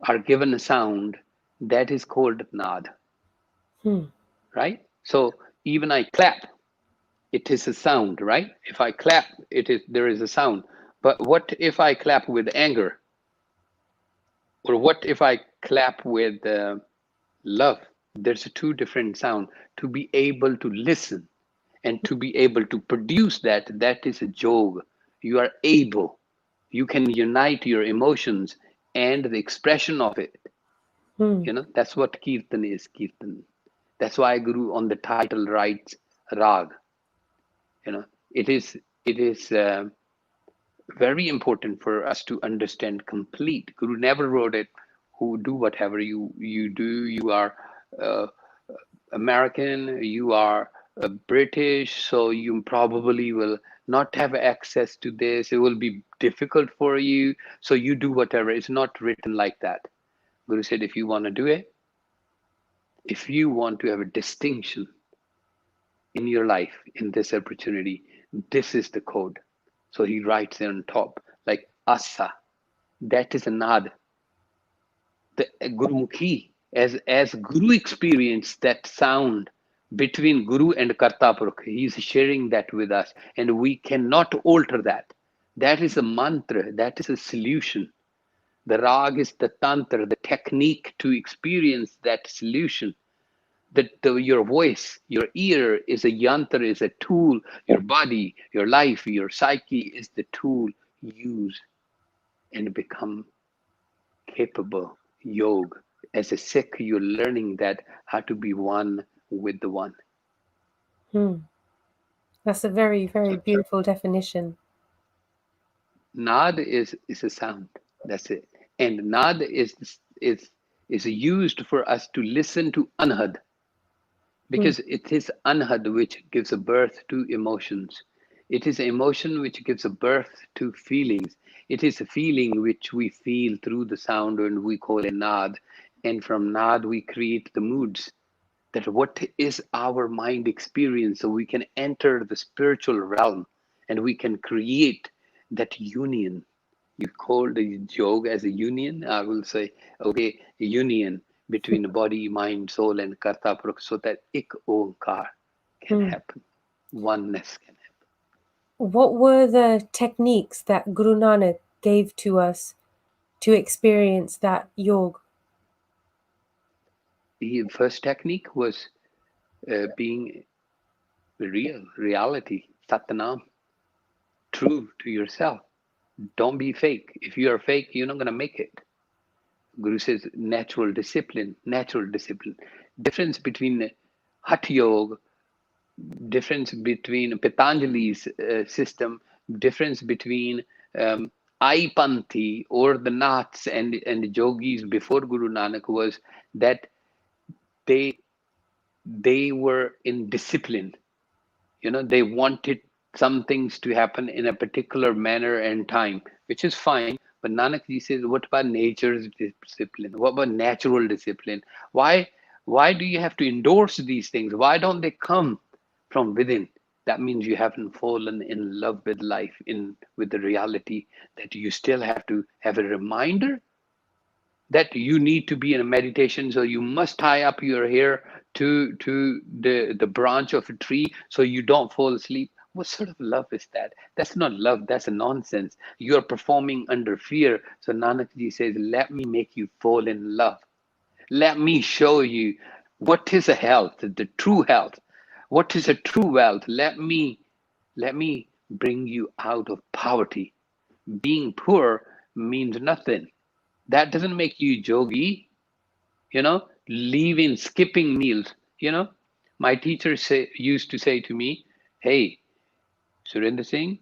are given a sound, that is called nad, Hmm. right? So even I clap, it is a sound, right? If I clap, there is a sound. But what if I clap with anger? Or what if I clap with love? There's a two different sound. To be able to listen and to be able to produce that is a jog. You are able, you can unite your emotions and the expression of it. Hmm. That's what kirtan is. Kirtan, That's why Guru on the title writes Rag. You know, it is very important for us to understand complete. Guru never wrote it, who do whatever you do. You are uh, American, you are British, so you probably will not have access to this. It will be difficult for you, so you do whatever. It's not written like that. Guru said, if you want to do it, if you want to have a distinction in your life, in this opportunity, this is the code. So he writes on top, like Asa, that is a nad. The Gurumukhi, as Guru experienced that sound between Guru and Kartapurukh, he's sharing that with us, and we cannot alter that. That is a mantra, that is a solution. The rag is the tantra, the technique to experience that solution. Your voice, your ear is a yantra, is a tool. Your body, your life, your psyche is the tool. Use and become capable. Yoga. As a Sikh, you're learning that how to be one with the one. That's a very, very So beautiful definition. Nad is a sound. That's it. And Nad is used for us to listen to Anhad, Hmm. because it is Anhad which gives a birth to emotions. It is emotion which gives a birth to feelings. It is a feeling which we feel through the sound, and we call it Nad. And from Nad we create the moods. That what is our mind experience, so we can enter the spiritual realm and we can create that union. You call the yoga as a union, I will say, okay, a union between the body, mind, soul, and Karta Purukh, so that ik onkar can Hmm. happen, oneness can happen. What were the techniques that Guru Nanak gave to us to experience that yoga? The first technique was being reality, Satnam, true to yourself. Don't be fake. If you are fake, you're not going to make it. Guru says natural discipline, natural discipline. Difference between Hatha Yoga, difference between Patanjali's system, difference between I-Panthi or the Naths and the yogis before Guru Nanak was that they they were in discipline. You know, they wanted some things to happen in a particular manner and time, which is fine. But Nanak ji says, what about nature's discipline? What about natural discipline? Why do you have to endorse these things? Why don't they come from within? That means you haven't fallen in love with life, in with the reality that you still have to have a reminder that you need to be in a meditation, so you must tie up your hair to the branch of a tree so you don't fall asleep. What sort of love is that? That's not love, that's a nonsense. You're performing under fear. So Nanak ji says, let me make you fall in love. Let me show you what is a health, the true health. What is a true wealth? Let me bring you out of poverty. Being poor means nothing. That doesn't make you yogi, leaving, skipping meals. My teacher used to say to me, hey, Surinder Singh,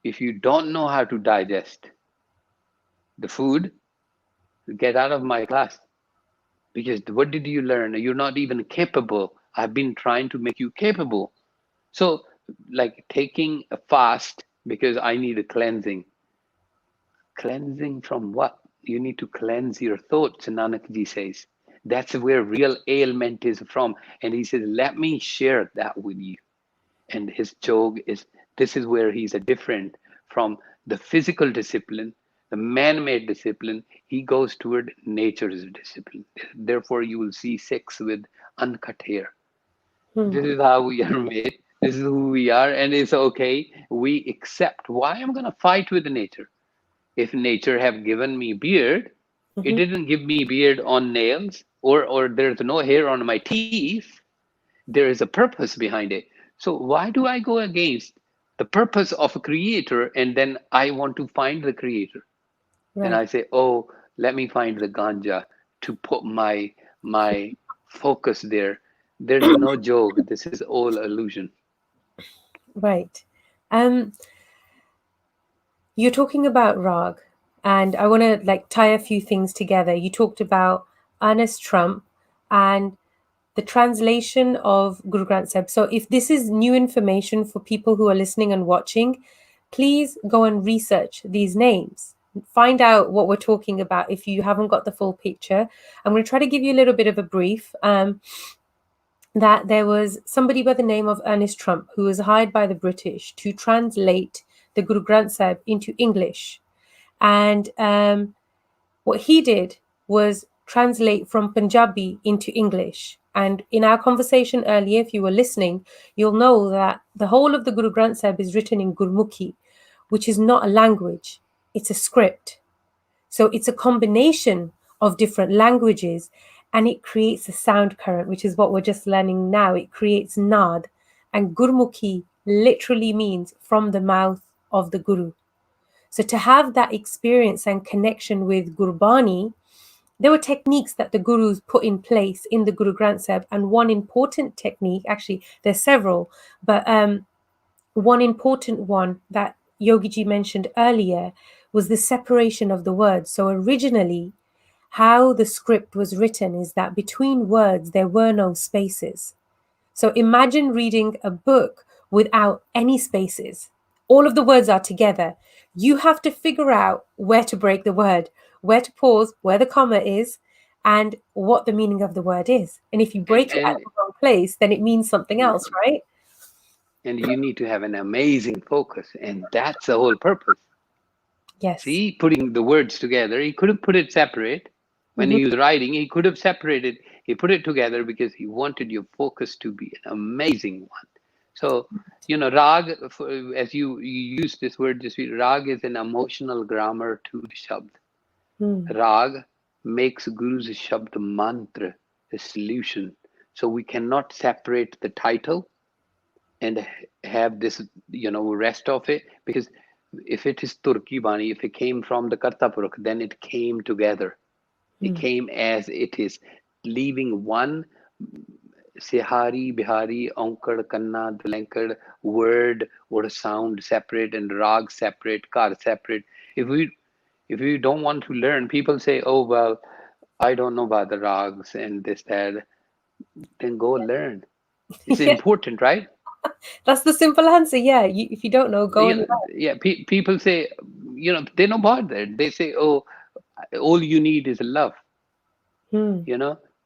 if you don't know how to digest the food, get out of my class. Because what did you learn? You're not even capable. I've been trying to make you capable. So, like taking a fast because I need a cleansing. Cleansing from what? You need to cleanse your thoughts, Nanak ji says. That's where real ailment is from. And he says, let me share that with you. And his jog is, this is where he's a different from the physical discipline, the man-made discipline. He goes toward nature's discipline. Therefore, you will see Sikhs with uncut hair. This is how we are made. This is who we are. And it's okay. We accept. Why am I going to fight with nature? If nature have given me beard, it Mhm. didn't give me beard on nails, or there's no hair on my teeth. There is a purpose behind it. So why do I go against the purpose of a creator, and then I want to find the creator? And Right. I say, oh, let me find the ganja to put my focus there. There's no joke. This is all illusion. Right. Um, you're talking about Rag, and I want to like tie a few things together. You talked about Ernest Trump and the translation of Guru Granth Sahib. So if this is new information for people who are listening and watching, please go and research these names. Find out what we're talking about if you haven't got the full picture. I'm going to try to give you a little bit of a brief. That there was somebody by the name of Ernest Trump who was hired by the British to translate the Guru Granth Sahib into English. And what he did was translate from Punjabi into English. And in our conversation earlier, if you were listening, you'll know that the whole of the Guru Granth Sahib is written in Gurmukhi, which is not a language, it's a script. So it's a combination of different languages and it creates a sound current, which is what we're just learning now. It creates nad. And Gurmukhi literally means from the mouth of the Guru. So to have that experience and connection with Gurbani, there were techniques that the Gurus put in place in the Guru Granth Sahib. And one important technique, actually, there's several, but one important one that Yogiji mentioned earlier was the separation of the words. So originally, how the script was written is that between words, there were no spaces. So imagine reading a book without any spaces. All of the words are together. You have to figure out where to break the word, where to pause, where the comma is, and what the meaning of the word is. And if you break it at And the wrong place, then it means something else, right? and you need to have an amazing focus, and that's the whole purpose. Yes. See, putting the words together, he could have put it separate. When Mhm. he was writing, he could have separated. He put it together because he wanted your focus to be an amazing one. So, rag, as you use this word, just rag is an emotional grammar to the shabd. Mm. Rag makes Guru's shabd mantra a solution. So we cannot separate the title and have this, rest of it, because if it is Turki Bani, if it came from the Kartapuruk, then it came together. It Mm. came as it is, leaving one Sihari, Bihari, Onkar, Kanna, Dulankar word or sound separate and rag separate, kar separate. If we don't want to learn, people say, "Oh well, I don't know about the rags and this that." Then go learn. It's Yeah, important, right? that's the simple answer. Yeah, if you don't know, go and Yeah. People say, they're not bothered. They say, "Oh, all you need is love." learn.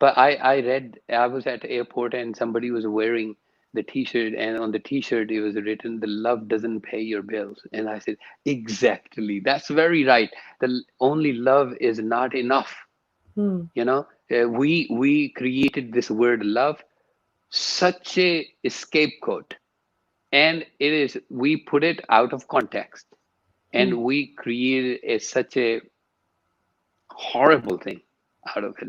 But I was at the airport and somebody was wearing the t-shirt, and on the t-shirt it was written, "The love doesn't pay your bills." And I said, exactly, that's very right. The only love is not enough. Mm. We created this word love, such a scapegoat, and it is, we put it out of context, Mm. and we created such a horrible thing out of it.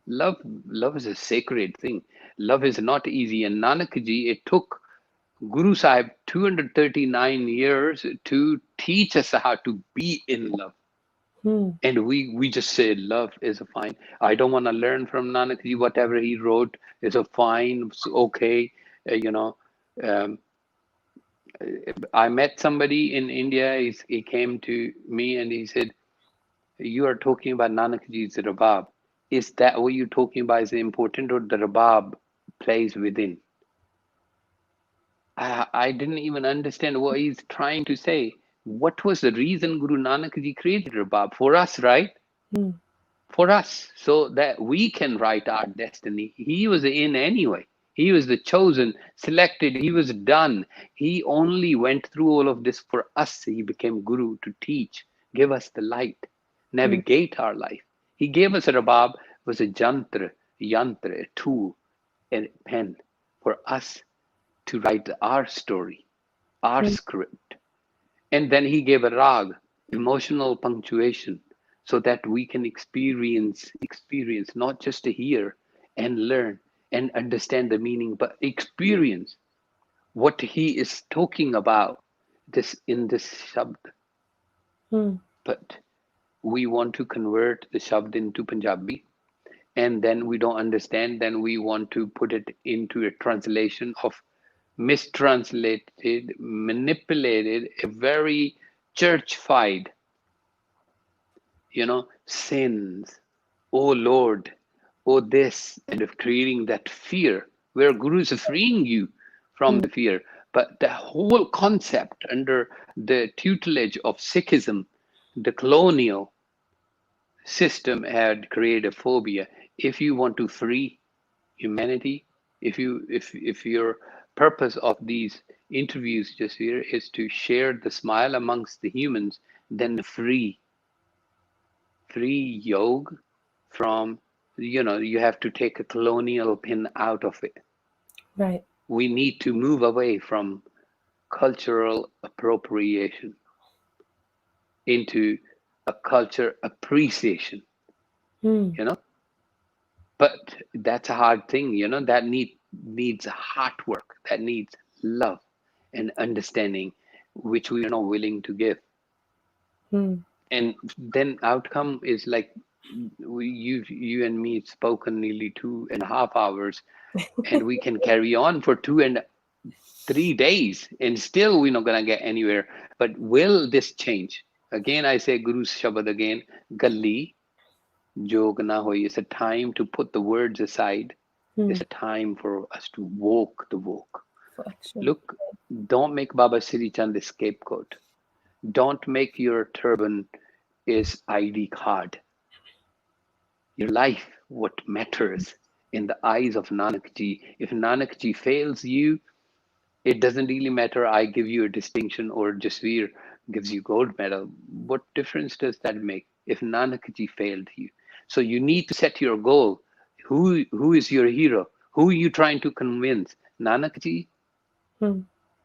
Love is a sacred thing. Love is not easy. And Nanak ji, it took Guru Sahib 239 years to teach us how to be in love. Mm. And we just say love is a fine. I don't want to learn from Nanak ji. Whatever he wrote is a fine, it's okay. Uh, you know, um, I met somebody in India. He came to me and he said, "You are talking about Nanak ji's Rabab. Is that what you're talking about is important, or the Rabab plays within?" I didn't even understand what he's trying to say. What was the reason Guru Nanak ji created Rabab? For us, right? Mm. For us, so that we can write our destiny. He was in anyway. He was the chosen, selected. He was done. He only went through all of this for us. He became Guru to teach, give us the light, Mm. navigate our life. He gave us a Rabab, was a yantra, a tool, a pen for us to write our story, our Mm. script. And then he gave a rag, emotional punctuation, so that we can experience, not just to hear and learn and understand the meaning, but experience what he is talking about this in this shabd. Mm. But we want to convert the shabd into Punjabi, and then we don't understand, then we want to put it into a translation of mistranslated, manipulated, a very churchified, sins. Oh Lord, oh this, and of creating that fear, where gurus are freeing you from Mm. the fear. But the whole concept under the tutelage of Sikhism, the colonial system had created a phobia. If you want to free humanity, if your purpose of these interviews just here is to share the smile amongst the humans, then free yoga from, you have to take a colonial pin out of it. Right. We need to move away from cultural appropriation into a culture appreciation, Mm. you know but that's a hard thing, that needs hard work, that needs love and understanding, which we are not willing to give. Mm. And then outcome is like, you and me spoken nearly 2.5 hours, and we can carry on for 2 and 3 days, and still we're not gonna get anywhere. But will this change? Again, I say Guru's Shabad again, Galli Jog na hoy. It's a time to put the words aside. It's Mm. a time for us to walk the walk. For action. Look, don't make Baba Siri Chand the scapegoat. Don't make your turban is ID card. Your life, what matters in the eyes of Nanak Ji. If Nanak Ji fails you, it doesn't really matter. I give you a distinction or Jasvir gives you gold medal. What difference does that make if Nanak Ji failed you? So you need to set your goal. Who is your hero? Who are you trying to convince? Nanak Ji, Mm.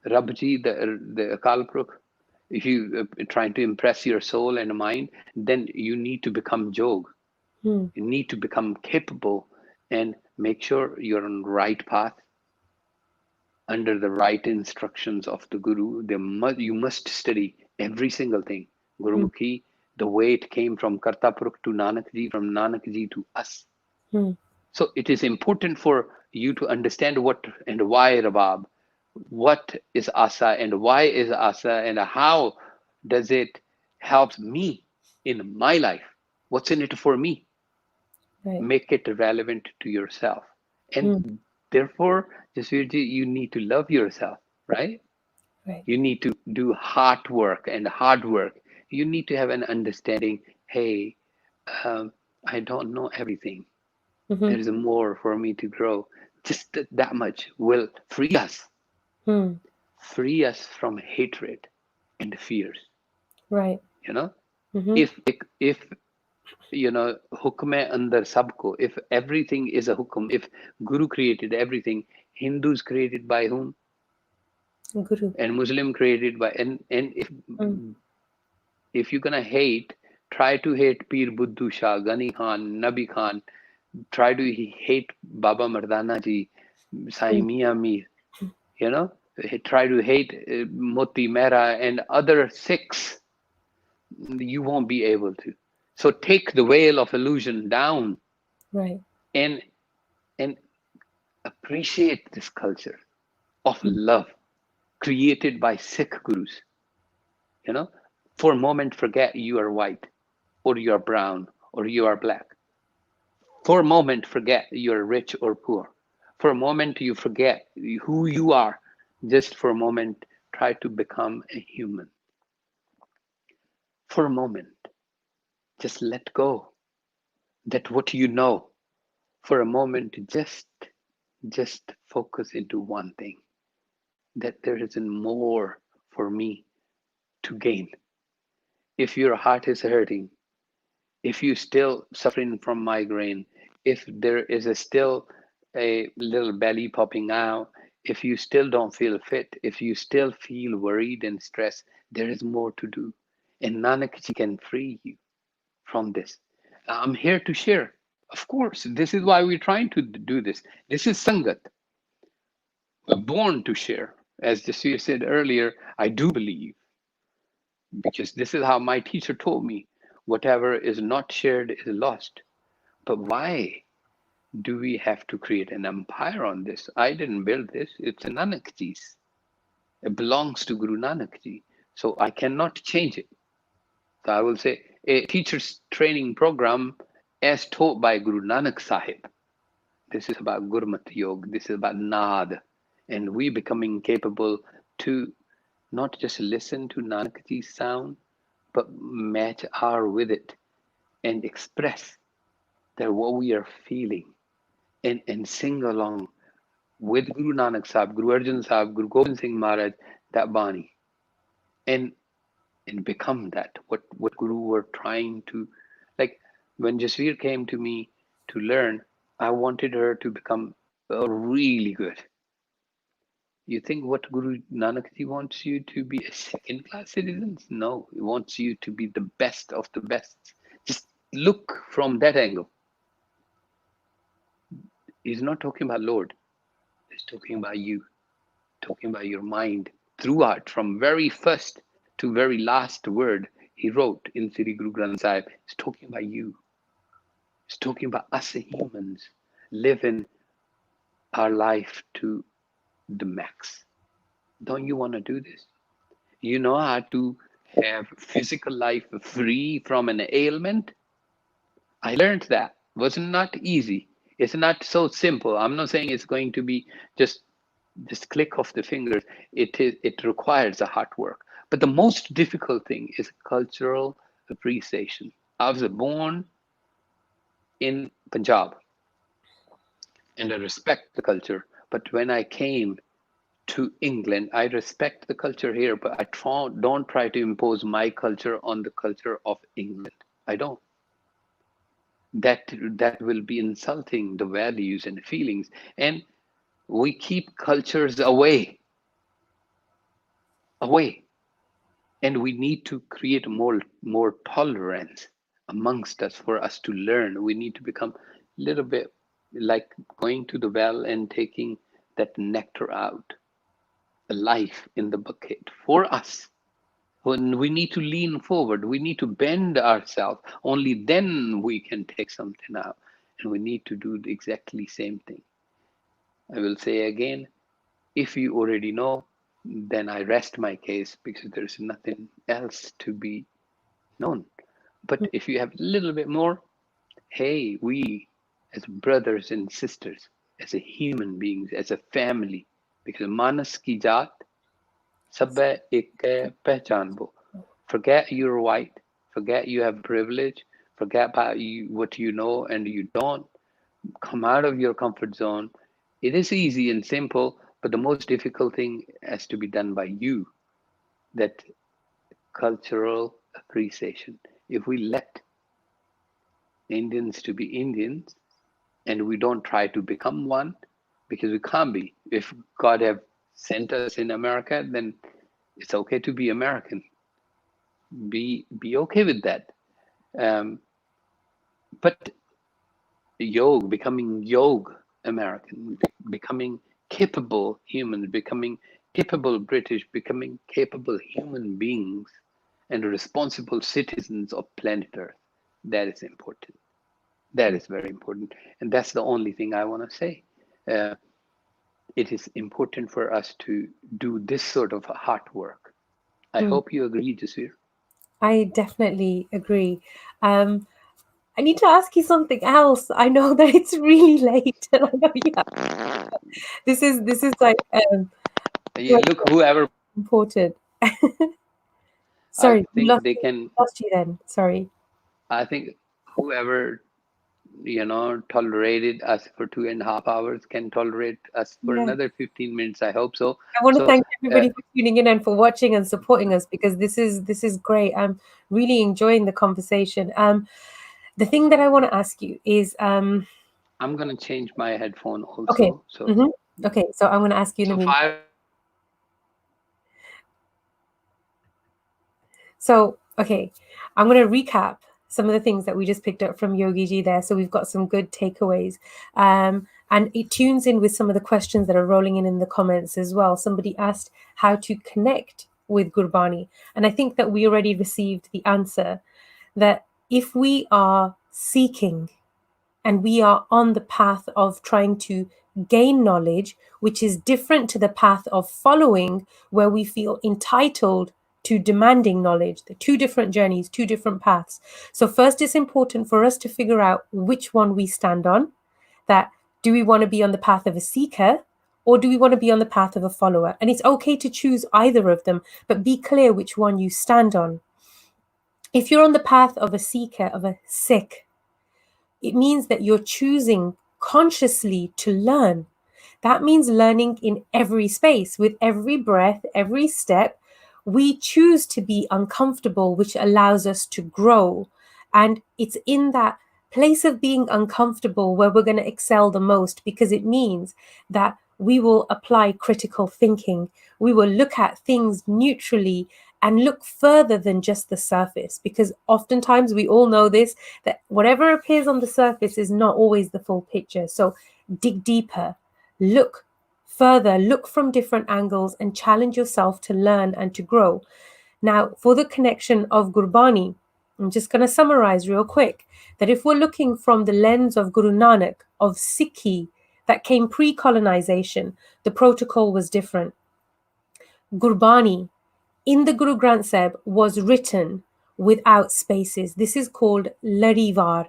Rab Ji, the Akal Purkh? If you trying to impress your soul and mind, then you need to become Jog. Mm. You need to become capable and make sure you're on the right path under the right instructions of the Guru. You must study every single thing. Mm. Gurumukhi, the way it came from Kartapurukh to Nanak Ji, from Nanak Ji to us. Mm. So it is important for you to understand what and why Rabab, what is Asa and why is Asa, and how does it help me in my life? What's in it for me? Right. Make it relevant to yourself. Mm. And therefore, Jasvirji, you need to love yourself, right? Right. You need to do hard work and hard work. You need to have an understanding, hey, I don't know everything. Mm-hmm. There is more for me to grow. Just that much will Mm. free us from hatred and fears. Right. You know, Mm-hmm. if hukum hai andar sabko, if everything is a hukum, if Guru created everything, Hindus created by whom? Guru. And Muslim created by, and Mm. if you're gonna hate, try to hate Pir Buddhu Shah, Ghani Khan, Nabi Khan, try to hate Baba Mardana Ji, Sai Mm. Mia Mir, you know, try to hate Moti Mehra and other Sikhs, you won't be able to. So take the veil of illusion down Right. and and appreciate this culture of Mm. love created by Sikh gurus. You know, for a moment, forget you are white or you are brown or you are black. For a moment, forget you're rich or poor. For a moment, you forget who you are. Just for a moment, try to become a human. For a moment, just let go that what you know. For a moment, just focus into one thing, that there isn't more for me to gain. If your heart is hurting, if you still suffering from migraine, if there is still a little belly popping out, if you still don't feel fit, if you still feel worried and stressed, there is more to do. And Nanak Ji can free you from this. I'm here to share. Of course, this is why we're trying to do this. This is Sangat. We're born to share. As Jasir said earlier, I do believe, because this is how my teacher told me, whatever is not shared is lost. But why? do we have to create an empire on this? I didn't build this. It's a Nanak Ji's. It belongs to Guru Nanak Ji. So I cannot change it. So I will say a teacher's training program as taught by Guru Nanak Sahib. This is about Gurmat Yoga. This is about Naad. And we becoming capable to not just listen to Nanak Ji's sound, but match our with it and express that what we are feeling and sing along with Guru Nanak Sahib, Guru Arjan Sahib, Guru Gobind Singh Maharaj, that Bani. And become that, what Guru were trying to, like when Jasvir came to me to learn, I wanted her to become really good. You think what Guru Nanak Ji wants you to be a second-class citizen? No, he wants you to be the best of the best. Just look from that angle. He's not talking about Lord. He's talking about you, talking about your mind throughout, from very first to very last word he wrote in Sri Guru Granth Sahib. He's talking about you. He's talking about us humans living our life to the max. Don't you want to do this? You know how to have physical life free from an ailment? I learned that. Was not easy. It's not so simple. I'm not saying it's going to be just click of the fingers. It requires a hard work. But the most difficult thing is cultural appreciation. I was born in Punjab and I respect the culture. But when I came to England, I respect the culture here, but I don't try to impose my culture on the culture of England. I don't. That will be insulting the values and feelings. And we keep cultures away. And we need to create more tolerance amongst us for us to learn. We need to become a little bit like going to the well and taking that nectar out, a life in the bucket for us. When we need to lean forward, we need to bend ourselves. Only then we can take something out. And we need to do the exactly same thing. I will say again, if you already know, then I rest my case because there's nothing else to be known. But if you have a little bit more, hey, we as brothers and sisters, as a human beings, as a family, because manas ki jaat, sabbe ek hai, pehchan bo. Forget you're white, forget you have privilege, forget about what you know and you don't. Come out of your comfort zone. It is easy and simple, but the most difficult thing has to be done by you, that cultural appreciation. If we let Indians to be Indians and we don't try to become one, because we can't be. If God have sent us in America, then it's okay to be American. Be okay with that. But becoming American, becoming capable humans, becoming capable British, becoming capable human beings and responsible citizens of planet Earth. That is important. That is very important. And that's the only thing I want to say. It is important for us to do this sort of hard work. I hope you agree, Jasvir. I definitely agree. I need to ask you something else. I know that it's really late, and I know you have. This is like Look, whoever important. I Sorry, think they can. lost you then. Sorry. I think whoever tolerated us for 2.5 hours can tolerate us for Yeah. another 15 minutes. I hope so. I want to So thank everybody for tuning in and for watching and supporting us, because this is great. I'm really enjoying the conversation. The thing that I want to ask you is I'm gonna change my headphone also. okay. So Okay, so I'm going to ask you in the meantime. So, okay, I'm going to recap some of the things that we just picked up from Yogi Ji there. So we've got some good takeaways. And it tunes in with some of the questions that are rolling in the comments as well. Somebody asked how to connect with Gurbani. And I think that we already received the answer that if we are seeking and we are on the path of trying to gain knowledge, which is different to the path of following, where we feel entitled to demanding knowledge. They're two different journeys, two different paths. So first, it's important for us to figure out which one we stand on. That, do we want to be on the path of a seeker, or do we want to be on the path of a follower? And it's okay to choose either of them, but be clear which one you stand on. If you're on the path of a seeker, of a Sikh, it means that you're choosing consciously to learn. That means learning in every space, with every breath, every step. We choose to be uncomfortable, which allows us to grow. And it's in that place of being uncomfortable where we're going to excel the most, because it means that we will apply critical thinking. We will look at things neutrally and look further than just the surface, because oftentimes, we all know this, that whatever appears on the surface is not always the full picture. So dig deeper, look further, look from different angles, and challenge yourself to learn and to grow. Now, for the connection of Gurbani, I'm just going to summarize real quick that if we're looking from the lens of Guru Nanak, of Sikhi, that came pre-colonization, the protocol was different. Gurbani in the Guru Granth Sahib was written without spaces. This is called Larivar.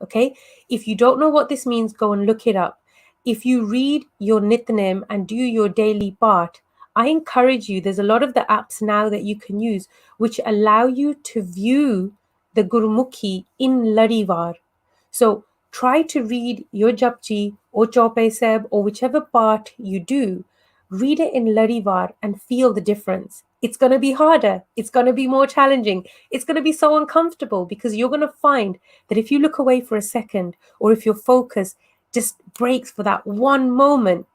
Okay, if you don't know what this means, go and look it up. If you read your Nitnem and do your daily part, I encourage you, there's a lot of the apps now that you can use which allow you to view the Gurmukhi in Larivar. So try to read your Japji or Chaupai Sahib or whichever part you do, read it in Larivar and feel the difference. It's going to be harder. It's going to be more challenging. It's going to be so uncomfortable, because you're going to find that if you look away for a second, or if your focus just breaks for that one moment,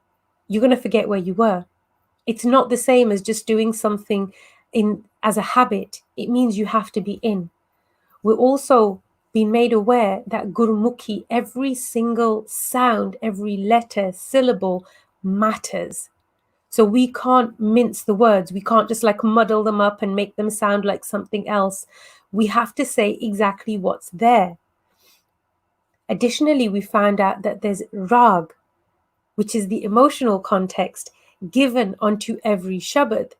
you're going to forget where you were. It's not the same as just doing something in as a habit. It means you have to be in. We're also being made aware that Gurmukhi, every single sound, every letter, syllable matters. So we can't mince the words. We can't just like muddle them up and make them sound like something else. We have to say exactly what's there. Additionally, we found out that there's rag, which is the emotional context given onto every shabad.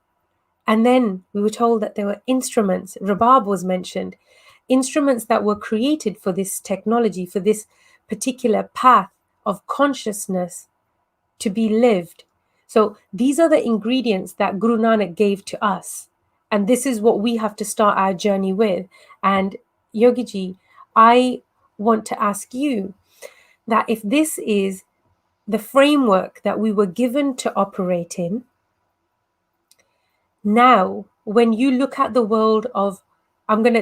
And then we were told that there were instruments, rabab was mentioned, instruments that were created for this technology, for this particular path of consciousness to be lived. So these are the ingredients that Guru Nanak gave to us. And this is what we have to start our journey with. And Yogiji, I want to ask you that if this is the framework that we were given to operate in, now when you look at the world of,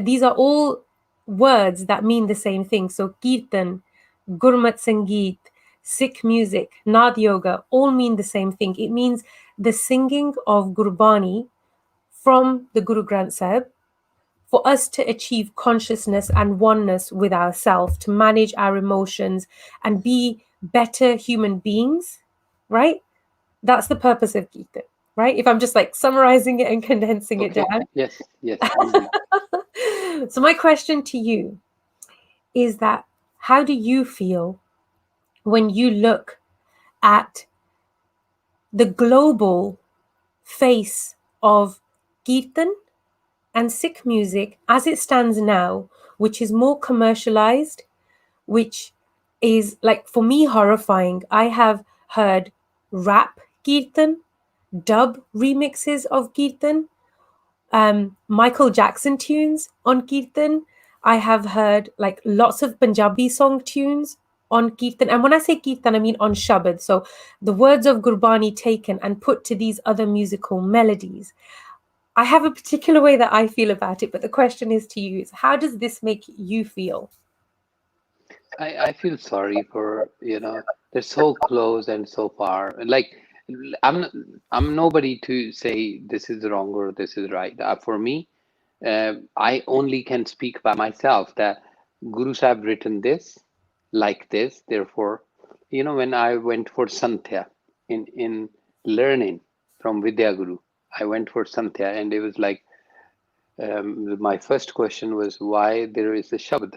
these are all words that mean the same thing. So Kirtan, Gurmat Sangeet, Sikh music, Naad Yoga, all mean the same thing. It means the singing of Gurbani from the Guru Granth Sahib for us to achieve consciousness and oneness with ourselves, to manage our emotions and be better human beings, right? That's the purpose of Gita, right? If I'm just like summarizing it and condensing it Okay. down. Yes, indeed. So my question to you is that, how do you feel when you look at the global face of Kirtan and Sikh music as it stands now, which is more commercialized, which is, like, for me, horrifying? I have heard rap Kirtan, dub remixes of Kirtan, Michael Jackson tunes on Kirtan. I have heard like lots of Punjabi song tunes on Kirtan. And when I say Kirtan, I mean on Shabad. So the words of Gurbani taken and put to these other musical melodies. I have a particular way that I feel about it, but the question is to you, is how does this make you feel? I feel sorry for, they're so close and so far. Like, I'm I'm nobody to say this is wrong or this is right. For me, I only can speak by myself that Guru Sahib written this like this. Therefore, when I went for Santhya in learning from Vidya Guru, I went for Santhya, and it was like, my first question was why there is a Shabd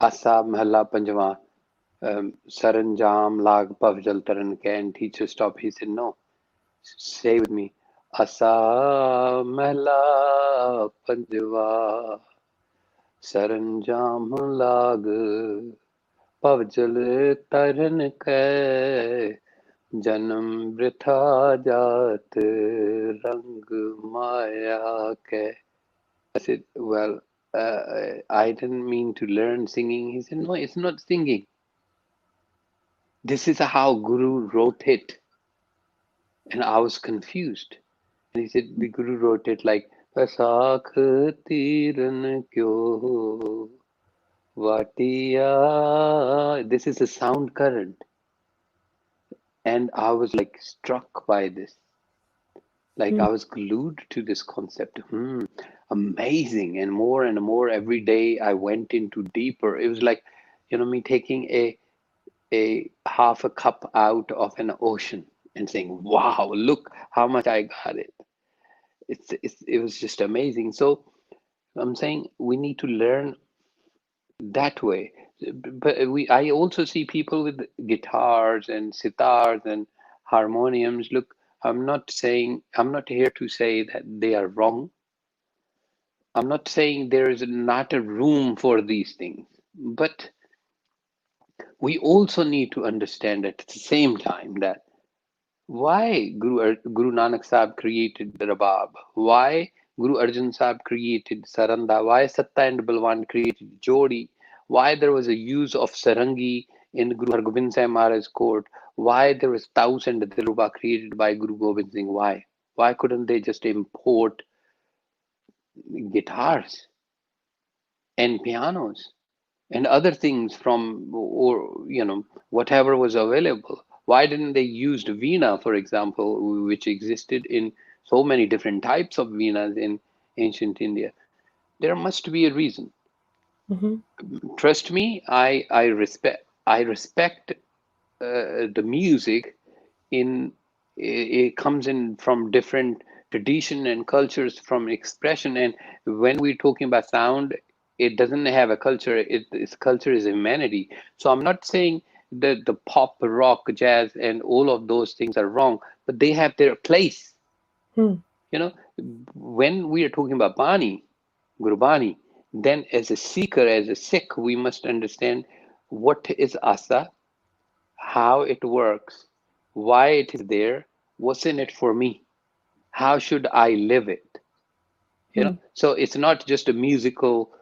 Asa Mahalla Panjama Saranjam lag pavjal taran ke, and teacher stopped. He said, no, say with me. Asa mehla panjwa, saranjam lag pavjal taran ke, janam vritha jat rang maya ke. I said, well, I didn't mean to learn singing. He said, no, it's not singing. This is how Guru wrote it. And I was confused. And he said, the Guru wrote it like, Pasakh tiran kyo vatiya. This is a sound current. And I was like struck by this. Like I was glued to this concept. Amazing. And more every day I went into deeper. It was like, me taking a half a cup out of an ocean and saying, wow, look how much I got it. It was just amazing. So I'm saying we need to learn that way. But I also see people with guitars and sitars and harmoniums. Look, I'm not here to say that they are wrong. I'm not saying there is not a room for these things, but we also need to understand at the same time that why Guru Nanak Sahib created the Rabab, why Guru Arjan Sahib created Saranda, why Satta and Balwan created Jodi, why there was a use of Sarangi in Guru Hargobind Sahib Maharaj's court, why there was Taus and Dilruba created by Guru Gobind Singh, why? Why couldn't they just import guitars and pianos and other things from, or whatever was available? Why didn't they use the veena, for example, which existed in so many different types of veenas in ancient India? There must be a reason. Mm-hmm. Trust me, I respect the music. In it comes in from different tradition and cultures, from expression. And when we're talking about sound, it doesn't have a culture. Its culture is humanity. So I'm not saying that the pop, rock, jazz, and all of those things are wrong, but they have their place. Hmm. You know, when we are talking about Bani, Gurbani, then as a seeker, as a Sikh, we must understand what is Asa, how it works, why it is there, what's in it for me, how should I live it. Hmm. So it's not just a musical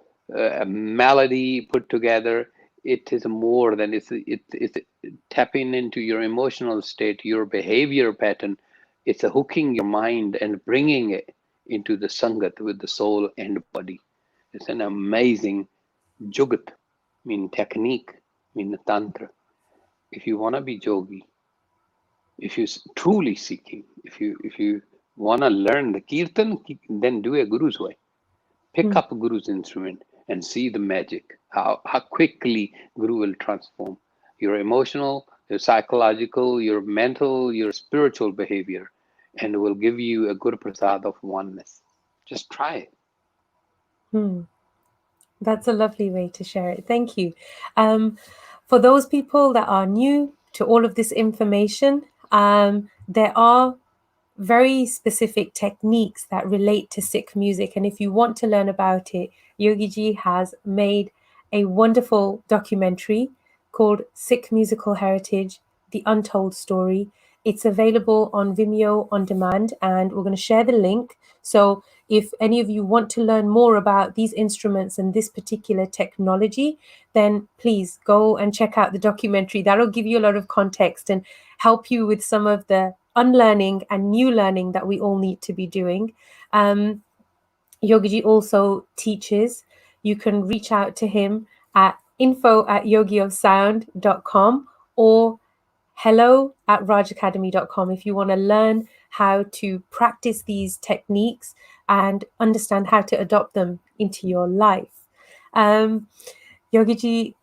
melody put together. It is more than it's tapping into your emotional state, your behavior pattern. It's a hooking your mind and bringing it into the sangat with the soul and body. It's an amazing jugat, mean technique, mean tantra. If you want to be yogi, if you're truly seeking, if you want to learn the kirtan, then do a guru's way. Pick Hmm. up a guru's instrument and see the magic. How quickly guru will transform your emotional, your psychological, your mental, your spiritual behavior, and will give you a good prasad of oneness. Just try it. Hmm. That's a lovely way to share it. Thank you. For those people that are new to all of this information, there are very specific techniques that relate to Sikh music. And if you want to learn about it, Yogi Ji has made a wonderful documentary called Sikh Musical Heritage, The Untold Story. It's available on Vimeo on demand, and we're going to share the link. So if any of you want to learn more about these instruments and this particular technology, then please go and check out the documentary. That'll give you a lot of context and help you with some of the unlearning and new learning that we all need to be doing. Yogiji also teaches. You can reach out to him at info@yogiofsound.com or hello@rajacademy.com if you want to learn how to practice these techniques and understand how to adopt them into your life. Yogiji,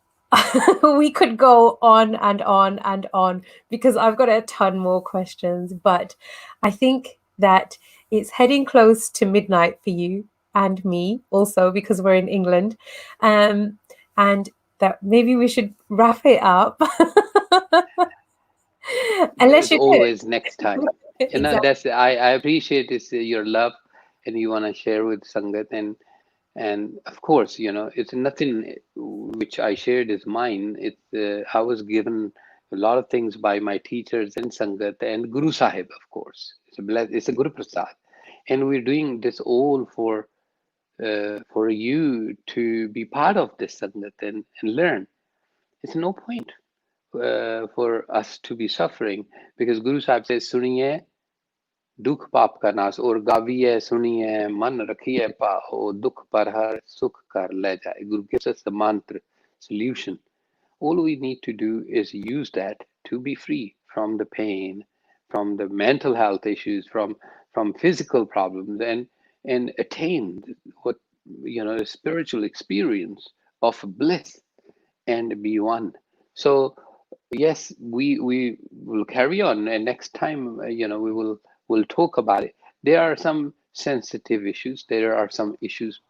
we could go on and on and on because I've got a ton more questions, but I think that it's heading close to midnight for you and me also because we're in England. And that maybe we should wrap it up. Unless There's you do. always next time. Exactly. That's I appreciate this your love, and you want to share with Sangat, and of course, it's nothing which I shared is mine. I was given a lot of things by my teachers and Sangat and Guru Sahib, of course. It's a Guru Prasad, and we're doing this all for you to be part of this Sangat and learn. It's no point for us to be suffering because Guru Sahib says, "Suniye dukh paap ka naas aur gaviye suniye man rakhiye paho dukh par har sukh kar le jaye." Guru gives us the mantra solution. All we need to do is use that to be free from the pain, from the mental health issues, from physical problems, and attain what a spiritual experience of bliss and be one. So yes, we will carry on, and next time we'll talk about it. There are some sensitive issues. There are some issues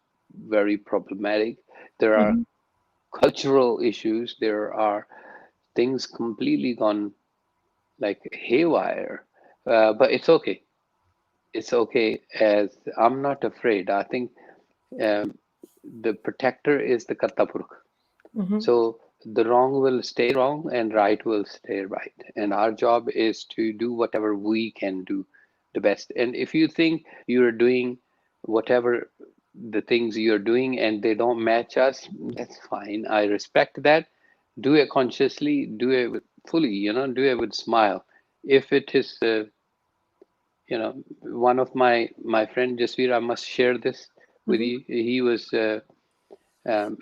very problematic. There are Mhm. cultural issues. There are things completely gone like haywire. But it's okay. It's okay. As I'm not afraid. I think um, the protector is the Kartapurk. Mhm. So the wrong will stay wrong and right will stay right. And our job is to do whatever we can do the best. And if you think you're doing whatever the things you're doing and they don't match us, that's fine. I respect that. Do it consciously, do it fully, do it with smile. If it is, one of my friend Jasvir, I must share this with Mhm. you.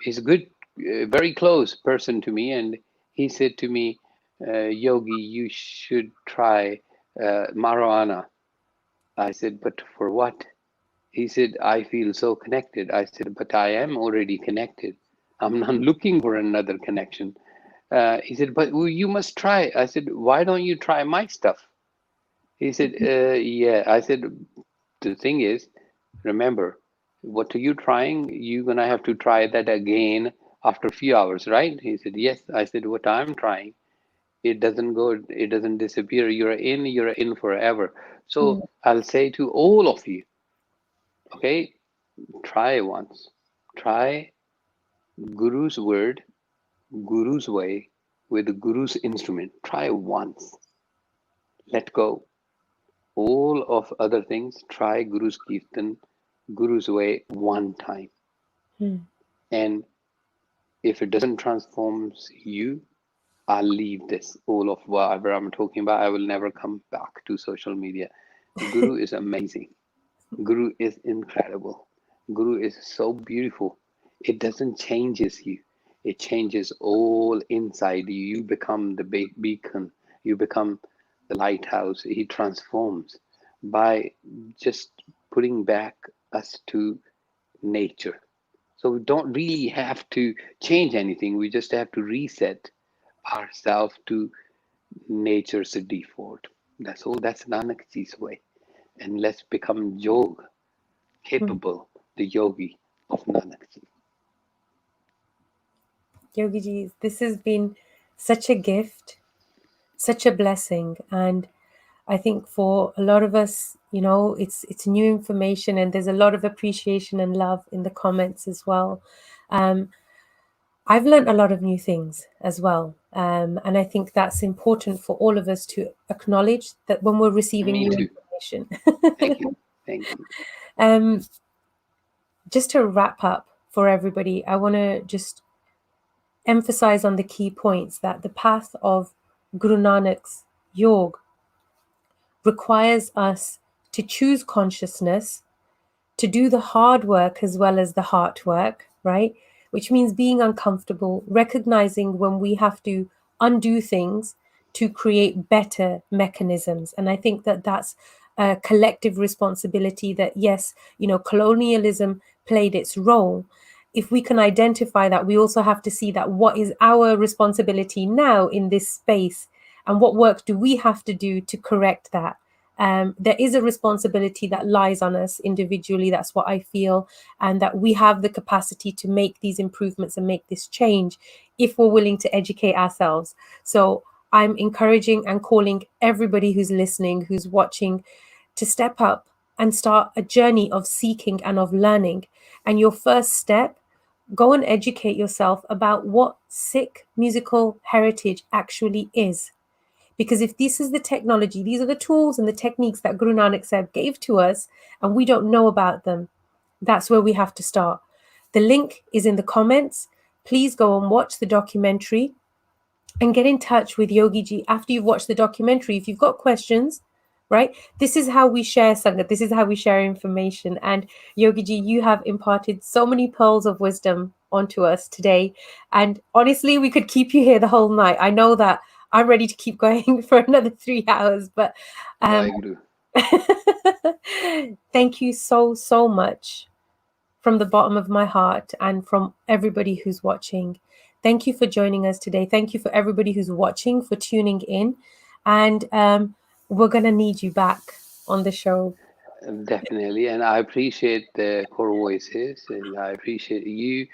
He's a good, very close person to me, and he said to me, "Yogi, you should try marijuana." I said, "But for what?" He said, "I feel so connected." I said, "But I am already connected. I'm not looking for another connection." He said, "But well, you must try." I said, "Why don't you try my stuff?" He said, "Yeah." I said, "The thing is, remember, what are you trying? You're gonna have to try that again after a few hours, right?" He said, "Yes." I said, "What I'm trying, it doesn't go, it doesn't disappear. You're in forever." Mm. So I'll say to all of you, okay, try once. Try Guru's word, Guru's way, with the Guru's instrument. Try once. Let go. All of other things, try Guru's Kirtan, Guru's way one time. Mm. And if it doesn't transform you, I'll leave this. All of whatever I'm talking about, I will never come back to social media. Guru is amazing. Guru is incredible. Guru is so beautiful. It doesn't changes you. It changes all inside you. You become the beacon. You become the lighthouse. He transforms by just putting back us to nature. So we don't really have to change anything. We just have to reset ourselves to nature's default. That's all. That's Nanakji's way. And let's become yog, Mm. capable, the yogi of Nanakji. Yogi ji, this has been such a gift, such a blessing, and I think for a lot of us, it's new information, and there's a lot of appreciation and love in the comments as well. Um, I've learned a lot of new things as well, and I think that's important for all of us to acknowledge that when we're receiving Me new too. information. Thank you. Thank you. um, just to wrap up for everybody, I want to just emphasize on the key points that the path of Guru Nanak's yoga requires us to choose consciousness, to do the hard work as well as the heart work, right? Which means being uncomfortable, recognizing when we have to undo things to create better mechanisms. And I think that that's a collective responsibility that, yes, colonialism played its role. If we can identify that, we also have to see that what is our responsibility now in this space and what work do we have to do to correct that. There is a responsibility that lies on us individually. That's what I feel, and that we have the capacity to make these improvements and make this change if we're willing to educate ourselves. So I'm encouraging and calling everybody who's listening, who's watching, to step up and start a journey of seeking and of learning. And your first step, go and educate yourself about what Sikh musical heritage actually is. Because if this is the technology, these are the tools and the techniques that Guru Nanak Sahib gave to us, and we don't know about them, that's where we have to start. The link is in the comments. Please go and watch the documentary and get in touch with Yogi Ji after you've watched the documentary. If you've got questions, right? This is how we share Sangat. This is how we share information. And Yogi Ji, you have imparted so many pearls of wisdom onto us today. And honestly, we could keep you here the whole night. I know that I'm ready to keep going for another 3 hours, but Waheguru. thank you so, so much from the bottom of my heart and from everybody who's watching. Thank you for joining us today. Thank you for everybody who's watching, for tuning in. And we're going to need you back on the show. Definitely, and I appreciate the Kaur Voices, and I appreciate you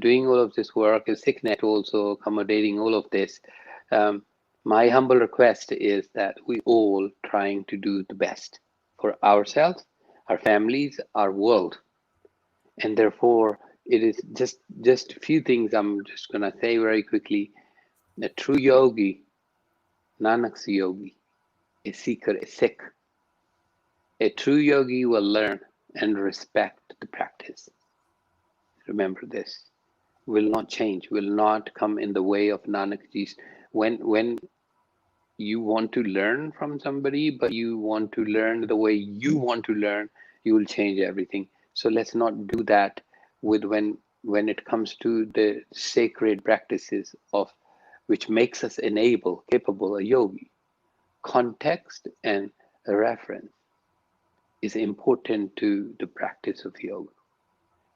doing all of this work, and SikhNet also accommodating all of this. My humble request is that we all trying to do the best for ourselves, our families, our world, and therefore it is just a few things I'm just gonna say very quickly. A true yogi, Nanak's yogi, a seeker, a Sikh. A true yogi will learn and respect the practice. Remember this. Will not change, will not come in the way of Nanak Ji's. When you want to learn from somebody, but you want to learn the way you want to learn, you will change everything. So let's not do that with when it comes to the sacred practices of which makes us capable, a yogi. Context and reference is important to the practice of yoga.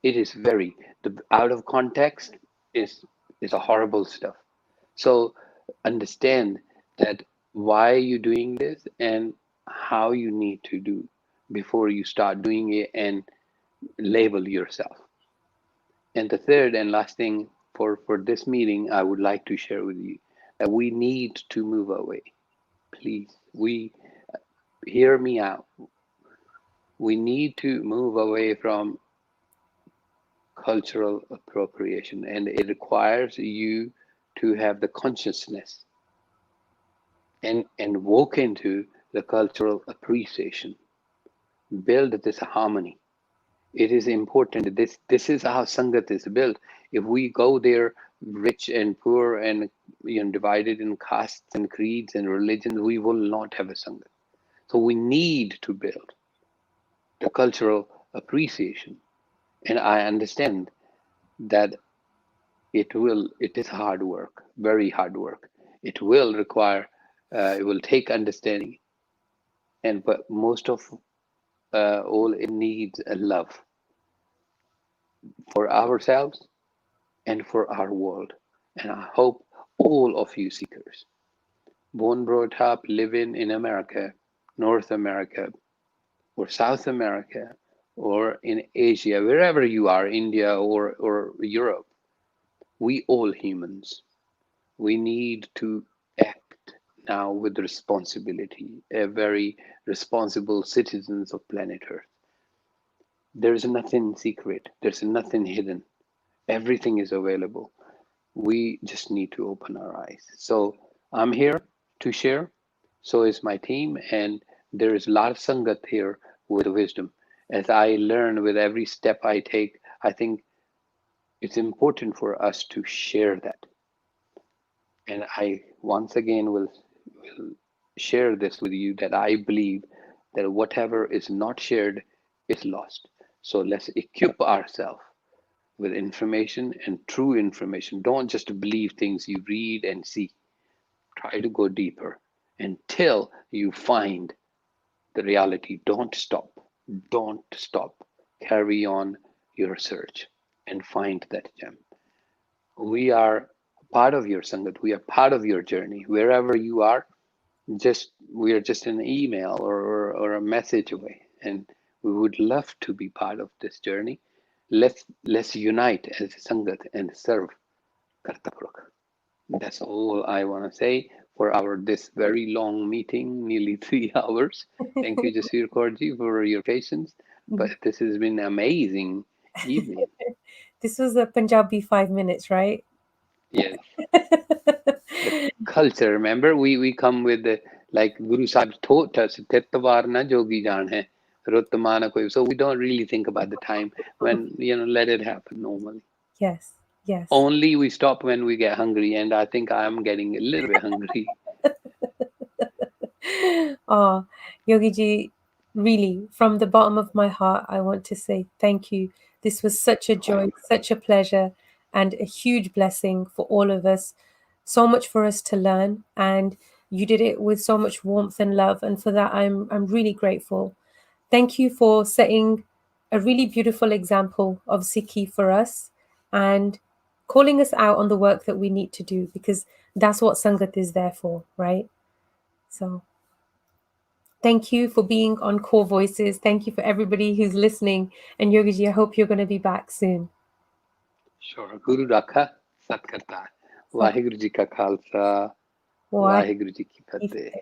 It is very the out of context is a horrible stuff. So understand that why you're doing this and how you need to do before you start doing it and label yourself. And the third and last thing for this meeting, I would like to share with you that we need to move away. Please, we hear me out. We need to move away from cultural appropriation, and it requires you to have the consciousness and walk into the cultural appreciation, build this harmony. It is important. This is how Sangat is built. If we go there rich and poor and divided in castes and creeds and religions, we will not have a Sangat. So we need to build the cultural appreciation. And I understand that it is hard work, very hard work. It will require, it will take understanding, but most of all, it needs a love for ourselves and for our world. And I hope all of you seekers, born, brought up, living in America, North America, or South America, or in Asia, wherever you are, India or Europe, we all humans, we need to act now with responsibility, a very responsible citizens of planet Earth. There's nothing secret, there's nothing hidden. Everything is available. We just need to open our eyes. So I'm here to share. So is my team. And there is a lot of Sangat here with wisdom. As I learn with every step I take, I think it's important for us to share that. And I once again will share this with you that I believe that whatever is not shared is lost. So let's equip ourselves with information and true information. Don't just believe things you read and see. Try to go deeper until you find the reality. Don't stop. Don't stop. Carry on your search and find that gem. We are part of your Sangat. We are part of your journey. Wherever you are, we are just an email or or a message away, and we would love to be part of this journey. Let's unite as a Sangat and serve Karta Purukh. That's all I want to say for our this very long meeting, nearly 3 hours. Thank you, Jasvir Kaurji, for your patience. But this has been amazing evening. This was a Punjabi 5 minutes, right? Yes, the culture. Remember, we come with the like Guru Sahib taught us, "Tirtwar na jogi jaan hai, rutmana koi." So we don't really think about the time when let it happen normally. Yes, yes. Only we stop when we get hungry, and I think I'm getting a little bit hungry. Oh, Yogi Ji, really, from the bottom of my heart, I want to say thank you. This was such a joy, such a pleasure, and a huge blessing for all of us. So much for us to learn, and you did it with so much warmth and love, and for that, I'm really grateful. Thank you for setting a really beautiful example of Sikhi for us, and calling us out on the work that we need to do, because that's what Sangat is there for, right? So. Thank you for being on Core Voices. Thank you for everybody who's listening. And Yogiji, I hope you're going to be back soon. Sure. Guru Rakha Sat Karta. Sat Vaheguru Ji Ka Khalsa. Wai Vaheguru Ji Ki Fateh.